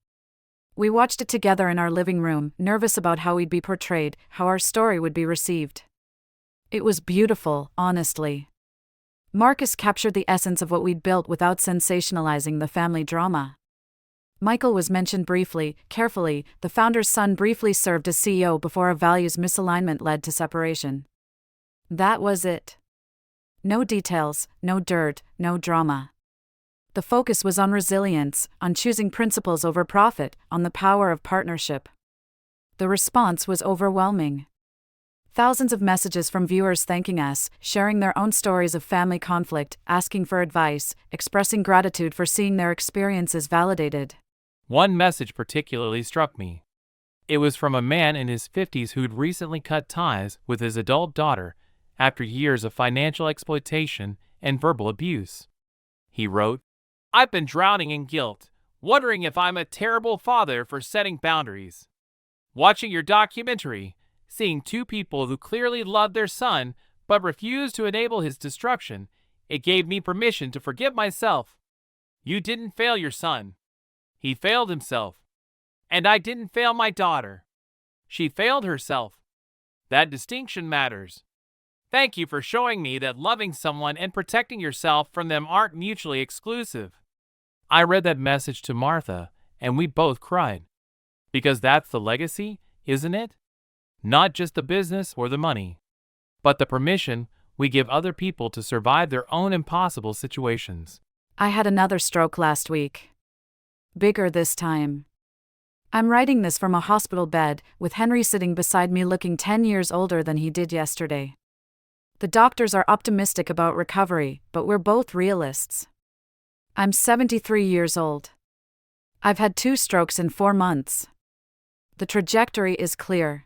We watched it together in our living room, nervous about how we'd be portrayed, how our story would be received. It was beautiful, honestly. Marcus captured the essence of what we'd built without sensationalizing the family drama. Michael was mentioned briefly, carefully. The founder's son briefly served as CEO before a values misalignment led to separation. That was it. No details, no dirt, no drama. The focus was on resilience, on choosing principles over profit, on the power of partnership. The response was overwhelming. Thousands of messages from viewers thanking us, sharing their own stories of family conflict, asking for advice, expressing gratitude for seeing their experiences validated. One message particularly struck me. It was from a man in his 50s who'd recently cut ties with his adult daughter after years of financial exploitation and verbal abuse. He wrote, "I've been drowning in guilt, wondering if I'm a terrible father for setting boundaries. Watching your documentary, seeing two people who clearly loved their son but refused to enable his destruction, it gave me permission to forgive myself. You didn't fail your son. He failed himself. And I didn't fail my daughter. She failed herself. That distinction matters. Thank you for showing me that loving someone and protecting yourself from them aren't mutually exclusive." I read that message to Martha, and we both cried. Because that's the legacy, isn't it? Not just the business or the money, but the permission we give other people to survive their own impossible situations. I had another stroke last week. Bigger this time. I'm writing this from a hospital bed, with Henry sitting beside me looking 10 years older than he did yesterday. The doctors are optimistic about recovery, but we're both realists. I'm 73 years old. I've had 2 strokes in 4 months. The trajectory is clear.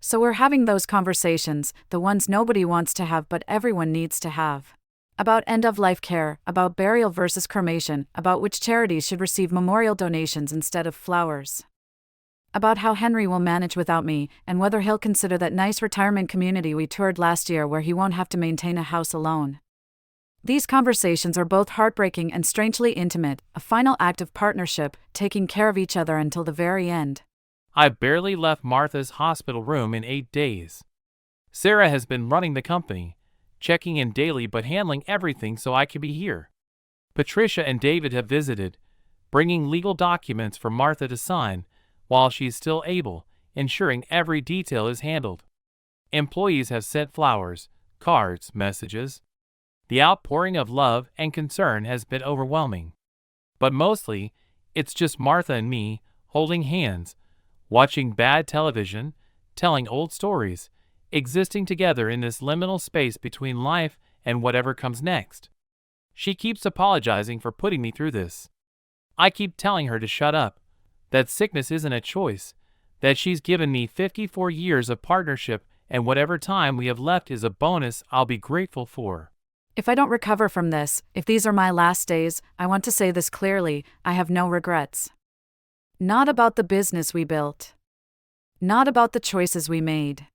So we're having those conversations, the ones nobody wants to have but everyone needs to have. About end-of-life care, about burial versus cremation, about which charities should receive memorial donations instead of flowers. About how Henry will manage without me, and whether he'll consider that nice retirement community we toured last year where he won't have to maintain a house alone. These conversations are both heartbreaking and strangely intimate, a final act of partnership, taking care of each other until the very end. I've barely left Martha's hospital room in 8 days. Sarah has been running the company, checking in daily but handling everything so I can be here. Patricia and David have visited, bringing legal documents for Martha to sign while she's still able, ensuring every detail is handled. Employees have sent flowers, cards, messages. The outpouring of love and concern has been overwhelming. But mostly, it's just Martha and me holding hands, watching bad television, telling old stories, existing together in this liminal space between life and whatever comes next. She keeps apologizing for putting me through this. I keep telling her to shut up, that sickness isn't a choice, that she's given me 54 years of partnership and whatever time we have left is a bonus I'll be grateful for. If I don't recover from this, if these are my last days, I want to say this clearly, I have no regrets. Not about the business we built. Not about the choices we made.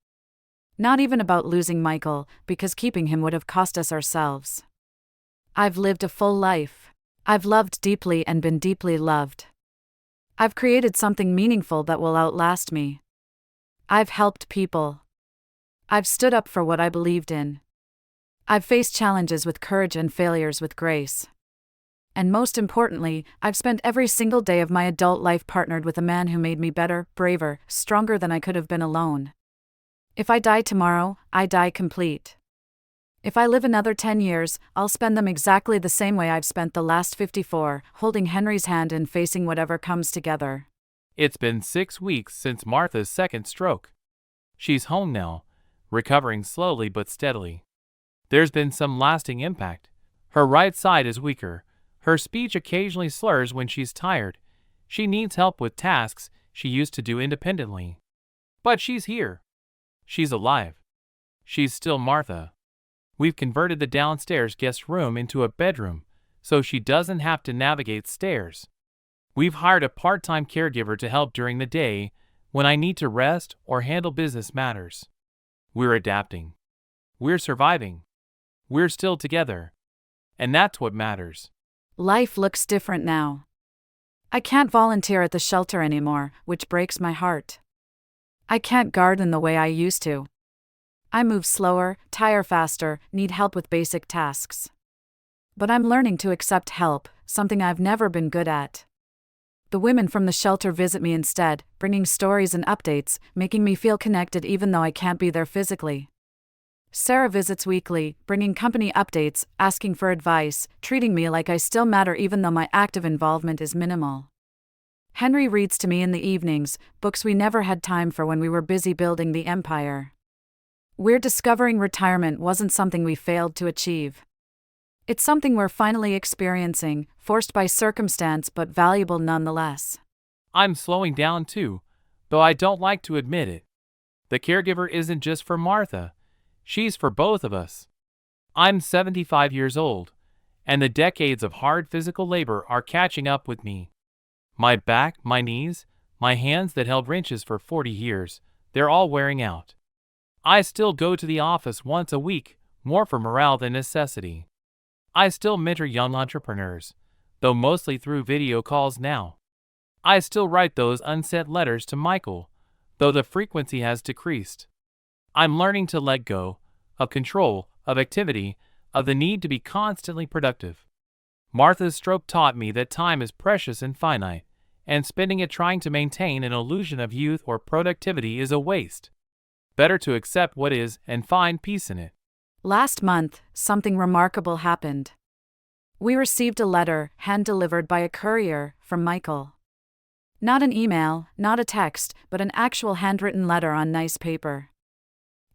Not even about losing Michael, because keeping him would have cost us ourselves. I've lived a full life. I've loved deeply and been deeply loved. I've created something meaningful that will outlast me. I've helped people. I've stood up for what I believed in. I've faced challenges with courage and failures with grace. And most importantly, I've spent every single day of my adult life partnered with a man who made me better, braver, stronger than I could have been alone. If I die tomorrow, I die complete. If I live another 10 years, I'll spend them exactly the same way I've spent the last 54, holding Henry's hand and facing whatever comes together. It's been 6 weeks since Martha's second stroke. She's home now, recovering slowly but steadily. There's been some lasting impact. Her right side is weaker. Her speech occasionally slurs when she's tired. She needs help with tasks she used to do independently. But she's here. She's alive. She's still Martha. We've converted the downstairs guest room into a bedroom, so she doesn't have to navigate stairs. We've hired a part-time caregiver to help during the day when I need to rest or handle business matters. We're adapting. We're surviving. We're still together. And that's what matters. Life looks different now. I can't volunteer at the shelter anymore, which breaks my heart. I can't garden the way I used to. I move slower, tire faster, need help with basic tasks. But I'm learning to accept help, something I've never been good at. The women from the shelter visit me instead, bringing stories and updates, making me feel connected even though I can't be there physically. Sarah visits weekly, bringing company updates, asking for advice, treating me like I still matter even though my active involvement is minimal. Henry reads to me in the evenings, books we never had time for when we were busy building the empire. We're discovering retirement wasn't something we failed to achieve. It's something we're finally experiencing, forced by circumstance but valuable nonetheless. I'm slowing down too, though I don't like to admit it. The caregiver isn't just for Martha. She's for both of us. I'm 75 years old, and the decades of hard physical labor are catching up with me. My back, my knees, my hands that held wrenches for 40 years, they're all wearing out. I still go to the office once a week, more for morale than necessity. I still mentor young entrepreneurs, though mostly through video calls now. I still write those unsent letters to Michael, though the frequency has decreased. I'm learning to let go of control, of activity, of the need to be constantly productive. Martha's stroke taught me that time is precious and finite, and spending it trying to maintain an illusion of youth or productivity is a waste. Better to accept what is and find peace in it. Last month, something remarkable happened. We received a letter, hand-delivered by a courier, from Michael. Not an email, not a text, but an actual handwritten letter on nice paper.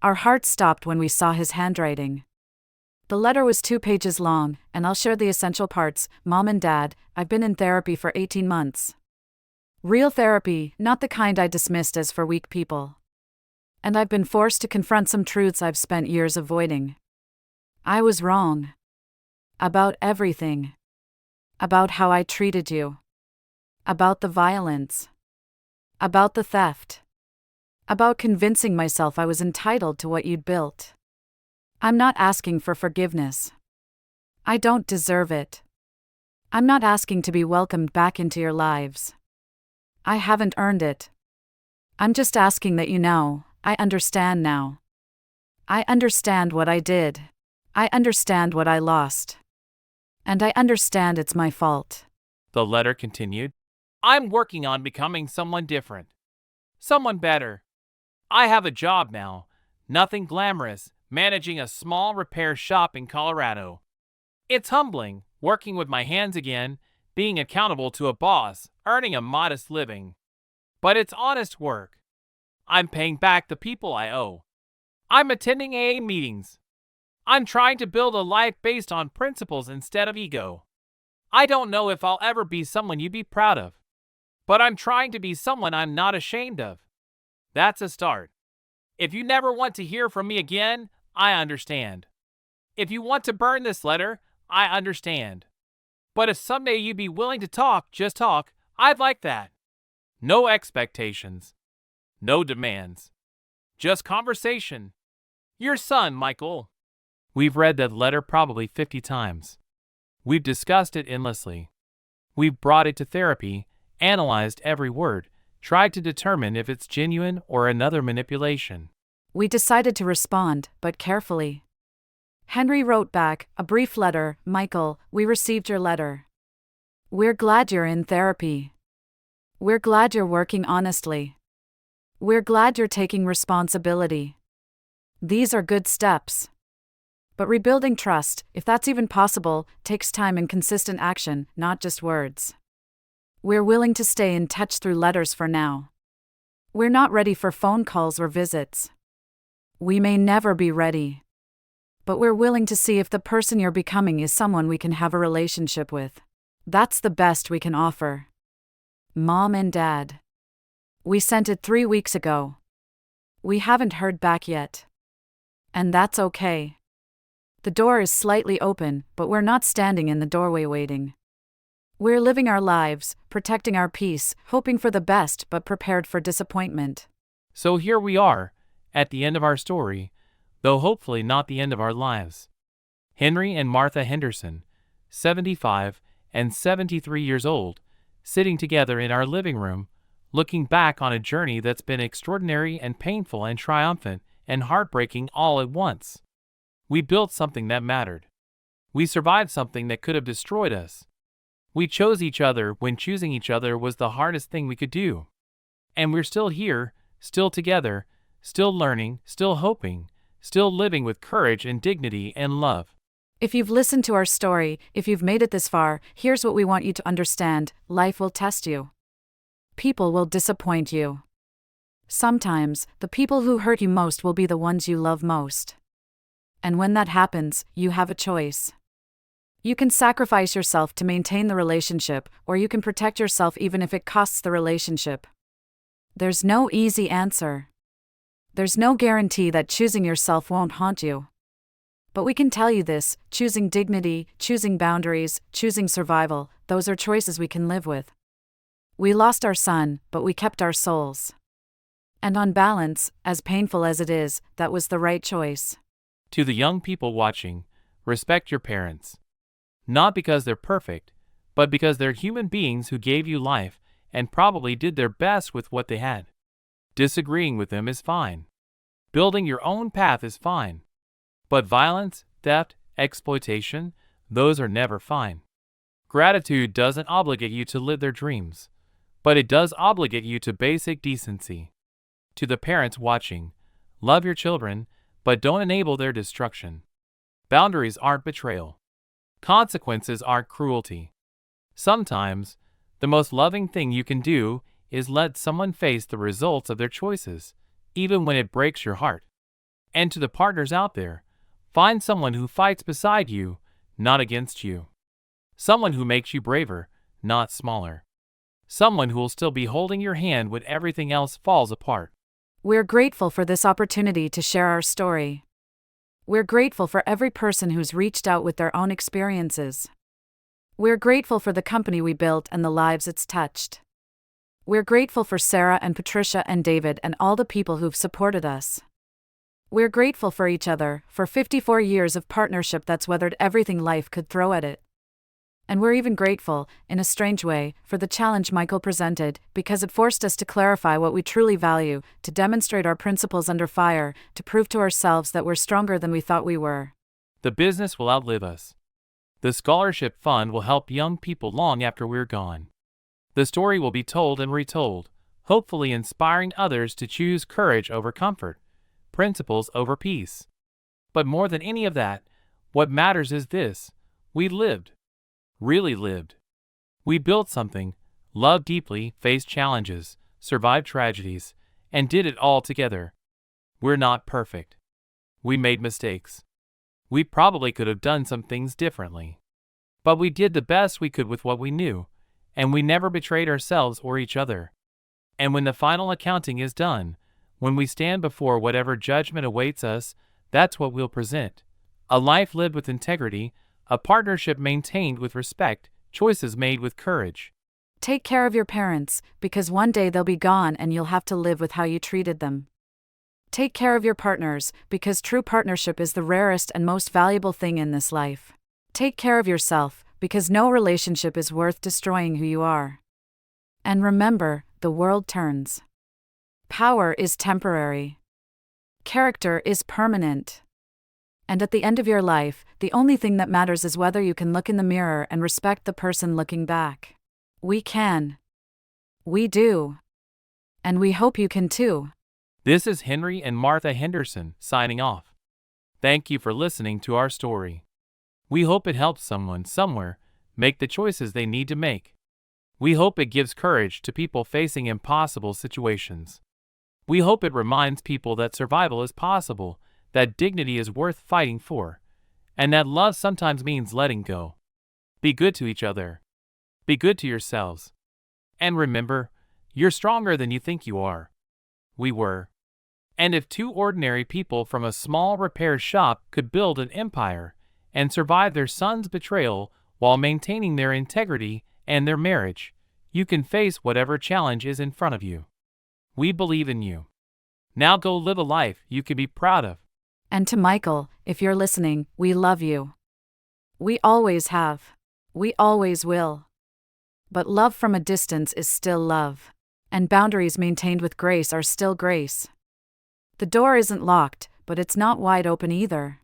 Our hearts stopped when we saw his handwriting. The letter was 2 pages long, and I'll share the essential parts. Mom and Dad, I've been in therapy for 18 months. Real therapy, not the kind I dismissed as for weak people. And I've been forced to confront some truths I've spent years avoiding. I was wrong. About everything. About how I treated you. About the violence. About the theft. About convincing myself I was entitled to what you'd built. I'm not asking for forgiveness. I don't deserve it. I'm not asking to be welcomed back into your lives. I haven't earned it. I'm just asking that you know, I understand now. I understand what I did. I understand what I lost. And I understand it's my fault. The letter continued. I'm working on becoming someone different. Someone better. I have a job now. Nothing glamorous, managing a small repair shop in Colorado. It's humbling, working with my hands again, being accountable to a boss, earning a modest living. But it's honest work. I'm paying back the people I owe. I'm attending AA meetings. I'm trying to build a life based on principles instead of ego. I don't know if I'll ever be someone you'd be proud of, but I'm trying to be someone I'm not ashamed of. That's a start. If you never want to hear from me again, I understand. If you want to burn this letter, I understand. But if someday you'd be willing to talk, just talk, I'd like that. No expectations. No demands. Just conversation. Your son, Michael. We've read that letter probably 50 times. We've discussed it endlessly. We've brought it to therapy, analyzed every word, tried to determine if it's genuine or another manipulation. We decided to respond, but carefully. Henry wrote back, a brief letter. Michael, we received your letter. We're glad you're in therapy. We're glad you're working honestly. We're glad you're taking responsibility. These are good steps. But rebuilding trust, if that's even possible, takes time and consistent action, not just words. We're willing to stay in touch through letters for now. We're not ready for phone calls or visits. We may never be ready. But we're willing to see if the person you're becoming is someone we can have a relationship with. That's the best we can offer. Mom and Dad. We sent it 3 weeks ago. We haven't heard back yet. And that's okay. The door is slightly open, but we're not standing in the doorway waiting. We're living our lives, protecting our peace, hoping for the best but prepared for disappointment. So here we are, at the end of our story, though hopefully not the end of our lives. Henry and Martha Henderson, 75 and 73 years old, sitting together in our living room, looking back on a journey that's been extraordinary and painful and triumphant and heartbreaking all at once. We built something that mattered. We survived something that could have destroyed us. We chose each other when choosing each other was the hardest thing we could do. And we're still here, still together, still learning, still hoping, still living with courage and dignity and love. If you've listened to our story, if you've made it this far, here's what we want you to understand: life will test you. People will disappoint you. Sometimes, the people who hurt you most will be the ones you love most. And when that happens, you have a choice. You can sacrifice yourself to maintain the relationship, or you can protect yourself even if it costs the relationship. There's no easy answer. There's no guarantee that choosing yourself won't haunt you. But we can tell you this: choosing dignity, choosing boundaries, choosing survival, those are choices we can live with. We lost our son, but we kept our souls. And on balance, as painful as it is, that was the right choice. To the young people watching, respect your parents. Not because they're perfect, but because they're human beings who gave you life and probably did their best with what they had. Disagreeing with them is fine. Building your own path is fine. But violence, theft, exploitation, those are never fine. Gratitude doesn't obligate you to live their dreams, but it does obligate you to basic decency. To the parents watching, love your children, but don't enable their destruction. Boundaries aren't betrayal. Consequences aren't cruelty. Sometimes, the most loving thing you can do is let someone face the results of their choices, even when it breaks your heart. And to the partners out there, find someone who fights beside you, not against you. Someone who makes you braver, not smaller. Someone who will still be holding your hand when everything else falls apart. We're grateful for this opportunity to share our story. We're grateful for every person who's reached out with their own experiences. We're grateful for the company we built and the lives it's touched. We're grateful for Sarah and Patricia and David and all the people who've supported us. We're grateful for each other, for 54 years of partnership that's weathered everything life could throw at it. And we're even grateful, in a strange way, for the challenge Michael presented, because it forced us to clarify what we truly value, to demonstrate our principles under fire, to prove to ourselves that we're stronger than we thought we were. The business will outlive us. The scholarship fund will help young people long after we're gone. The story will be told and retold, hopefully inspiring others to choose courage over comfort, principles over peace. But more than any of that, what matters is this: we lived. Really lived. We built something, loved deeply, faced challenges, survived tragedies, and did it all together. We're not perfect. We made mistakes. We probably could have done some things differently. But we did the best we could with what we knew, and we never betrayed ourselves or each other. And when the final accounting is done, when we stand before whatever judgment awaits us, that's what we'll present: a life lived with integrity, a partnership maintained with respect, choices made with courage. Take care of your parents, because one day they'll be gone and you'll have to live with how you treated them. Take care of your partners, because true partnership is the rarest and most valuable thing in this life. Take care of yourself, because no relationship is worth destroying who you are. And remember, the world turns. Power is temporary. Character is permanent. And at the end of your life, the only thing that matters is whether you can look in the mirror and respect the person looking back. We can. We do. And we hope you can too. This is Henry and Martha Henderson signing off. Thank you for listening to our story. We hope it helps someone somewhere make the choices they need to make. We hope it gives courage to people facing impossible situations. We hope it reminds people that survival is possible, that dignity is worth fighting for, and that love sometimes means letting go. Be good to each other. Be good to yourselves. And remember, you're stronger than you think you are. We were. And if two ordinary people from a small repair shop could build an empire and survive their son's betrayal while maintaining their integrity and their marriage, you can face whatever challenge is in front of you. We believe in you. Now go live a life you can be proud of. And to Michael, if you're listening, we love you. We always have. We always will. But love from a distance is still love. And boundaries maintained with grace are still grace. The door isn't locked, but it's not wide open either.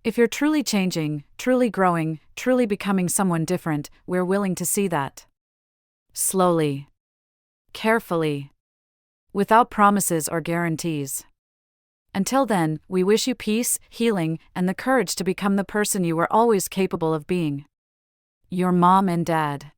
If you're truly changing, truly growing, truly becoming someone different, we're willing to see that. Slowly. Carefully. Without promises or guarantees. Until then, we wish you peace, healing, and the courage to become the person you were always capable of being. Your mom and dad.